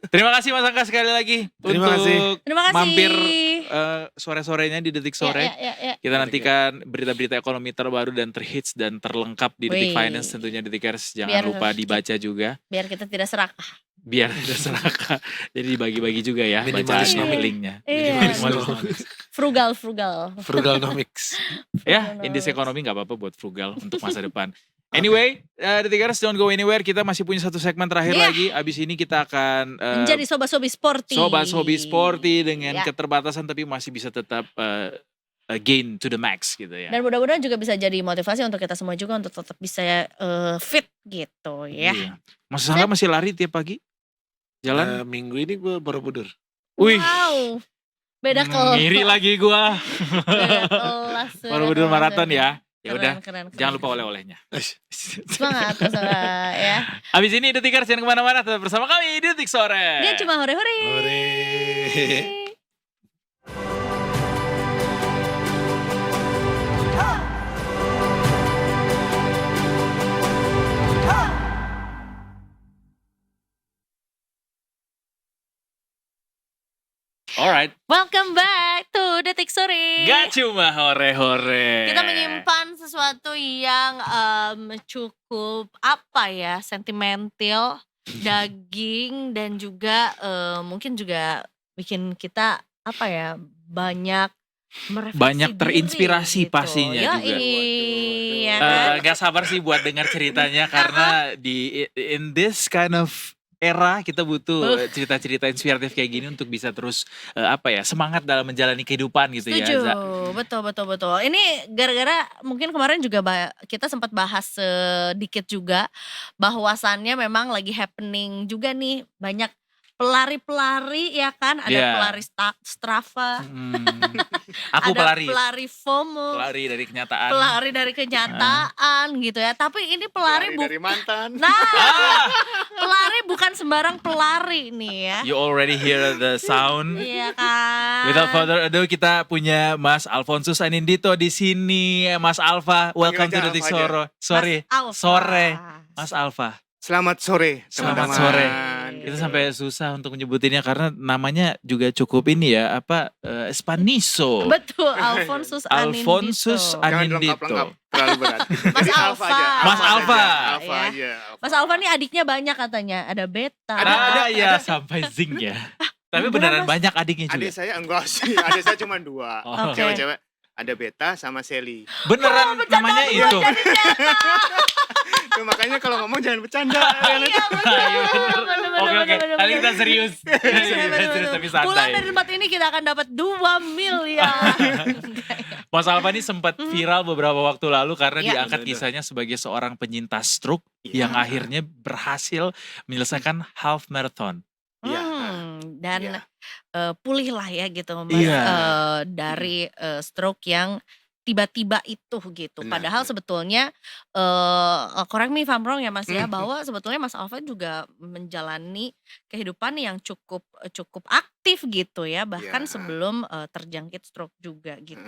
Speaker 3: Terima kasih Mas Angka sekali lagi
Speaker 6: Terima
Speaker 3: untuk
Speaker 6: kasih.
Speaker 2: Terima kasih.
Speaker 3: mampir sore-sorenya di Detik Sore.
Speaker 2: Ya.
Speaker 3: Kita nantikan berita-berita ekonomi terbaru dan terhits dan terlengkap di Detik
Speaker 2: Wih.
Speaker 3: Finance tentunya Detikers. Jangan
Speaker 2: Biar-
Speaker 3: lupa dibaca juga.
Speaker 2: Biar kita tidak serakah.
Speaker 3: Biar tidak serakah. Jadi dibagi-bagi juga ya
Speaker 6: Minimalis
Speaker 3: bacaan
Speaker 2: nomics.
Speaker 3: linknya.
Speaker 2: Iya.
Speaker 3: Minimalis.
Speaker 2: Frugal.
Speaker 6: Frugalnomics.
Speaker 3: Ya, indeks ekonomi gak apa-apa buat frugal untuk masa depan. Anyway, Detikers don't go anywhere. Kita masih punya satu segmen terakhir
Speaker 2: Yeah.
Speaker 3: lagi. Abis ini kita akan
Speaker 2: Menjadi sobat-sobi sporty.
Speaker 3: Sobat Sobi Sporty dengan
Speaker 2: Ya.
Speaker 3: keterbatasan tapi masih bisa tetap gain to the max gitu ya.
Speaker 2: Dan mudah-mudahan juga bisa jadi motivasi untuk kita semua juga untuk tetap bisa fit gitu ya.
Speaker 3: Iya. Mas Sangga masih lari tiap pagi? Jalan?
Speaker 6: Minggu ini gue Borobudur.
Speaker 3: Wih.
Speaker 2: Wow. Beda kelas.
Speaker 3: Ngiri lagi gua.
Speaker 2: Beda kelas.
Speaker 3: Borobudur maraton ya. Ya udah,
Speaker 2: Keren.
Speaker 3: jangan lupa oleh-olehnya.
Speaker 2: Semangat ya.
Speaker 3: Abis ini Detikers jangan kemana-mana, tetap bersama kami di Detik Sore.
Speaker 2: Dia cuma hore-hore.
Speaker 6: Hore.
Speaker 3: Alright,
Speaker 2: Welcome back to Detik Sore.
Speaker 3: gak cuma hore-hore.
Speaker 2: Kita menyimpan sesuatu yang cukup sentimental, daging dan juga mungkin juga bikin kita banyak merefleksi
Speaker 3: Banyak
Speaker 2: diri
Speaker 3: terinspirasi
Speaker 2: gitu.
Speaker 3: pastinya juga.
Speaker 2: Iya kan?
Speaker 3: Gak sabar sih buat dengar ceritanya karena in this kind of era kita butuh cerita-cerita inspiratif kayak gini untuk bisa terus semangat dalam menjalani kehidupan gitu
Speaker 2: Setuju,
Speaker 3: ya.
Speaker 2: betul. Ini gara-gara mungkin kemarin juga kita sempat bahas sedikit juga bahwasannya memang lagi happening juga nih banyak pelari-pelari ya kan, ada
Speaker 3: Yeah.
Speaker 2: pelari Strava,
Speaker 3: Aku
Speaker 2: ada
Speaker 3: pelari
Speaker 2: pelari FOMO,
Speaker 3: dari kenyataan.
Speaker 2: pelari dari kenyataan gitu ya. Tapi ini pelari
Speaker 7: dari mantan.
Speaker 2: Nah, pelari bukan sembarang pelari nih ya.
Speaker 3: You already hear the sound.
Speaker 2: Iya kan.
Speaker 3: Without further ado kita punya Mas Alfonsus Anindito di sini. Mas Alfa, welcome to
Speaker 7: aja
Speaker 3: Detik
Speaker 7: Alfa
Speaker 3: Sore. Sorry,
Speaker 2: Mas Alfa.
Speaker 3: sore. Mas Alfa.
Speaker 7: Selamat sore,
Speaker 3: Selamat
Speaker 7: teman-teman.
Speaker 3: sore. Kita sampai susah untuk menyebutinnya karena namanya juga cukup ini ya, Spaniso.
Speaker 2: Betul, Alphonsus
Speaker 3: Alphonsus
Speaker 2: Anindito.
Speaker 7: Jangan
Speaker 3: Anindito.
Speaker 7: lengkap-lengkap, terlalu berat.
Speaker 2: Mas
Speaker 7: Jadi
Speaker 2: Alfa.
Speaker 7: aja,
Speaker 3: Mas Alfa.
Speaker 7: Alfa
Speaker 2: Ya.
Speaker 7: aja.
Speaker 2: Mas Alfa nih adiknya banyak katanya, ada Beta.
Speaker 3: Ya sampai zing ya. Tapi beneran
Speaker 2: beneran, Mas?
Speaker 3: banyak adiknya juga.
Speaker 7: Adik saya enggak sih, adik saya cuma 2.
Speaker 3: Oh.
Speaker 2: Oke.
Speaker 7: Cewek-cewek. Ada Beta sama Sally.
Speaker 3: Beneran namanya itu.
Speaker 7: Tuh, makanya kalau ngomong jangan bercanda.
Speaker 2: Iya, betul.
Speaker 3: Iya, bener.
Speaker 2: Bener,
Speaker 3: Oke,
Speaker 2: bener,
Speaker 3: kali
Speaker 2: bener.
Speaker 3: kita serius.
Speaker 2: Iya, betul,
Speaker 3: Serius
Speaker 2: betul.
Speaker 3: tapi
Speaker 2: Pulang
Speaker 3: santai.
Speaker 2: dari tempat ini kita akan dapat 2 miliar.
Speaker 3: Mas Alfa ini sempat viral beberapa waktu lalu karena
Speaker 2: Iya.
Speaker 3: diangkat
Speaker 7: Bener.
Speaker 3: kisahnya sebagai seorang penyintas stroke
Speaker 7: Iya.
Speaker 3: yang akhirnya berhasil menyelesaikan half marathon.
Speaker 7: Iya.
Speaker 2: Dan
Speaker 7: Iya.
Speaker 2: pulih lah ya gitu Mas,
Speaker 3: Iya.
Speaker 2: dari stroke yang tiba-tiba itu gitu.
Speaker 7: Benar,
Speaker 2: Padahal
Speaker 7: benar.
Speaker 2: sebetulnya correct me if I'm wrong ya Mas ya, bahwa sebetulnya Mas Alfa juga menjalani kehidupan yang cukup aktif gitu ya, bahkan
Speaker 7: Iya.
Speaker 2: sebelum terjangkit stroke juga gitu.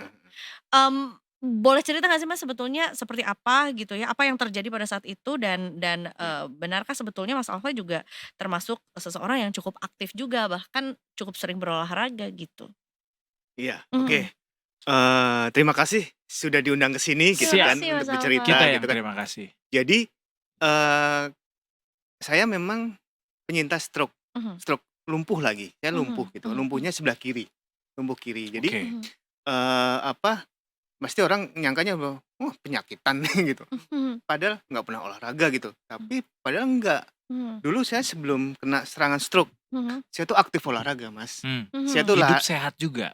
Speaker 7: Mm.
Speaker 2: Boleh cerita nggak sih Mas sebetulnya seperti apa gitu ya, apa yang terjadi pada saat itu dan benarkah sebetulnya Mas Alfa juga termasuk seseorang yang cukup aktif juga, bahkan cukup sering berolahraga gitu?
Speaker 7: Iya,
Speaker 2: Mhm.
Speaker 7: oke. Terima kasih sudah diundang ke sini gitu
Speaker 2: Terima
Speaker 7: kan
Speaker 2: kasih,
Speaker 7: untuk
Speaker 2: Mas
Speaker 7: bercerita
Speaker 3: Kita yang
Speaker 7: gitu kan.
Speaker 3: terima kasih.
Speaker 7: Jadi saya memang penyintas stroke,
Speaker 2: Mhm.
Speaker 7: stroke lumpuh lagi. Saya
Speaker 2: Mhm,
Speaker 7: lumpuh gitu.
Speaker 2: mhm,
Speaker 7: Lumpuhnya sebelah kiri. Lumpuh kiri. Jadi
Speaker 3: Oke.
Speaker 2: Mhm,
Speaker 7: pasti orang nyangkanya bahwa wah penyakitan gitu.
Speaker 2: mhm,
Speaker 7: Padahal nggak pernah olahraga gitu. Tapi padahal enggak.
Speaker 2: mhm,
Speaker 7: Dulu saya sebelum kena serangan stroke,
Speaker 2: mhm,
Speaker 7: saya tuh aktif olahraga, Mas.
Speaker 2: mhm.
Speaker 7: Saya tuh
Speaker 3: Hidup
Speaker 7: lah
Speaker 3: sehat juga.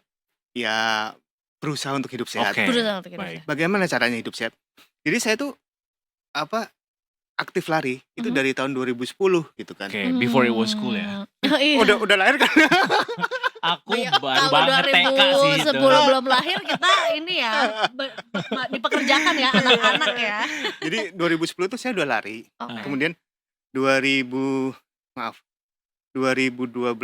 Speaker 7: ya berusaha untuk hidup sehat.
Speaker 3: Oke.
Speaker 2: Berusaha untuk hidup
Speaker 3: Baik.
Speaker 2: sehat.
Speaker 7: Bagaimana caranya hidup sehat? Jadi saya tuh aktif lari itu
Speaker 2: Mhm.
Speaker 7: dari tahun 2010 gitu kan.
Speaker 3: Oke, before it was cool ya.
Speaker 2: Iya.
Speaker 7: Udah lahir kan?
Speaker 3: Aku
Speaker 2: Iya,
Speaker 3: baru
Speaker 2: kalau
Speaker 3: banget TK sih itu.
Speaker 2: 2010 belum lahir kita ini ya dipekerjakan ya anak-anak ya.
Speaker 7: Jadi 2010 tuh saya udah lari.
Speaker 2: Oke.
Speaker 7: Kemudian 2012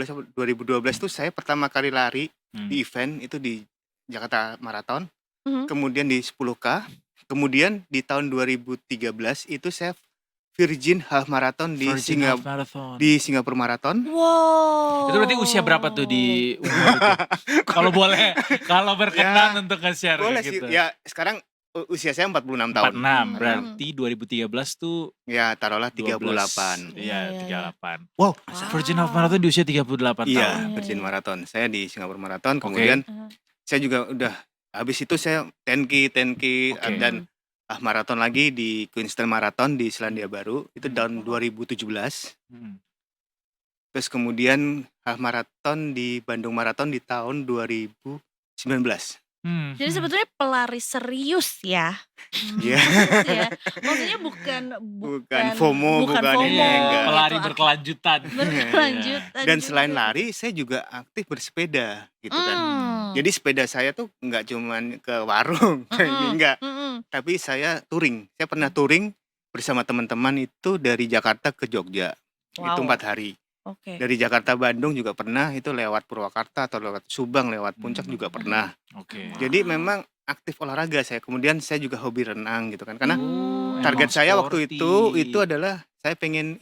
Speaker 7: apa 2012 tuh saya pertama kali lari di event itu di Jakarta Marathon.
Speaker 2: Mhm.
Speaker 7: Kemudian di 10K. Kemudian di tahun 2013 itu saya Virgin Half Marathon di
Speaker 3: Virgin Half Marathon.
Speaker 7: di Singapura Marathon.
Speaker 2: Wow.
Speaker 3: Itu berarti usia berapa tuh di umur itu? Kalau boleh, kalau berkenan untuk nge-share
Speaker 7: Boleh sih.
Speaker 3: gitu.
Speaker 7: Ya sekarang usia saya 46 tahun.
Speaker 3: 46, berarti 2013 tuh
Speaker 7: Ya taruhlah
Speaker 3: 12.
Speaker 7: 38.
Speaker 3: Iya,
Speaker 2: Iya.
Speaker 3: 38.
Speaker 7: Wow.
Speaker 3: Virgin Half Marathon di usia 38 tahun.
Speaker 7: Iya,
Speaker 2: tahun.
Speaker 7: Virgin
Speaker 2: Iya.
Speaker 7: Marathon. Saya di Singapura Marathon.
Speaker 3: Oke.
Speaker 7: Kemudian
Speaker 2: Mhm.
Speaker 7: saya juga udah habis itu saya 10K
Speaker 3: Oke.
Speaker 7: dan maraton lagi di Queenstown Marathon di Selandia Baru itu tahun 2017.
Speaker 3: Hmm.
Speaker 7: Terus kemudian half marathon di Bandung Marathon di tahun 2019.
Speaker 2: Jadi sebetulnya pelari serius ya.
Speaker 7: Iya.
Speaker 2: Serius ya. Maksudnya
Speaker 7: Bukan FOMO,
Speaker 2: bukan
Speaker 7: bukan
Speaker 2: FOMO
Speaker 7: ini, enggak.
Speaker 3: Pelari
Speaker 2: gitu.
Speaker 3: berkelanjutan.
Speaker 2: Berkelanjutan.
Speaker 7: Dan
Speaker 2: gitu.
Speaker 7: selain lari saya juga aktif bersepeda gitu kan. Jadi sepeda saya tuh nggak cuman ke warung kayak gini, enggak. Tapi saya touring. Saya pernah touring bersama teman-teman itu dari Jakarta ke Jogja. Itu 4 hari.
Speaker 2: Oke.
Speaker 7: Dari Jakarta Bandung juga pernah, itu lewat Purwakarta atau lewat Subang, lewat Puncak juga pernah.
Speaker 3: Oke.
Speaker 7: Jadi memang aktif olahraga saya. Kemudian saya juga hobi renang gitu kan. Karena
Speaker 3: Oh,
Speaker 7: target
Speaker 3: emang
Speaker 7: saya waktu
Speaker 3: sporty.
Speaker 7: itu adalah saya pengen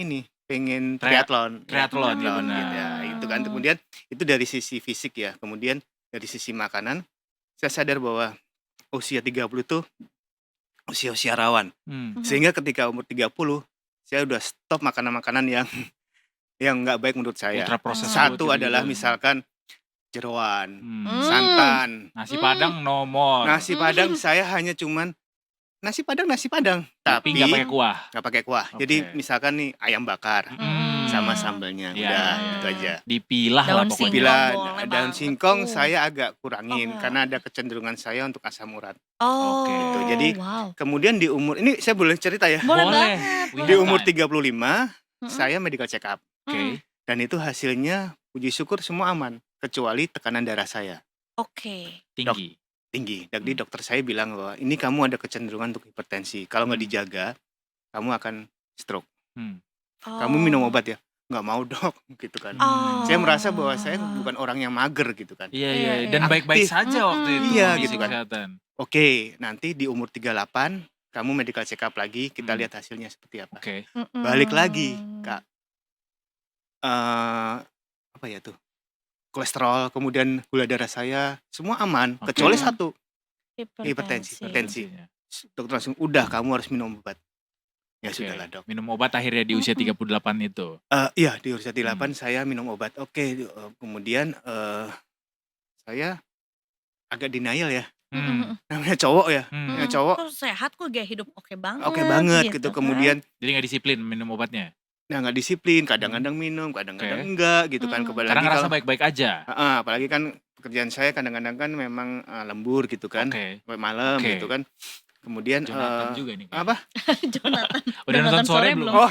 Speaker 7: triathlon.
Speaker 3: Triathlon, ya benar.
Speaker 7: gitu ya. Itu kan kemudian itu dari sisi fisik ya. Kemudian dari sisi makanan saya sadar bahwa usia 30 itu usia-usia rawan. Sehingga ketika umur 30 saya udah stop makanan-makanan yang nggak baik menurut saya.
Speaker 3: Ultra processed
Speaker 7: Satu
Speaker 3: food
Speaker 7: adalah
Speaker 3: gitu.
Speaker 7: misalkan jeroan,
Speaker 3: Hmm.
Speaker 7: santan,
Speaker 3: Nasi Padang nomor.
Speaker 7: nasi padang saya hanya cuman nasi padang,
Speaker 3: tapi
Speaker 7: tapi
Speaker 3: nggak pakai kuah.
Speaker 7: nggak pakai kuah.
Speaker 3: Oke.
Speaker 7: Jadi misalkan nih ayam bakar sama sambelnya,
Speaker 3: Iya,
Speaker 7: udah
Speaker 3: iya.
Speaker 7: itu aja.
Speaker 3: Dipilah lah
Speaker 2: Daun
Speaker 3: pokoknya.
Speaker 2: singkong.
Speaker 7: Bila
Speaker 2: boleh
Speaker 7: daun
Speaker 2: banget
Speaker 7: singkong
Speaker 2: tuh.
Speaker 7: saya agak kurangin
Speaker 2: Oke.
Speaker 7: karena ada kecenderungan saya untuk asam urat.
Speaker 2: Oh,
Speaker 3: Oke.
Speaker 7: Gitu. Jadi,
Speaker 2: wow.
Speaker 7: Kemudian di umur ini saya boleh cerita ya.
Speaker 2: Boleh
Speaker 3: Boleh.
Speaker 2: banget.
Speaker 3: We
Speaker 7: Di
Speaker 3: have
Speaker 7: umur
Speaker 3: time.
Speaker 7: 35
Speaker 2: Mm-mm.
Speaker 7: saya medical check up
Speaker 3: Oke.
Speaker 7: dan itu hasilnya puji syukur semua aman kecuali tekanan darah saya
Speaker 2: Oke.
Speaker 3: Tinggi.
Speaker 7: tinggi. Jadi dokter saya bilang bahwa ini kamu ada kecenderungan untuk hipertensi. Kalau nggak dijaga, kamu akan stroke. Kamu minum obat ya? Nggak mau dok, gitu kan.
Speaker 2: Oh.
Speaker 7: Saya merasa bahwa saya bukan orang yang mager gitu kan.
Speaker 3: Iya,
Speaker 2: Iya,
Speaker 3: iya. Dan
Speaker 7: iya.
Speaker 3: baik-baik
Speaker 7: Aktif.
Speaker 3: saja waktu itu.
Speaker 7: Iya,
Speaker 3: kondisi
Speaker 7: gitu kan.
Speaker 3: kesehatan.
Speaker 7: Oke, nanti di umur 38 kamu medical check up lagi, kita
Speaker 3: Hmm.
Speaker 7: lihat hasilnya seperti apa.
Speaker 3: Oke.
Speaker 7: Balik lagi, Kak. eee, apa ya tuh, kolesterol, kemudian gula darah saya, semua aman, kecuali
Speaker 2: Mhm.
Speaker 7: satu, hipertensi.
Speaker 2: Hipertensi.
Speaker 3: Hipertensinya.
Speaker 7: Dokter langsung, "Udah kamu harus minum obat." Ya
Speaker 3: Oke,
Speaker 7: sudahlah Dok.
Speaker 3: minum obat akhirnya di usia 38 itu.
Speaker 7: Iya di usia 38 saya minum obat. Oke, kemudian, saya agak denial ya,
Speaker 3: Hmm.
Speaker 7: namanya cowok ya,
Speaker 3: Hmm.
Speaker 7: cowok
Speaker 2: Kok sehat, kok gaya hidup oke banget
Speaker 7: oke banget gitu,
Speaker 2: kan.
Speaker 7: kemudian
Speaker 3: Jadi nggak disiplin minum obatnya?
Speaker 7: nggak disiplin, kadang-kadang minum, kadang-kadang
Speaker 3: Oke.
Speaker 7: enggak gitu kan,
Speaker 2: Hmm.
Speaker 3: Karena
Speaker 7: apalagi
Speaker 3: ngerasa
Speaker 7: kalau
Speaker 3: baik-baik aja?
Speaker 7: apalagi kan pekerjaan saya kadang-kadang kan memang, lembur gitu kan,
Speaker 3: Oke.
Speaker 7: sampai malam
Speaker 3: Oke.
Speaker 7: gitu kan. Kemudian,
Speaker 3: Jonathan juga nih kayaknya.
Speaker 7: apa?
Speaker 2: Jonathan.
Speaker 3: Udah nonton sore belum?
Speaker 7: Oh,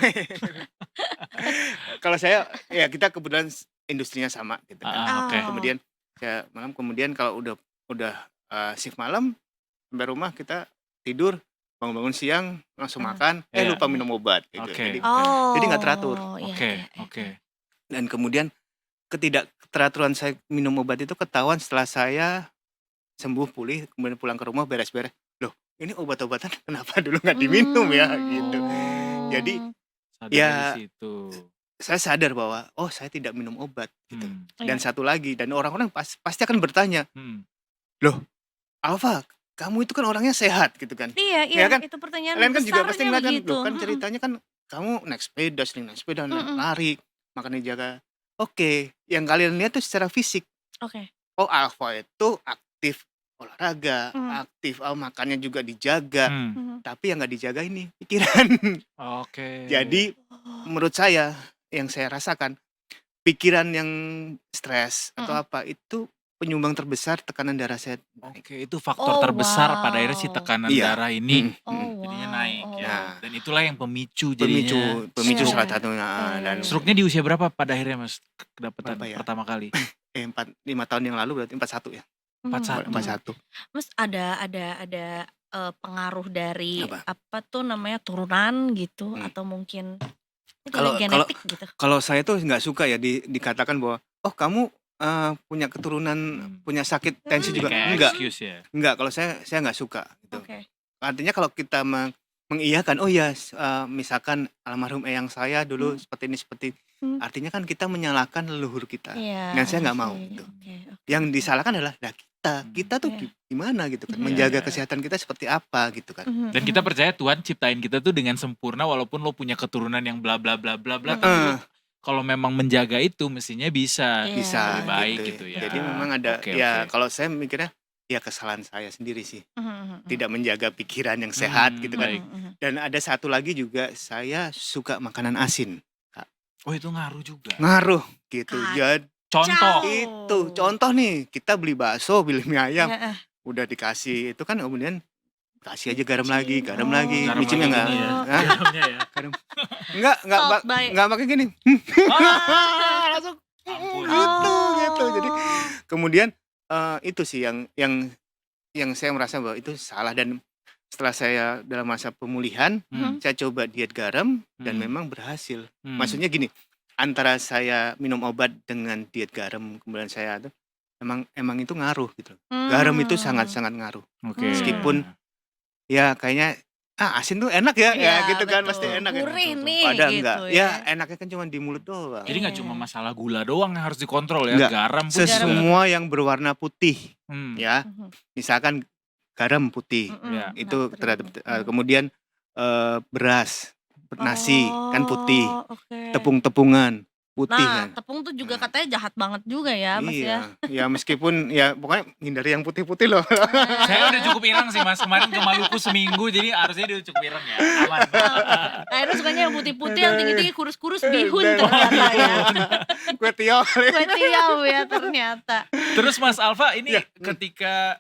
Speaker 7: kalau saya ya kita kebetulan industrinya sama gitu kan.
Speaker 3: Oke.
Speaker 2: Oh.
Speaker 7: Kemudian ya malam, kemudian kalau udah, shift malam, sampai rumah kita tidur, bangun-bangun siang langsung makan,
Speaker 3: Iya.
Speaker 7: lupa minum obat gitu.
Speaker 3: Oke.
Speaker 7: Jadi nggak teratur.
Speaker 2: Iya,
Speaker 3: Oke,
Speaker 2: iya, iya.
Speaker 3: oke.
Speaker 7: Dan kemudian ketidakteraturan saya minum obat itu ketahuan setelah saya sembuh pulih, kemudian pulang ke rumah beres-beres. Loh, ini obat-obatan kenapa dulu nggak diminum ya gitu. Jadi
Speaker 3: Sadar
Speaker 7: ya
Speaker 3: dari situ.
Speaker 7: saya sadar bahwa saya tidak minum obat gitu.
Speaker 3: Hmm.
Speaker 7: Dan satu lagi, dan orang-orang pasti akan bertanya,
Speaker 3: Hmm.
Speaker 7: "Loh, Alfa, kamu itu kan orangnya sehat," gitu kan.
Speaker 2: Iya,
Speaker 7: Ya kan?
Speaker 2: itu pertanyaan
Speaker 7: Kalian kan juga pasti
Speaker 2: besarnya
Speaker 7: ngeliat kan,
Speaker 2: begitu.
Speaker 7: "Loh, kan ceritanya kan kamu naik sepeda, sering naik sepeda, lari, makan dijaga." Oke, yang kalian lihat tuh secara fisik.
Speaker 2: Oke.
Speaker 7: Oh, Alfa itu aktif olahraga, aktif, makannya juga dijaga.
Speaker 3: Hmm.
Speaker 7: Tapi yang nggak dijaga ini pikiran.
Speaker 3: Oke.
Speaker 7: Jadi menurut saya, yang saya rasakan, pikiran yang stres atau apa itu penyumbang terbesar tekanan darah saya naik.
Speaker 3: Oke, itu faktor terbesar pada akhirnya si
Speaker 2: wow.
Speaker 3: tekanan
Speaker 7: Iya.
Speaker 3: darah ini
Speaker 2: Oh,
Speaker 3: jadinya
Speaker 2: wow.
Speaker 3: naik
Speaker 2: Oh,
Speaker 3: ya.
Speaker 7: Nah.
Speaker 3: Dan itulah yang pemicu jadinya.
Speaker 7: Pemicu
Speaker 2: Iya.
Speaker 7: salah satunya.
Speaker 2: Iya,
Speaker 7: Dan
Speaker 2: iya.
Speaker 3: Stroke-nya di usia berapa pada akhirnya Mas kedapatan
Speaker 7: Berapa ya?
Speaker 3: pertama kali?
Speaker 7: 5 tahun yang lalu berarti 41 ya.
Speaker 3: 41.
Speaker 7: 41.
Speaker 2: Mas ada pengaruh dari
Speaker 7: Apa?
Speaker 2: apa tuh namanya turunan gitu atau mungkin genetik gitu.
Speaker 7: Kalau saya tuh nggak suka ya dikatakan bahwa kamu punya keturunan punya sakit tensi juga.
Speaker 3: Kayak
Speaker 7: Enggak.
Speaker 3: excuse ya.
Speaker 7: Enggak, kalau saya nggak suka gitu.
Speaker 2: Oke.
Speaker 7: Artinya kalau kita mengiyakan, misalkan almarhum eyang saya dulu seperti ini artinya kan kita menyalahkan leluhur kita.
Speaker 2: Iya.
Speaker 7: Dan saya nggak mau
Speaker 2: I see.
Speaker 7: gitu.
Speaker 2: Oke.
Speaker 7: Yang disalahkan adalah kita tuh
Speaker 2: Iya.
Speaker 7: gimana gitu kan,
Speaker 2: Iya.
Speaker 7: menjaga
Speaker 3: Iya.
Speaker 7: kesehatan kita seperti apa gitu kan.
Speaker 3: Dan kita percaya Tuhan ciptain kita tuh dengan sempurna walaupun lo punya keturunan yang bla bla bla bla bla. Tapi lo kalau memang menjaga itu mestinya bisa
Speaker 2: Iya.
Speaker 7: Bisa
Speaker 3: lebih baik
Speaker 7: gitu.
Speaker 3: gitu ya.
Speaker 7: Jadi memang ada
Speaker 3: Oke,
Speaker 7: ya
Speaker 3: oke.
Speaker 7: kalau saya mikirnya ya kesalahan saya sendiri sih.
Speaker 2: Mhm.
Speaker 7: Tidak menjaga pikiran yang sehat gitu kan.
Speaker 3: baik.
Speaker 7: Dan ada satu lagi juga, saya suka makanan asin.
Speaker 3: Oh itu ngaruh juga.
Speaker 7: Ngaruh gitu.
Speaker 2: Kacau.
Speaker 7: Jadi
Speaker 3: Contoh.
Speaker 7: itu contoh nih, kita beli bakso, beli mie ayam,
Speaker 2: Iya,
Speaker 7: udah dikasih itu kan, kemudian kasih aja garam
Speaker 2: Micin.
Speaker 7: lagi, garam
Speaker 2: Oh.
Speaker 7: lagi.
Speaker 3: Garam
Speaker 7: Micinnya
Speaker 3: lagi
Speaker 7: enggak.
Speaker 3: gini ya.
Speaker 7: Hah?
Speaker 3: Garamnya ya.
Speaker 2: Salt by-
Speaker 7: Enggak pakai gini. Langsung
Speaker 3: Ampun.
Speaker 7: gitu. Jadi kemudian itu sih yang saya merasa bahwa itu salah. Dan setelah saya dalam masa pemulihan, saya coba diet garam dan memang berhasil. Maksudnya gini, antara saya minum obat dengan diet garam, kemudian saya tuh emang itu ngaruh gitu. Garam itu sangat-sangat ngaruh.
Speaker 3: Oke.
Speaker 7: Meskipun ya kayaknya asin tuh enak ya,
Speaker 2: Iya,
Speaker 7: gitu kan,
Speaker 2: betul.
Speaker 7: pasti enak ya.
Speaker 2: Gurih nih,
Speaker 7: Padahal
Speaker 2: gitu
Speaker 7: enggak.
Speaker 2: ya.
Speaker 7: Ya enaknya kan cuma di mulut doang.
Speaker 3: Jadi nggak cuma masalah gula doang yang harus dikontrol ya.
Speaker 7: Enggak.
Speaker 3: Garam pun juga.
Speaker 7: Semua yang berwarna putih ya,
Speaker 2: Mhm.
Speaker 7: misalkan garam putih,
Speaker 3: Ya.
Speaker 7: itu
Speaker 2: Natri.
Speaker 7: terhadap kemudian beras, nasi kan putih,
Speaker 2: Oke.
Speaker 7: tepung-tepungan putih
Speaker 2: Nah,
Speaker 7: kan.
Speaker 2: tepung tuh juga katanya jahat banget juga ya, Mas ya.
Speaker 7: Iya, ya meskipun ya pokoknya hindari yang putih-putih loh.
Speaker 3: Saya udah cukup ireng sih Mas. Kemarin ke Maluku seminggu jadi harusnya dia udah cukup ireng ya. Aman.
Speaker 2: Akhirnya sukanya yang putih-putih, yang tinggi-tinggi, kurus-kurus, bihun
Speaker 7: Dan-
Speaker 2: ternyata ya.
Speaker 7: Kue tiaw.
Speaker 2: Kue tiaw ya ternyata.
Speaker 3: Terus Mas Alfa ini
Speaker 7: Iya.
Speaker 3: ketika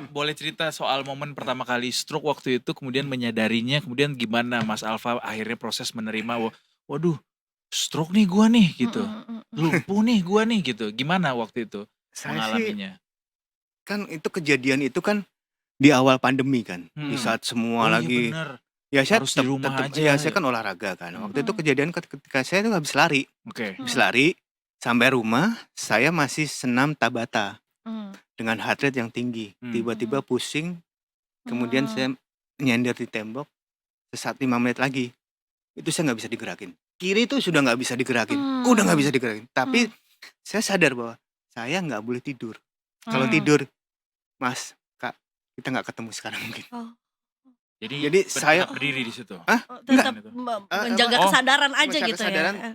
Speaker 3: boleh cerita soal momen pertama kali stroke waktu itu, kemudian menyadarinya, kemudian gimana Mas Alfa akhirnya proses menerima, waduh stroke nih gua nih gitu, lumpuh nih gua nih gitu. Gimana waktu itu
Speaker 7: Saya sih
Speaker 3: mengalaminya?
Speaker 7: kan itu kejadian itu kan di awal pandemi kan, di saat semua
Speaker 3: Oh iya
Speaker 7: lagi
Speaker 3: bener.
Speaker 7: ya saya
Speaker 3: Harus di rumah aja.
Speaker 7: ya saya kan olahraga kan. Waktu itu kejadian ketika saya tuh habis lari.
Speaker 3: Oke.
Speaker 7: Habis lari sampai rumah, saya masih senam Tabata
Speaker 2: Hmm.
Speaker 7: dengan heart rate yang tinggi. Tiba-tiba pusing, kemudian saya nyender di tembok, sesaat 5 menit lagi, itu saya nggak bisa digerakin. kiri itu sudah nggak bisa digerakin, udah nggak bisa digerakin. Tapi saya sadar bahwa saya nggak boleh tidur. Kalau tidur, Mas, Kak, kita nggak ketemu sekarang mungkin. Jadi saya
Speaker 3: berdiri di situ.
Speaker 2: Tetap
Speaker 3: Itu.
Speaker 2: menjaga
Speaker 3: Oh,
Speaker 2: kesadaran aja
Speaker 7: menjaga
Speaker 2: gitu
Speaker 7: kesadaran.
Speaker 2: ya.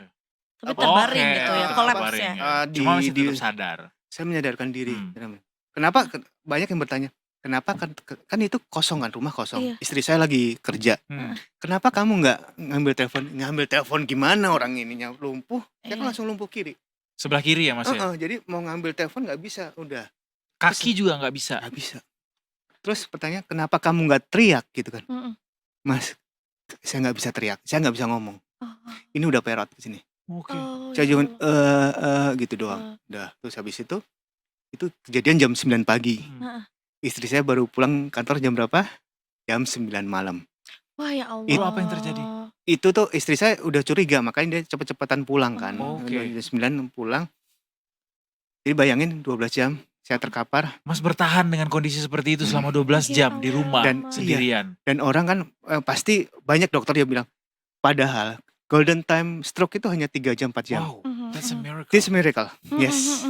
Speaker 2: Tapi terbaring
Speaker 3: Oke,
Speaker 2: gitu ya,
Speaker 3: terbaring
Speaker 2: kolaps ya.
Speaker 3: ya. Cuma masih tetap sadar.
Speaker 7: Saya menyadarkan diri.
Speaker 3: Hmm.
Speaker 7: Kenapa? Banyak yang bertanya, kenapa kan itu kosong kan, rumah kosong.
Speaker 2: Iya.
Speaker 7: Istri saya lagi kerja.
Speaker 3: Hmm.
Speaker 7: Kenapa kamu nggak ngambil telepon? Ngambil telepon gimana, orang ininya lumpuh? Saya kan
Speaker 2: Iya.
Speaker 7: langsung lumpuh kiri.
Speaker 3: Sebelah kiri ya Mas ya?
Speaker 7: Jadi mau ngambil telepon nggak bisa, udah
Speaker 3: Kaki juga nggak bisa.
Speaker 7: nggak bisa. Terus pertanyaan, kenapa kamu nggak teriak gitu kan?
Speaker 2: Mm-mm.
Speaker 7: Mas, saya nggak bisa teriak, saya nggak bisa ngomong.
Speaker 2: Oh,
Speaker 7: Ini udah perot di sini.
Speaker 3: Oke.
Speaker 7: Saya
Speaker 2: ya
Speaker 7: cuma
Speaker 2: Allah.
Speaker 7: gitu doang. Udah, terus habis itu kejadian jam 9 pagi.
Speaker 3: Hmm.
Speaker 7: Istri saya baru pulang kantor jam berapa? Jam 9 malam.
Speaker 2: Wah ya Allah.
Speaker 3: Itu apa yang terjadi?
Speaker 7: Itu tuh istri saya udah curiga, makanya dia cepet-cepetan pulang kan.
Speaker 3: Oke.
Speaker 7: Jam 9 pulang. Jadi bayangin 12 jam saya terkapar.
Speaker 3: Mas bertahan dengan kondisi seperti itu selama 12
Speaker 2: Ya
Speaker 3: jam di rumah
Speaker 7: Dan-
Speaker 3: sendirian.
Speaker 7: Dan orang kan pasti banyak dokter yang bilang, padahal golden time stroke itu hanya 3 jam 4 jam.
Speaker 3: Wow, that's a miracle.
Speaker 7: This miracle. Yes.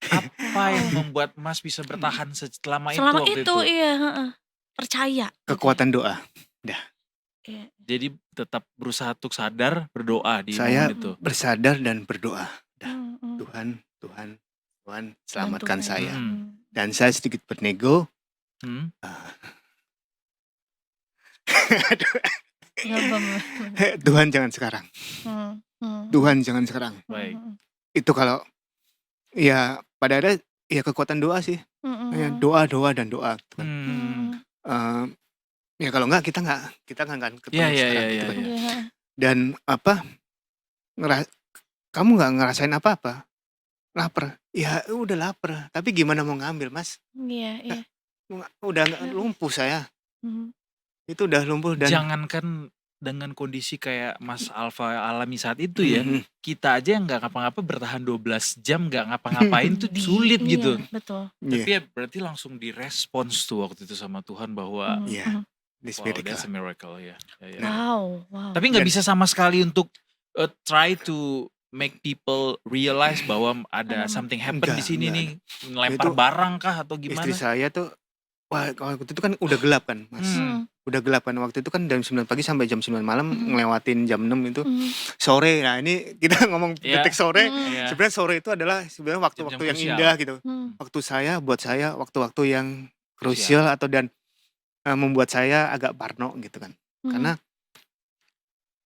Speaker 3: Apa yang membuat Mas bisa bertahan selama itu
Speaker 2: Selama
Speaker 3: waktu
Speaker 2: itu
Speaker 3: itu?
Speaker 2: iya, heeh. Percaya.
Speaker 7: Kekuatan doa.
Speaker 2: Iya.
Speaker 3: Jadi tetap berusaha untuk sadar, berdoa di
Speaker 7: Saya
Speaker 3: momen itu.
Speaker 7: bersadar dan berdoa.
Speaker 2: Mm-mm.
Speaker 7: Tuhan, selamatkan
Speaker 2: Bantu
Speaker 7: saya.
Speaker 2: ya.
Speaker 7: Dan saya sedikit bernego.
Speaker 3: Hmm.
Speaker 2: Ya, Bang.
Speaker 7: Tuhan jangan sekarang. Tuhan jangan sekarang.
Speaker 3: Baik.
Speaker 7: Itu kalau ya pada ada ya kekuatan doa sih. Ya, doa dan doa. Gitu kan. Ya kalau enggak kita nggak akan ketemu
Speaker 3: Iya, iya,
Speaker 7: sekarang.
Speaker 3: iya,
Speaker 7: Gitu kan.
Speaker 3: iya.
Speaker 7: Dan kamu nggak ngerasain apa-apa? Lapar. Ya udah lapar. Tapi gimana mau ngambil, Mas?
Speaker 2: Iya.
Speaker 7: Udah nggak lumpuh saya.
Speaker 2: Mhm.
Speaker 7: Itu udah lumpuh dan
Speaker 3: Jangankan dengan kondisi kayak Mas Alfa alami saat itu ya,
Speaker 7: Mhm.
Speaker 3: kita aja yang nggak ngapa-ngapa bertahan 12 jam nggak ngapa-ngapain tuh sulit
Speaker 2: Iya,
Speaker 3: gitu.
Speaker 2: betul.
Speaker 3: Tapi ya berarti langsung direspons tuh waktu itu sama Tuhan bahwa
Speaker 7: Iya. This
Speaker 3: wow,
Speaker 7: miracle.
Speaker 3: that's a miracle ya. Ya, ya.
Speaker 2: Wow.
Speaker 3: Tapi nggak
Speaker 7: Dan-
Speaker 3: bisa sama sekali untuk try to make people realize bahwa ada something happen di sini
Speaker 7: Enggak.
Speaker 3: nih, melempar
Speaker 7: Itu
Speaker 3: barang kah atau
Speaker 7: Istri
Speaker 3: gimana?
Speaker 7: saya tuh waktu itu kan udah gelap kan, Mas. Udah gelap kan waktu itu kan dari 9 pagi sampai jam 9 malam ngelewatin jam 6 itu sore. Nah, ini kita ngomong
Speaker 3: Iya.
Speaker 7: detik sore.
Speaker 3: Iya.
Speaker 7: Sebenarnya sore itu adalah sebenarnya waktu-waktu
Speaker 3: Jam-jam
Speaker 7: yang
Speaker 3: krusial.
Speaker 7: indah gitu. Buat saya waktu-waktu yang krusial atau dan membuat saya agak parno gitu kan. Karena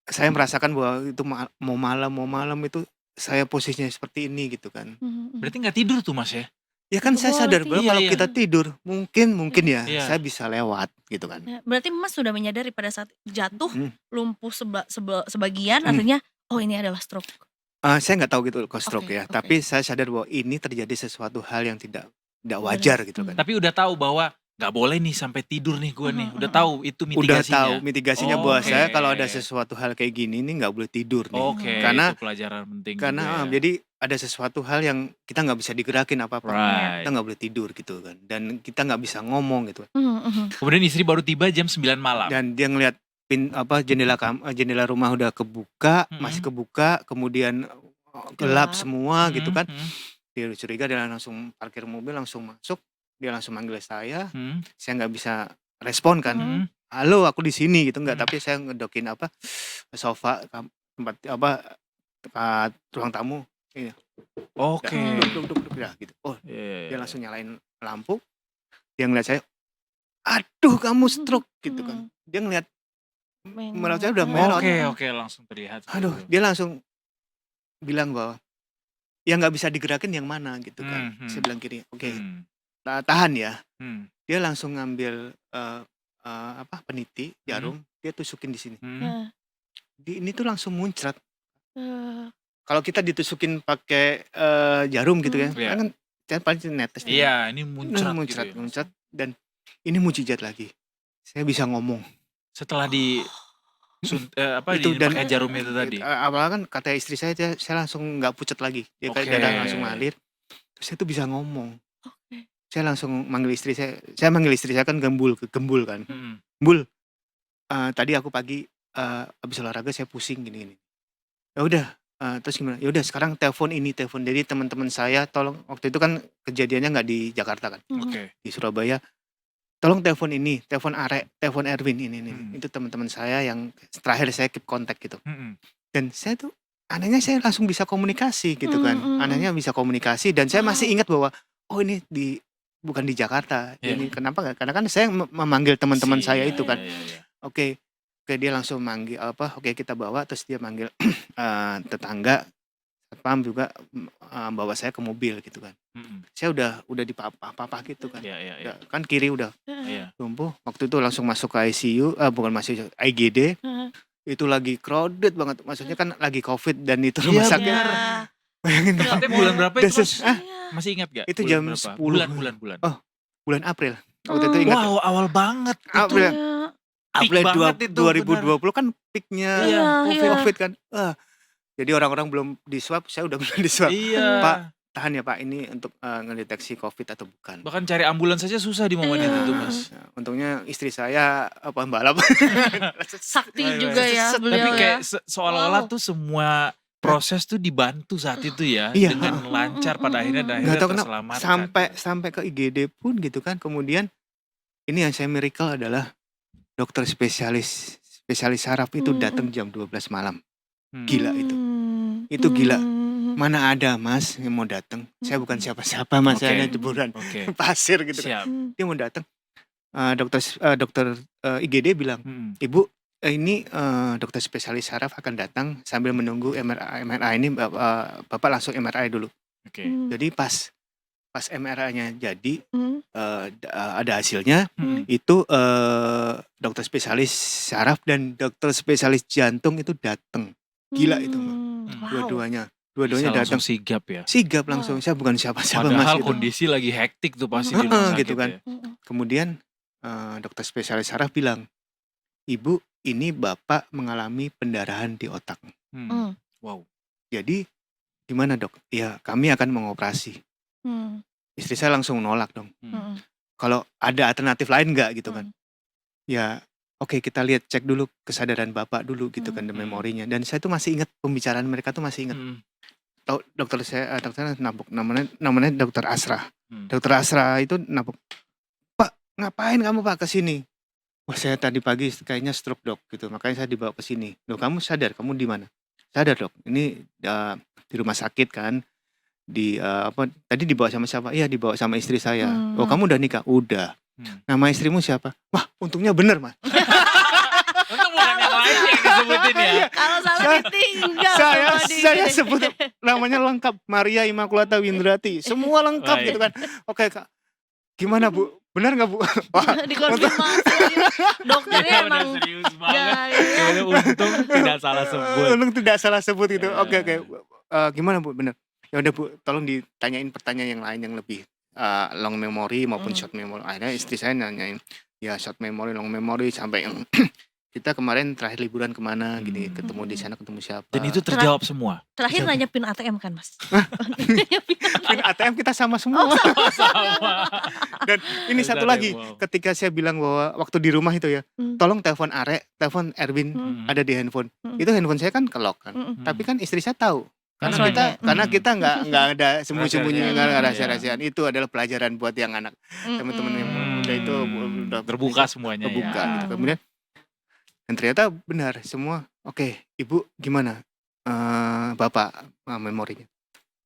Speaker 7: saya merasakan bahwa itu mau malam itu saya posisinya seperti ini gitu kan.
Speaker 3: Berarti nggak tidur tuh Mas ya?
Speaker 7: Ya kan saya
Speaker 2: Boleh
Speaker 7: sadar
Speaker 2: tidur.
Speaker 7: bahwa
Speaker 3: Iya,
Speaker 7: kalau
Speaker 3: iya.
Speaker 7: kita tidur mungkin ya
Speaker 3: Iya.
Speaker 7: saya bisa lewat gitu kan.
Speaker 2: Ya, berarti Mas sudah menyadari pada saat jatuh lumpuh sebagian
Speaker 7: Hmm.
Speaker 2: artinya oh ini adalah stroke.
Speaker 7: Saya nggak tahu gitu kalau stroke
Speaker 2: Oke,
Speaker 7: ya,
Speaker 2: oke.
Speaker 7: tapi saya sadar bahwa ini terjadi sesuatu hal yang tidak wajar gitu kan.
Speaker 3: Tapi udah tahu bahwa nggak boleh nih sampai tidur nih gue nih. Udah tahu itu
Speaker 7: Udah
Speaker 3: mitigasinya.
Speaker 7: tahu mitigasinya bahwa
Speaker 3: Oke.
Speaker 7: saya kalau ada sesuatu hal kayak gini nih nggak boleh tidur nih.
Speaker 3: Oke,
Speaker 7: Karena-
Speaker 3: itu pelajaran penting
Speaker 7: Karena
Speaker 3: juga ya.
Speaker 7: jadi ada sesuatu hal yang kita nggak bisa digerakin apa-apa.
Speaker 3: Right.
Speaker 7: Kita nggak boleh tidur gitu kan. Dan kita nggak bisa ngomong gitu.
Speaker 3: Kemudian istri baru tiba jam 9 malam.
Speaker 7: Dan dia ngelihat jendela rumah udah kebuka,
Speaker 3: Mm-mm.
Speaker 7: masih kebuka, kemudian gelap semua gitu kan.
Speaker 3: Hmm,
Speaker 7: Dia curiga, dia langsung parkir mobil, langsung masuk, dia langsung manggil saya nggak bisa respon kan.
Speaker 3: Hmm.
Speaker 7: Halo, aku di sini gitu nggak,
Speaker 3: Hmm.
Speaker 7: tapi saya ngedokin sofa tempat ruang tamu.
Speaker 3: Oke.
Speaker 7: Duduk ya gitu. Oh,
Speaker 3: Iya,
Speaker 7: dia langsung nyalain lampu. Dia ngeliat saya, aduh kamu stroke gitu kan. Dia ngeliat menurut saya udah merah.
Speaker 3: Oke, langsung terlihat.
Speaker 7: Aduh, dia langsung bilang bahwa yang nggak bisa digerakin yang mana gitu kan. Saya bilang gini, oke, tahan ya. Dia langsung ngambil peniti jarum, dia tusukin di sini. Ini tuh langsung muncrat. Kalau kita ditusukin pakai jarum gitu ya,
Speaker 3: Iya.
Speaker 7: kan paling netes.
Speaker 3: Iya, ini muncrat,
Speaker 7: muncrat,
Speaker 3: gitu ya.
Speaker 7: muncrat, dan ini mujizat lagi. Saya bisa ngomong.
Speaker 3: Setelah di
Speaker 7: Itu dan
Speaker 3: pakai jarum itu tadi.
Speaker 7: Awalnya kan kata istri saya langsung nggak pucet lagi. Dia kayak
Speaker 3: Oke.
Speaker 7: darah langsung ngalir. Terus saya tuh bisa ngomong.
Speaker 2: Oke.
Speaker 7: Saya langsung manggil istri saya. Saya manggil istri saya kan gembul kan.
Speaker 3: Hmm.
Speaker 7: Bul, tadi aku pagi habis olahraga saya pusing gini. Ya udah, terus gimana? Ya udah sekarang telepon ini, telepon. Jadi teman-teman saya tolong, waktu itu kan kejadiannya nggak di Jakarta kan,
Speaker 3: Oke.
Speaker 7: di Surabaya. Tolong telepon ini, telepon Are, telepon Erwin ini. Itu teman-teman saya yang terakhir saya keep kontak gitu. Dan saya tuh anehnya saya langsung bisa komunikasi gitu kan. Anehnya bisa komunikasi dan saya masih ingat bahwa oh ini bukan di Jakarta.
Speaker 3: Iya.
Speaker 7: Ini kenapa nggak? Karena kan saya memanggil teman-teman saya itu kan.
Speaker 3: Iya.
Speaker 7: Oke, dia langsung manggil oke kita bawa, terus dia manggil tetangga, satpam juga bawa saya ke mobil gitu kan. Saya udah di papa gitu kan.
Speaker 3: Iya.
Speaker 7: Ya, kan kiri udah
Speaker 3: Iya.
Speaker 7: lumpuh. Waktu itu langsung masuk ke ICU, bukan masuk IGD. Itu lagi crowded banget. Maksudnya kan lagi COVID dan itu rumah
Speaker 3: Iya,
Speaker 7: sakit.
Speaker 3: benar.
Speaker 7: Bayangin
Speaker 3: Tepatnya bulan berapa itu, Mas?
Speaker 7: Hah?
Speaker 3: Masih ingat gak?
Speaker 7: Itu
Speaker 3: Bulan
Speaker 7: jam
Speaker 3: berapa?
Speaker 7: 10.
Speaker 3: Bulan.
Speaker 7: Oh, bulan April. Waktu itu ingat.
Speaker 3: Wow, awal banget itu.
Speaker 7: April.
Speaker 3: Peak
Speaker 7: April
Speaker 3: banget itu,
Speaker 7: 2020 kan peaknya
Speaker 3: Iya,
Speaker 7: COVID kan. Jadi orang-orang belum di swab, saya udah belum di swab.
Speaker 3: Iya.
Speaker 7: Pak, tahan ya Pak, ini untuk ngedeteksi COVID atau bukan.
Speaker 3: Bahkan cari ambulans saja susah di momen
Speaker 2: Iya.
Speaker 3: itu, Mas.
Speaker 7: Nah, untungnya istri saya pembalap.
Speaker 2: Sakti
Speaker 3: Iya.
Speaker 2: juga ya
Speaker 7: Tapi
Speaker 2: beliau
Speaker 3: Tapi
Speaker 2: ya.
Speaker 3: kayak seolah-olah
Speaker 2: Wow.
Speaker 3: tuh semua proses tuh dibantu saat itu ya,
Speaker 7: Iya.
Speaker 3: dengan lancar pada akhirnya
Speaker 7: Nggak tahu kenapa
Speaker 3: terselamatkan.
Speaker 7: sampai ke IGD pun gitu kan. Kemudian ini yang saya miracle adalah dokter spesialis saraf itu datang jam 12 malam. Gila itu. Itu gila. Mana ada Mas yang mau datang? Saya bukan siapa-siapa Mas,
Speaker 3: Oke.
Speaker 7: saya hanya jeburan
Speaker 3: Oke.
Speaker 7: pasir gitu kan.
Speaker 3: Siap.
Speaker 7: Dia mau datang. Dokter IGD bilang, Ibu, ini dokter spesialis saraf akan datang sambil menunggu MRI ini Bapak langsung MRI dulu.
Speaker 3: Oke.
Speaker 7: Jadi pas MRI-nya jadi ada hasilnya,
Speaker 3: Hmm.
Speaker 7: itu dokter spesialis saraf dan dokter spesialis jantung itu datang. Gila itu, Mbak.
Speaker 2: Wow.
Speaker 7: Dua-duanya
Speaker 3: Bisa
Speaker 7: datang.
Speaker 3: langsung sigap ya.
Speaker 7: Sigap langsung. Saya bukan siapa-siapa Mas
Speaker 3: Padahal
Speaker 7: gitu.
Speaker 3: kondisi lagi hektik tuh pasti di
Speaker 7: Heeh,
Speaker 3: rumah sakit
Speaker 7: gitu kan.
Speaker 3: ya.
Speaker 7: Kemudian dokter spesialis saraf bilang, Ibu, ini Bapak mengalami pendarahan di otak.
Speaker 3: Wow.
Speaker 7: Jadi gimana dok? Ya kami akan mengoperasi. Istri saya langsung nolak dong. Kalau ada alternatif lain nggak gitu kan? Ya oke, kita lihat, cek dulu kesadaran Bapak dulu gitu kan, memorinya. Dan saya tuh masih ingat pembicaraan mereka tuh masih ingat. Tahu dokter nabok, namanya dokter Asra. Dokter Asra itu nabok. Pak, ngapain kamu Pak kesini? Wah, saya tadi pagi kayaknya stroke dok gitu, makanya saya dibawa ke sini. Loh, kamu sadar? Kamu di mana? Sadar dok. Ini di rumah sakit kan. Tadi dibawa sama siapa? Iya, dibawa sama istri saya. Oh, kamu udah nikah? Udah. Nama istrimu siapa? Wah, untungnya bener Mas.
Speaker 3: Untung bukan yang lain yang disebutin ya.
Speaker 2: Kalau salah ditinggal.
Speaker 7: Saya sebut namanya lengkap, Maria Immaculata Windrati. Semua lengkap gitu kan. Oke Kak, gimana Bu? Benar nggak Bu? Wah,
Speaker 2: dikonfirmasi. Dokternya
Speaker 3: Dia udah
Speaker 2: emang
Speaker 3: serius banget.
Speaker 2: ya.
Speaker 3: Untung tidak salah sebut.
Speaker 7: untung tidak salah sebut gitu.
Speaker 3: Iya.
Speaker 7: Oke. Gimana Bu? Benar. Ya udah Bu, tolong ditanyain pertanyaan yang lain yang lebih long memory maupun short memory. Akhirnya istri saya nanyain ya short memory, long memory, sampai yang kita kemarin terakhir liburan kemana gini, ketemu di sana, ketemu siapa.
Speaker 3: Dan itu terjawab semua.
Speaker 2: Terakhir nanya pin ATM kan Mas?
Speaker 7: pin ATM kita sama semua.
Speaker 3: Sama.
Speaker 7: Dan ini satu lagi,
Speaker 3: Wow.
Speaker 7: ketika saya bilang bahwa waktu di rumah itu ya, tolong telepon Are, telepon Erwin, ada di handphone. Itu handphone saya kan kelok kan. Tapi kan istri saya tahu.
Speaker 2: Passwordnya.
Speaker 7: Karena kita nggak ada sembunyi-sembunyi, nggak ada
Speaker 3: Rahasia.
Speaker 7: rahasia-rahasiaan. Itu adalah pelajaran buat yang anak teman-teman yang muda itu udah
Speaker 3: Terbuka semuanya
Speaker 7: terbuka
Speaker 3: ya.
Speaker 7: gitu. Kemudian dan ternyata benar semua. Oke, Ibu gimana? Bapak memorinya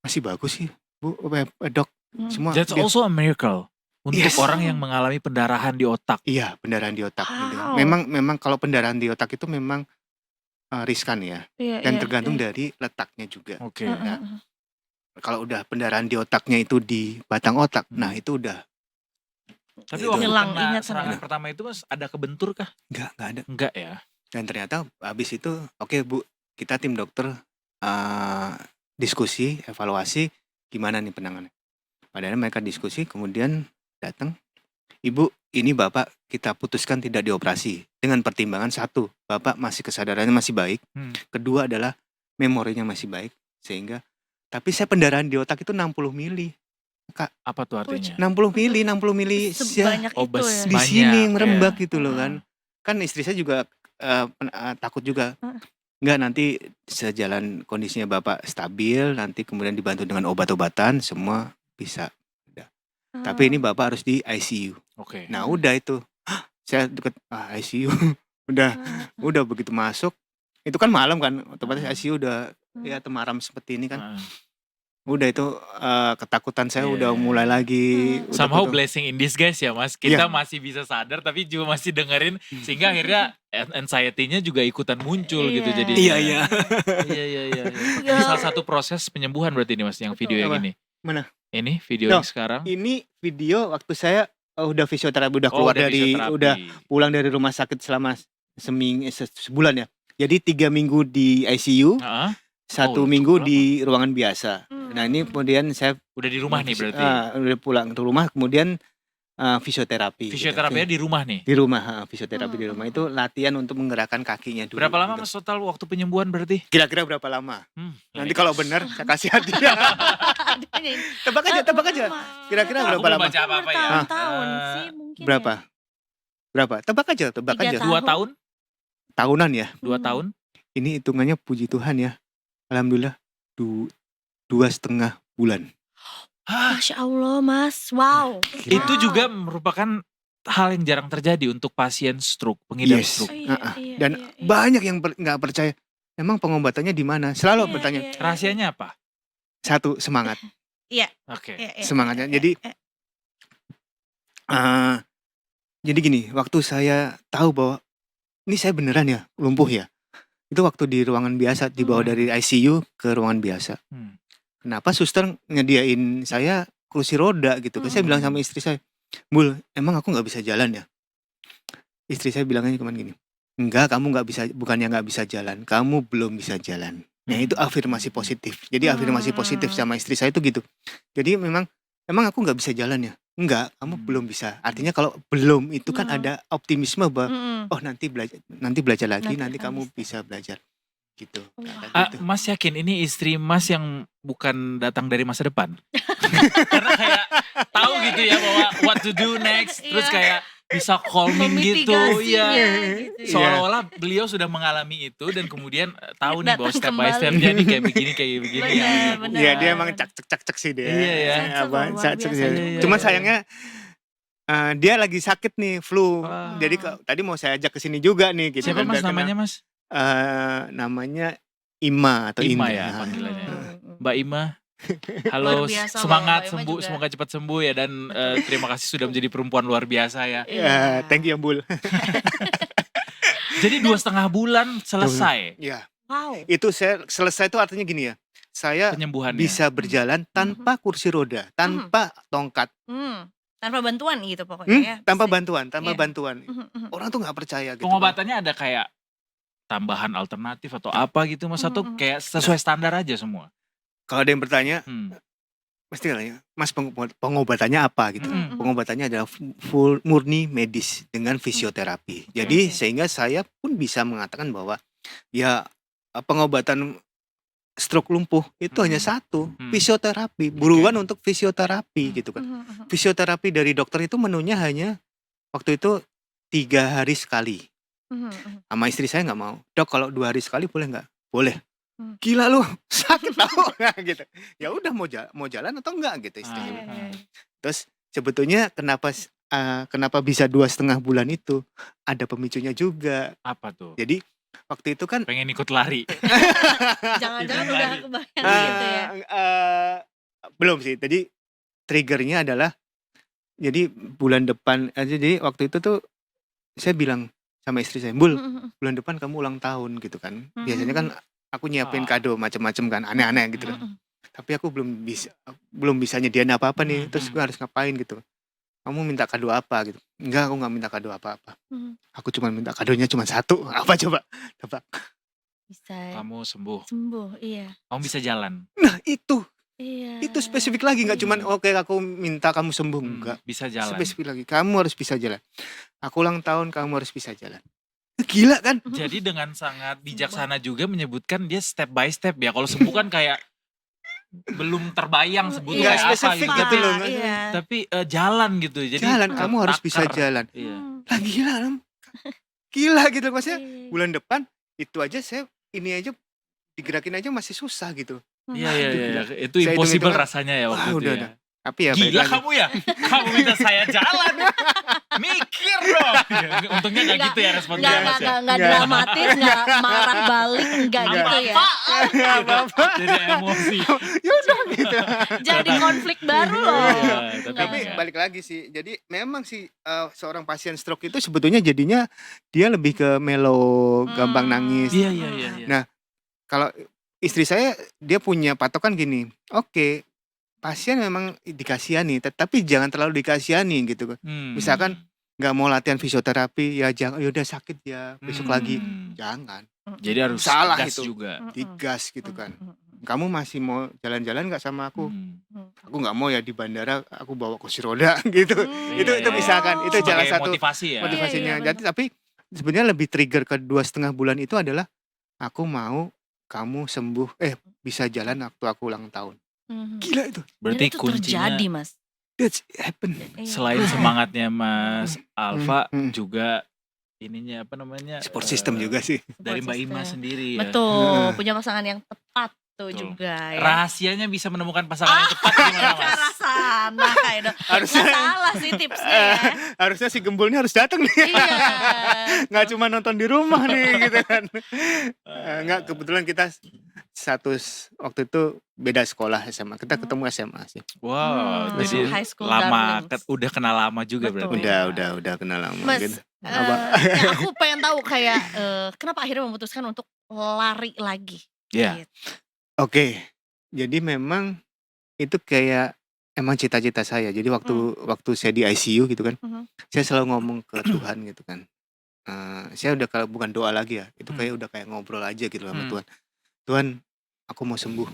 Speaker 7: masih bagus sih, Bu, Dok. Semua
Speaker 3: That's
Speaker 7: dia-
Speaker 3: also a miracle. Untuk
Speaker 7: Yes.
Speaker 3: orang yang mengalami pendarahan di otak.
Speaker 7: Iya, pendarahan di otak. Gitu.
Speaker 2: Wow.
Speaker 7: Memang kalau pendarahan di otak itu memang riskan ya, dan tergantung dari letaknya juga.
Speaker 3: Oke.
Speaker 7: Kalau udah pendarahan di otaknya itu di batang otak, nah itu udah
Speaker 3: Tapi
Speaker 7: Itu.
Speaker 3: waktu
Speaker 2: Hilang
Speaker 3: kena
Speaker 2: ingat
Speaker 3: serangan
Speaker 7: sama.
Speaker 3: pertama itu Mas, ada kebentur kah?
Speaker 7: nggak ada.
Speaker 3: Enggak ya.
Speaker 7: Dan ternyata habis itu, oke Bu, kita tim dokter diskusi, evaluasi gimana nih penanganannya. Padahal mereka diskusi, kemudian datang, Ibu, ini Bapak kita putuskan tidak dioperasi dengan pertimbangan satu, Bapak masih kesadarannya masih baik, kedua adalah memorinya masih baik, sehingga tapi saya pendarahan di otak itu 60 mili,
Speaker 3: Apa tuh artinya?
Speaker 7: 60 mili
Speaker 2: Sebanyak
Speaker 3: Oh,
Speaker 2: itu ya.
Speaker 7: di
Speaker 3: Banyak,
Speaker 7: sini
Speaker 3: ya.
Speaker 7: merembak gitu loh kan. Kan istri saya juga takut juga. Enggak, nanti sejalan kondisinya Bapak stabil, nanti kemudian dibantu dengan obat-obatan, semua bisa. Udah. Tapi ini Bapak harus di ICU.
Speaker 3: Oke.
Speaker 7: Nah udah itu, saya deket ICU, udah begitu masuk, itu kan malam kan, otomatis ICU udah ya temaram seperti ini kan.
Speaker 3: Heeh.
Speaker 7: Udah itu ketakutan saya
Speaker 3: Iya,
Speaker 7: udah
Speaker 3: iya,
Speaker 7: mulai
Speaker 3: iya.
Speaker 7: lagi. Udah
Speaker 3: Somehow
Speaker 7: betul.
Speaker 3: blessing in disguise ya Mas. Kita masih bisa sadar tapi juga masih dengerin sehingga akhirnya anxiety-nya juga ikutan muncul gitu
Speaker 2: Iya.
Speaker 3: jadinya.
Speaker 7: Iya iya.
Speaker 3: Iya iya iya. Ini salah satu proses penyembuhan berarti ini Mas yang video yang
Speaker 7: Apa?
Speaker 3: ini.
Speaker 7: Mana?
Speaker 3: Ini video
Speaker 7: No,
Speaker 3: yang sekarang.
Speaker 7: Ini video waktu saya udah fisioterapi, udah
Speaker 3: Oh,
Speaker 7: keluar
Speaker 3: udah
Speaker 7: dari,
Speaker 3: fisioterapi.
Speaker 7: udah pulang dari rumah sakit selama sebulan ya. Jadi 3 minggu di ICU,
Speaker 3: Heeh.
Speaker 7: 1
Speaker 3: udah
Speaker 7: minggu
Speaker 3: cukup
Speaker 7: di ruangan biasa. Nah ini kemudian saya
Speaker 3: Udah di rumah nih berarti.
Speaker 7: udah pulang ke rumah, kemudian fisioterapi. gitu.
Speaker 3: Fisioterapinya di rumah nih.
Speaker 7: Di rumah, fisioterapi di rumah itu latihan untuk menggerakkan kakinya dulu.
Speaker 3: Berapa lama
Speaker 7: gitu.
Speaker 3: Mas total waktu penyembuhan berarti?
Speaker 7: Kira-kira berapa lama? Nanti
Speaker 3: Ini
Speaker 7: kalau benar saya kasih hadiah. Tebak aja, tebak aja. Kira-kira
Speaker 3: Aku
Speaker 7: berapa
Speaker 3: belum
Speaker 7: lama?
Speaker 3: baca apa-apa ya.
Speaker 2: Tahun sih mungkin.
Speaker 7: Berapa? Berapa? Tebak aja, tebak
Speaker 2: 3
Speaker 7: aja.
Speaker 3: 2 tahun?
Speaker 7: Tahunan ya.
Speaker 3: 2 tahun?
Speaker 7: Ini hitungannya puji Tuhan ya. Alhamdulillah 2,5 bulan.
Speaker 3: Hah?
Speaker 2: Masya Allah Mas, wow.
Speaker 3: Itu juga merupakan hal yang jarang terjadi untuk pasien stroke, pengidap
Speaker 7: Yes.
Speaker 3: stroke.
Speaker 7: Dan banyak yang nggak percaya. Emang pengobatannya di mana? Selalu
Speaker 2: Iya,
Speaker 7: bertanya.
Speaker 2: iya.
Speaker 3: Rahasianya apa?
Speaker 7: Satu, semangat.
Speaker 3: Oke.
Speaker 7: Semangatnya. Jadi jadi gini, waktu saya tahu bahwa ini saya beneran ya lumpuh ya. Itu waktu di ruangan biasa, dibawa dari ICU ke ruangan biasa. Kenapa suster nyediain saya kursi roda gitu. Saya bilang sama istri saya, "Bul, emang aku nggak bisa jalan ya?" Istri saya bilangnya cuman gini, "Enggak, kamu nggak bisa, bukannya nggak bisa jalan, kamu belum bisa jalan." Nah itu afirmasi positif. Jadi afirmasi positif sama istri saya itu gitu. Jadi emang aku nggak bisa jalan ya? Enggak, kamu belum bisa. Artinya kalau belum itu kan ada optimisme bahwa oh nanti belajar lagi, nanti kamu bisa belajar gitu. Kata gitu.
Speaker 3: Mas yakin ini istri Mas yang bukan datang dari masa depan? Karena kayak tahu gitu ya bahwa what to do next, terus kayak bisa calming gitu, ya.
Speaker 2: gitu.
Speaker 3: Seolah-olah beliau sudah mengalami itu dan kemudian tahu nih bahwa
Speaker 2: Datang
Speaker 3: step by
Speaker 2: kembali.
Speaker 3: stepnya nih kayak begini ya.
Speaker 2: Benar.
Speaker 7: Iya dia emang cak sih dia.
Speaker 3: Iya, ya.
Speaker 2: Luar
Speaker 7: Cak-cak
Speaker 2: biasa
Speaker 7: dia.
Speaker 3: juga.
Speaker 7: Cuman
Speaker 3: Iya.
Speaker 7: sayangnya dia lagi sakit nih, flu.
Speaker 3: Wah.
Speaker 7: Jadi tadi mau saya ajak ke sini juga nih gitu.
Speaker 3: Siapa
Speaker 7: kan,
Speaker 3: Mas
Speaker 7: biar
Speaker 3: namanya
Speaker 7: kenal.
Speaker 3: Mas?
Speaker 7: Namanya Ima atau
Speaker 3: Ima
Speaker 7: Indah.
Speaker 3: ya panggilannya.
Speaker 2: Hmm.
Speaker 3: Mbak Ima. Halo,
Speaker 2: Luar biasa loh,
Speaker 3: semangat
Speaker 2: Mbak Ima
Speaker 3: sembuh,
Speaker 2: juga.
Speaker 3: semoga cepat sembuh ya dan terima kasih sudah menjadi perempuan luar biasa ya.
Speaker 7: Ya, thank you Bul.
Speaker 3: Jadi 2,5 bulan selesai
Speaker 7: Ya,
Speaker 2: Wow.
Speaker 7: itu saya selesai itu artinya gini ya. Saya
Speaker 3: penyembuhannya.
Speaker 7: bisa berjalan tanpa kursi roda, tanpa tongkat,
Speaker 2: Tanpa bantuan gitu pokoknya ya.
Speaker 7: tanpa
Speaker 2: Bisa.
Speaker 7: bantuan,
Speaker 2: Mhm.
Speaker 7: Orang tuh nggak percaya gitu.
Speaker 3: Pengobatannya ada kayak tambahan alternatif atau apa gitu Mas atau kayak sesuai standar aja semua?
Speaker 7: Kalau ada yang bertanya,
Speaker 3: Hmm.
Speaker 7: pasti nanya, Mas pengobatannya apa gitu.
Speaker 3: Mm-mm.
Speaker 7: Pengobatannya adalah full murni medis dengan fisioterapi. Jadi
Speaker 2: Oke.
Speaker 7: sehingga saya pun bisa mengatakan bahwa ya pengobatan stroke lumpuh itu hanya satu, fisioterapi. Buruan untuk fisioterapi gitu kan. Fisioterapi dari dokter itu menunya hanya waktu itu 3 hari sekali. Sama istri saya nggak mau. Dok kalau 2 hari sekali boleh nggak? Boleh. Gila lu, sakit tau gitu. Ya udah mau jalan atau enggak gitu istrinya. Terus sebetulnya kenapa bisa 2,5 bulan itu ada pemicunya juga.
Speaker 3: Apa tuh?
Speaker 7: Jadi waktu itu kan
Speaker 3: Pengen ikut lari.
Speaker 2: Jangan-jangan
Speaker 3: Ikut
Speaker 2: udah
Speaker 3: lari.
Speaker 2: kebayang gitu ya.
Speaker 7: belum sih. Jadi triggernya adalah jadi bulan depan jadi waktu itu tuh saya bilang sama istri saya, "Bul, bulan depan kamu ulang tahun gitu kan." Biasanya kan aku nyiapin kado macem-macem kan, aneh-aneh gitu kan. Tapi aku belum bisa nyediain apa-apa nih. Terus gue harus ngapain gitu. Kamu minta kado apa gitu? Enggak, aku nggak minta kado apa-apa. Aku cuma minta kadonya cuma 1. Apa coba? Tebak.
Speaker 2: Bisa
Speaker 3: Kamu sembuh.
Speaker 2: iya.
Speaker 3: Kamu bisa jalan.
Speaker 7: Nah itu
Speaker 2: Iya.
Speaker 7: spesifik lagi, nggak cuman oke aku minta kamu sembuh, enggak.
Speaker 3: Bisa jalan.
Speaker 7: Spesifik lagi, kamu harus bisa jalan. Aku ulang tahun, kamu harus bisa jalan. Gila kan?
Speaker 3: Jadi dengan sangat bijaksana juga menyebutkan dia step by step ya. Kalau sembuh kan kayak belum terbayang sebut
Speaker 7: Nggak
Speaker 3: kayak apa
Speaker 7: spesifik
Speaker 3: gitu.
Speaker 7: gitu loh.
Speaker 2: Iya.
Speaker 3: Tapi jalan gitu. Jadi
Speaker 7: Jalan, kamu harus bisa
Speaker 3: takar.
Speaker 7: jalan.
Speaker 3: Iya.
Speaker 7: Lah gila, Ram. Gila gitu maksudnya.
Speaker 2: Iya.
Speaker 7: Bulan depan itu aja saya ini aja digerakin aja masih susah gitu.
Speaker 3: Iya, itu
Speaker 7: Saya
Speaker 3: impossible
Speaker 7: hitung-hitungan,
Speaker 3: rasanya ya waktu
Speaker 7: wah,
Speaker 3: itu
Speaker 7: udah.
Speaker 3: ya.
Speaker 7: Tapi ya balik
Speaker 3: Gila
Speaker 7: lagi.
Speaker 3: kamu ya? Kamu minta saya jalan. Mikir dong. Untungnya gak gitu ya responnya
Speaker 2: Nggak,
Speaker 3: Mas ya.
Speaker 2: nggak dramatis, nggak marah balik, nggak gitu ya.
Speaker 7: Nggak apa-apa.
Speaker 3: Jadi emosi.
Speaker 7: Ya udah gitu.
Speaker 2: Jadi konflik baru loh.
Speaker 3: Iya,
Speaker 7: Tapi
Speaker 3: enggak.
Speaker 7: balik lagi sih. Jadi memang sih seorang pasien stroke itu sebetulnya jadinya dia lebih ke melo, gampang nangis.
Speaker 3: Iya.
Speaker 7: Nah, kalau istri saya dia punya patokan gini. Oke, pasien memang dikasihani, tapi jangan terlalu dikasihani gitu. Misalkan nggak mau latihan fisioterapi, ya jangan, yaudah sakit ya besok lagi. Jangan,
Speaker 3: Jadi harus
Speaker 7: Salah
Speaker 3: gas
Speaker 7: itu.
Speaker 3: juga.
Speaker 7: digas gitu kan. Kamu masih mau jalan-jalan nggak sama aku? Aku nggak mau ya di bandara aku bawa kursi roda gitu. Itu
Speaker 3: Iya.
Speaker 7: misalkan itu salah
Speaker 3: Sebagai
Speaker 7: satu
Speaker 3: motivasi ya.
Speaker 7: motivasinya.
Speaker 2: Iya,
Speaker 7: Jadi tapi sebenarnya lebih trigger ke 2,5 bulan itu adalah aku mau kamu sembuh, bisa jalan waktu aku ulang tahun. Gila itu.
Speaker 3: Berarti
Speaker 2: itu
Speaker 3: kuncinya
Speaker 2: terjadi, Mas.
Speaker 7: That's happen.
Speaker 3: selain semangatnya Mas Alfa
Speaker 7: Hmm.
Speaker 3: juga ininya apa namanya?
Speaker 7: Support system juga sih.
Speaker 3: Dari Mbak Ima
Speaker 2: System.
Speaker 3: sendiri ya.
Speaker 2: Betul, punya pasangan yang tepat tuh
Speaker 3: Betul.
Speaker 2: juga ya.
Speaker 3: Rahasianya bisa menemukan pasangan yang tepat gimana
Speaker 2: Ke
Speaker 3: Mas?
Speaker 2: arah sana kayak
Speaker 7: Harusnya-
Speaker 2: nggak salah sih tipsnya ya.
Speaker 7: Harusnya si gembulnya harus datang nih.
Speaker 2: Iya.
Speaker 7: Nggak cuma nonton di rumah nih gitu kan. Nggak, kebetulan kita satu waktu itu beda sekolah SMA. Kita ketemu SMA sih.
Speaker 3: Wow,
Speaker 2: Hmm,
Speaker 3: jadi
Speaker 2: high school
Speaker 3: lama
Speaker 2: darlings.
Speaker 3: udah kenal lama juga
Speaker 2: Betul.
Speaker 3: berarti.
Speaker 7: Udah kenal lama
Speaker 2: Mas,
Speaker 7: gitu.
Speaker 2: aku pengen tahu kayak kenapa akhirnya memutuskan untuk lari lagi?
Speaker 3: Iya.
Speaker 2: Gitu.
Speaker 7: Oke. Jadi memang itu kayak emang cita-cita saya. Jadi waktu saya di ICU gitu kan. Saya selalu ngomong ke Tuhan gitu kan. Saya udah kalau bukan doa lagi ya. Itu kayak udah kayak ngobrol aja gitu sama Tuhan. Tuhan, aku mau sembuh.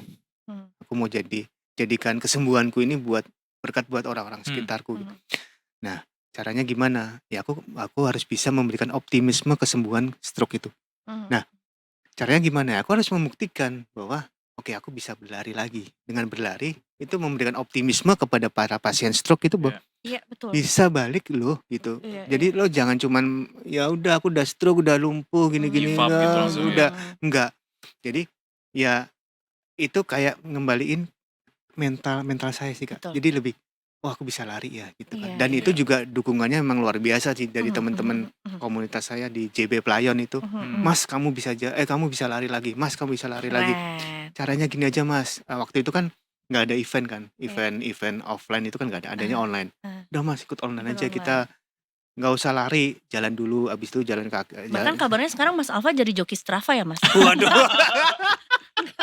Speaker 7: Aku mau jadikan kesembuhanku ini buat berkat buat orang-orang sekitarku gitu. Nah, caranya gimana? Ya aku harus bisa memberikan optimisme kesembuhan stroke itu. Nah, caranya gimana? Aku harus membuktikan bahwa oke, aku bisa berlari lagi. Dengan berlari itu memberikan optimisme kepada para pasien stroke itu bahwa
Speaker 2: Iya, betul.
Speaker 7: bisa balik loh gitu.
Speaker 2: Iya,
Speaker 7: Jadi lo jangan cuman ya udah aku udah stroke, udah lumpuh gini-gini,
Speaker 3: Give up gitu
Speaker 7: enggak,
Speaker 3: langsung ya.
Speaker 7: udah enggak. Jadi ya itu kayak ngembaliin mental saya sih Kak.
Speaker 2: Betul.
Speaker 7: Jadi lebih aku bisa lari ya gitu kan.
Speaker 2: Iya,
Speaker 7: Dan
Speaker 2: iya.
Speaker 7: itu juga dukungannya memang luar biasa sih dari teman-teman komunitas saya di JB Playon itu. Mas, kamu bisa kamu bisa lari lagi. Mas, kamu bisa lari lagi.
Speaker 2: Keren.
Speaker 7: Caranya gini aja Mas. Waktu itu kan nggak ada event kan, event offline itu kan nggak ada, adanya online. Udah Mas, ikut online
Speaker 2: Ikut
Speaker 7: aja, kita nggak usah lari, jalan dulu, abis itu jalan kaki.
Speaker 2: Bahkan kabarnya sekarang Mas Alfa jadi joki Strava ya, Mas?
Speaker 7: Waduh,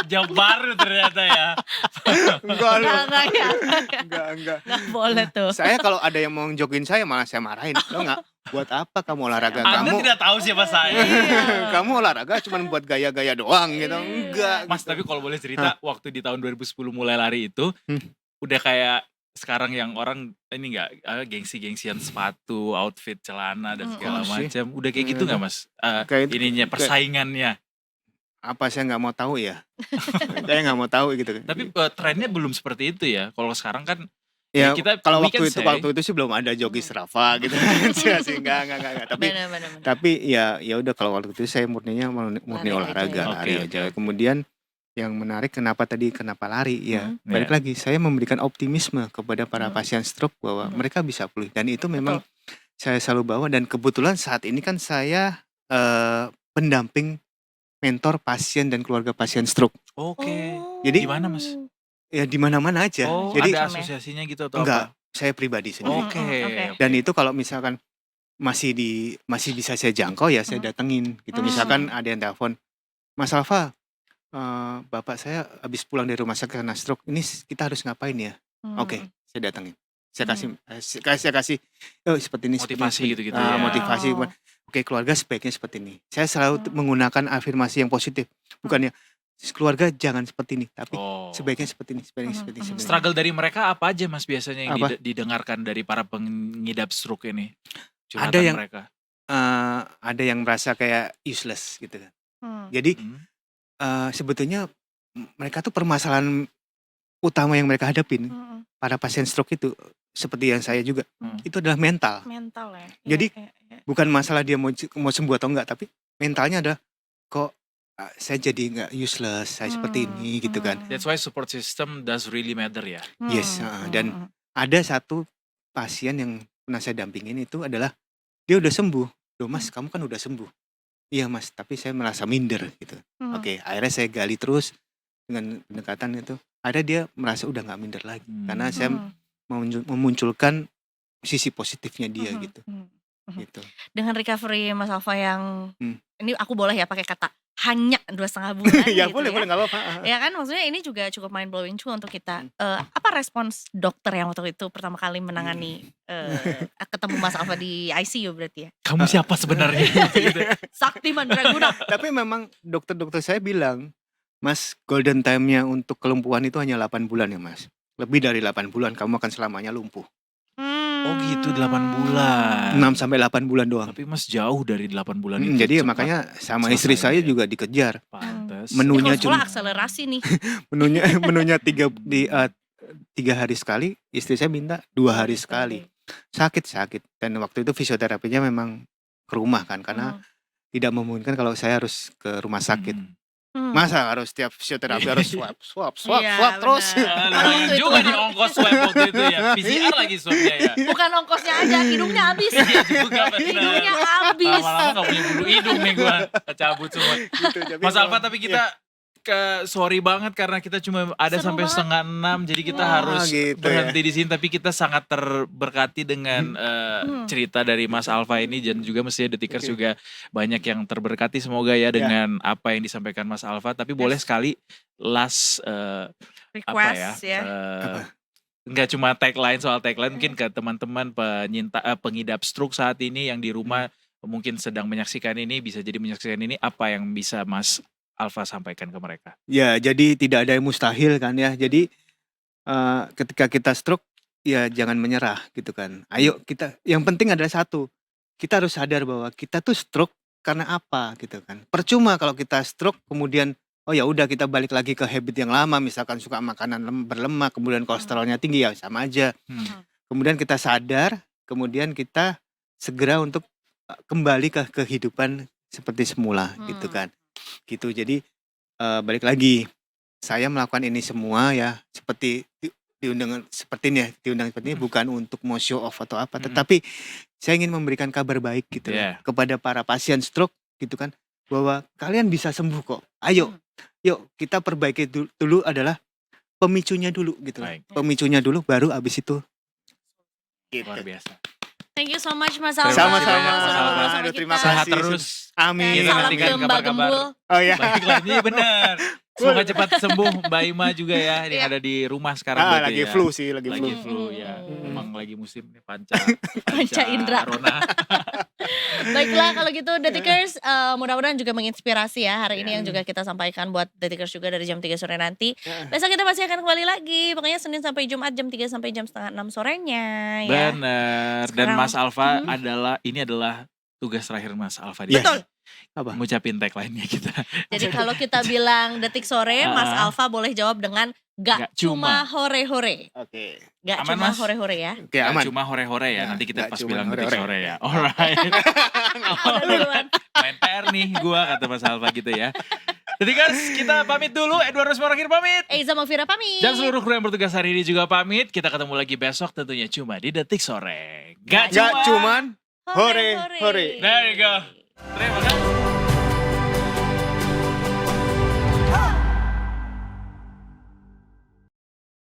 Speaker 3: Jauh baru ternyata ya.
Speaker 7: enggak loh,
Speaker 2: Enggak ya.
Speaker 7: enggak.
Speaker 2: Nggak boleh tuh.
Speaker 7: Saya kalau ada yang mau jokin saya malah saya marahin. Lo nggak buat apa kamu olahraga?
Speaker 3: Anda
Speaker 7: Kamu
Speaker 3: tidak tahu siapa saya.
Speaker 7: kamu olahraga cuma buat gaya-gaya doang gitu. Enggak.
Speaker 3: Mas,
Speaker 7: gitu.
Speaker 3: tapi kalau boleh cerita waktu di tahun 2010 mulai lari itu udah kayak sekarang yang orang ini enggak gengsi-gengsian sepatu, outfit, celana dan segala
Speaker 7: sih.
Speaker 3: macam. Udah kayak gitu enggak Mas?
Speaker 7: Kayak-
Speaker 3: Ininya persaingannya.
Speaker 7: Apa saya nggak mau tahu ya? Saya nggak mau tahu gitu.
Speaker 3: Tapi trennya belum seperti itu ya. Kalau sekarang kan
Speaker 7: ya
Speaker 3: kita
Speaker 7: kalau
Speaker 3: we can
Speaker 7: waktu itu sih belum ada joki Strava gitu. Saya sih enggak.
Speaker 2: Benar.
Speaker 7: Tapi ya udah kalau waktu itu saya murni
Speaker 2: Lari aja
Speaker 7: olahraga,
Speaker 2: ya.
Speaker 7: lari
Speaker 3: Oke,
Speaker 7: aja.
Speaker 3: oke.
Speaker 7: Kemudian yang menarik kenapa lari ya balik lagi saya memberikan optimisme kepada para pasien stroke bahwa mereka bisa pulih, dan itu memang saya selalu bawa, dan kebetulan saat ini kan saya pendamping mentor pasien dan keluarga pasien stroke.
Speaker 3: Oke.
Speaker 7: Jadi
Speaker 3: Di mana Mas?
Speaker 7: ya di mana-mana aja.
Speaker 3: Oh,
Speaker 7: Jadi
Speaker 3: ada asosiasinya gitu atau
Speaker 7: enggak,
Speaker 3: apa?
Speaker 7: saya pribadi sendiri.
Speaker 3: Oke.
Speaker 7: Dan itu kalau misalkan masih bisa saya jangkau ya saya datengin gitu. Misalkan ada yang telepon, Mas Alfa, bapak saya habis pulang dari rumah sakit karena stroke, ini kita harus ngapain ya? Oke, saya datengin. Saya kasih seperti ini,
Speaker 3: Motivasi
Speaker 7: seperti ini.
Speaker 3: gitu-gitu ya.
Speaker 7: Motivasi. Oke, keluarga sebaiknya seperti ini. Saya selalu menggunakan afirmasi yang positif. Bukannya keluarga jangan seperti ini, tapi sebaiknya seperti ini, seperti ini.
Speaker 3: Struggle dari mereka apa aja Mas biasanya yang
Speaker 7: Apa?
Speaker 3: didengarkan dari para pengidap stroke ini? Curhatan
Speaker 7: Ada yang-
Speaker 3: mereka.
Speaker 7: Ada yang merasa kayak useless gitu kan. Jadi sebetulnya mereka tuh permasalahan utama yang mereka hadapin para pasien stroke itu seperti yang saya juga itu adalah mental.
Speaker 2: Mental ya.
Speaker 7: Jadi bukan masalah dia mau sembuh atau enggak, tapi mentalnya adalah kok saya jadi nggak useless, saya seperti ini gitu kan.
Speaker 3: That's why support system does really matter ya.
Speaker 7: Yes, dan ada satu pasien yang pernah saya dampingin itu adalah dia udah sembuh. Loh Mas, kamu kan udah sembuh. Iya Mas, tapi saya merasa minder gitu. Oke, akhirnya saya gali terus dengan pendekatan itu. Ada dia merasa udah nggak minder lagi karena saya memunculkan sisi positifnya dia gitu. Gitu.
Speaker 2: Dengan recovery Mas Alfa yang ini aku boleh ya pakai kata hanya 2,5 bulan
Speaker 7: Ya
Speaker 2: gitu
Speaker 7: boleh
Speaker 2: ya.
Speaker 7: nggak apa-apa.
Speaker 2: Ya kan maksudnya ini juga cukup mind blowing juga untuk kita. Apa respons dokter yang waktu itu pertama kali menangani ketemu Mas Alfa di ICU berarti ya?
Speaker 3: Kamu siapa sebenarnya? Gitu.
Speaker 2: Sakti Mandraguna.
Speaker 7: Tapi memang dokter-dokter saya bilang, Mas, golden time-nya untuk kelumpuhan itu hanya 8 bulan ya Mas. Lebih dari 8 bulan kamu akan selamanya lumpuh.
Speaker 3: Oh gitu 8 bulan.
Speaker 7: 6-8 bulan doang.
Speaker 3: Tapi Mas jauh dari 8 bulan itu.
Speaker 7: Jadi
Speaker 3: cepat
Speaker 7: makanya sama
Speaker 3: selesai
Speaker 7: istri saya
Speaker 3: ya.
Speaker 7: juga dikejar.
Speaker 3: Pantes.
Speaker 7: Menunya
Speaker 2: Kalau sekolah
Speaker 7: cuma
Speaker 2: akselerasi nih.
Speaker 7: menunya 3 hari sekali, istri saya minta 2 hari sekali. Sakit. Dan waktu itu fisioterapinya memang ke rumah kan karena tidak memungkinkan kalau saya harus ke rumah sakit. Masa harus tiap fisioterapi harus swab
Speaker 2: Iya,
Speaker 7: terus.
Speaker 2: benar.
Speaker 3: Lumayan
Speaker 2: Waktu
Speaker 3: juga
Speaker 2: itu-
Speaker 3: nih ongkos swab waktu itu ya. PCR lagi swabnya ya.
Speaker 2: Bukan ongkosnya aja, hidungnya habis.
Speaker 3: Iya juga
Speaker 2: Hidungnya
Speaker 3: benar.
Speaker 2: habis.
Speaker 3: Lama-lama gak punya bulu hidung nih gue. Cabut semua.
Speaker 7: Gitu, tapi
Speaker 3: Mas Alfa
Speaker 7: memang-
Speaker 3: tapi kita sorry banget karena kita cuma ada
Speaker 2: Seru
Speaker 3: sampai
Speaker 2: banget.
Speaker 3: 5:30 jadi kita
Speaker 2: Wah,
Speaker 3: harus
Speaker 7: gitu
Speaker 3: berhenti di sini tapi kita sangat terberkati dengan cerita dari Mas Alfa ini dan juga mestinya Detikers juga banyak yang terberkati semoga ya dengan apa yang disampaikan Mas Alfa tapi boleh sekali last
Speaker 2: Request ya.
Speaker 3: nggak cuma tagline soal tagline mungkin ke teman-teman pengidap stroke saat ini yang di rumah mungkin sedang menyaksikan ini bisa jadi menyaksikan ini apa yang bisa Mas Alfa sampaikan ke mereka.
Speaker 7: Ya, jadi tidak ada yang mustahil kan ya. Jadi ketika kita stroke ya jangan menyerah gitu kan. Ayo kita, yang penting adalah satu. Kita harus sadar bahwa kita tuh stroke karena apa gitu kan. Percuma kalau kita stroke kemudian oh ya udah kita balik lagi ke habit yang lama misalkan suka makanan berlemak kemudian kolesterolnya tinggi ya sama aja. Kemudian kita sadar, kemudian kita segera untuk kembali ke kehidupan seperti semula gitu kan. Gitu jadi balik lagi saya melakukan ini semua ya seperti diundang seperti ini bukan untuk mau show off atau apa tetapi saya ingin memberikan kabar baik gitu kepada para pasien stroke gitu kan bahwa kalian bisa sembuh kok ayo yuk kita perbaiki dulu adalah pemicunya dulu gitu pemicunya dulu baru abis itu gitu.
Speaker 3: Luar biasa.
Speaker 2: Thank you so much Mas Alfa.
Speaker 7: Sama-sama,
Speaker 2: Sudah
Speaker 7: Mas
Speaker 2: ngobrol
Speaker 7: Alfa.
Speaker 2: sama
Speaker 7: Aduh,
Speaker 2: kita.
Speaker 7: terima
Speaker 3: Sehat
Speaker 7: kasih.
Speaker 3: terus.
Speaker 7: Amin.
Speaker 3: Kita
Speaker 2: Salam
Speaker 3: nantikan
Speaker 2: gembal
Speaker 3: kabar-kabar.
Speaker 2: gembul.
Speaker 7: Oh ya.
Speaker 3: Baiklah, ini benar. Semoga cepat sembuh Mbak Ima juga ya yang ada di rumah sekarang. berarti
Speaker 7: Lagi
Speaker 3: ya.
Speaker 7: flu sih, lagi
Speaker 3: Lagi
Speaker 7: flu.
Speaker 3: flu ya. Emang lagi musim nih panca
Speaker 2: Indra.
Speaker 3: Rona.
Speaker 2: Baiklah kalau gitu Detikers mudah-mudahan juga menginspirasi ya hari ini yang juga kita sampaikan buat Detikers juga dari jam 3 sore nanti. Besok kita masih akan kembali lagi. Pokoknya Senin sampai Jumat jam 3 sampai jam 5:30 sorenya ya.
Speaker 3: Bener. Dan
Speaker 2: Sekarang-
Speaker 3: Mas Alfa ini adalah tugas terakhir Mas Alfa di
Speaker 7: Yes.
Speaker 2: Betul.
Speaker 7: Apa?
Speaker 3: ngucapin tagline-nya kita.
Speaker 2: Jadi kalau kita bilang Detik Sore, Mas Alfa boleh jawab dengan gak
Speaker 3: Gak cuma.
Speaker 2: cuma hore-hore.
Speaker 7: Oke.
Speaker 2: Gak
Speaker 3: Aman,
Speaker 2: cuma
Speaker 3: Mas?
Speaker 2: hore-hore ya.
Speaker 7: Oke,
Speaker 3: Nggak
Speaker 7: aman.
Speaker 3: cuma hore-hore ya.
Speaker 7: Ya,
Speaker 3: Nanti kita
Speaker 7: nggak
Speaker 3: pas
Speaker 7: cuma
Speaker 3: bilang detik
Speaker 7: hore-hore.
Speaker 3: sore ya. Alright.
Speaker 2: Udah duluan.
Speaker 3: Main PR nih gua kata Mas Alfa gitu ya. Detikers kita pamit dulu. Edward Rusmarakhir pamit.
Speaker 2: Eiza Mafira pamit.
Speaker 3: Dan seluruh kru yang bertugas hari ini juga pamit. Kita ketemu lagi besok tentunya cuma di Detik Sore. Gak
Speaker 7: Gak
Speaker 3: cuma.
Speaker 7: cuman hore-hore.
Speaker 3: There you go. Terima kasih.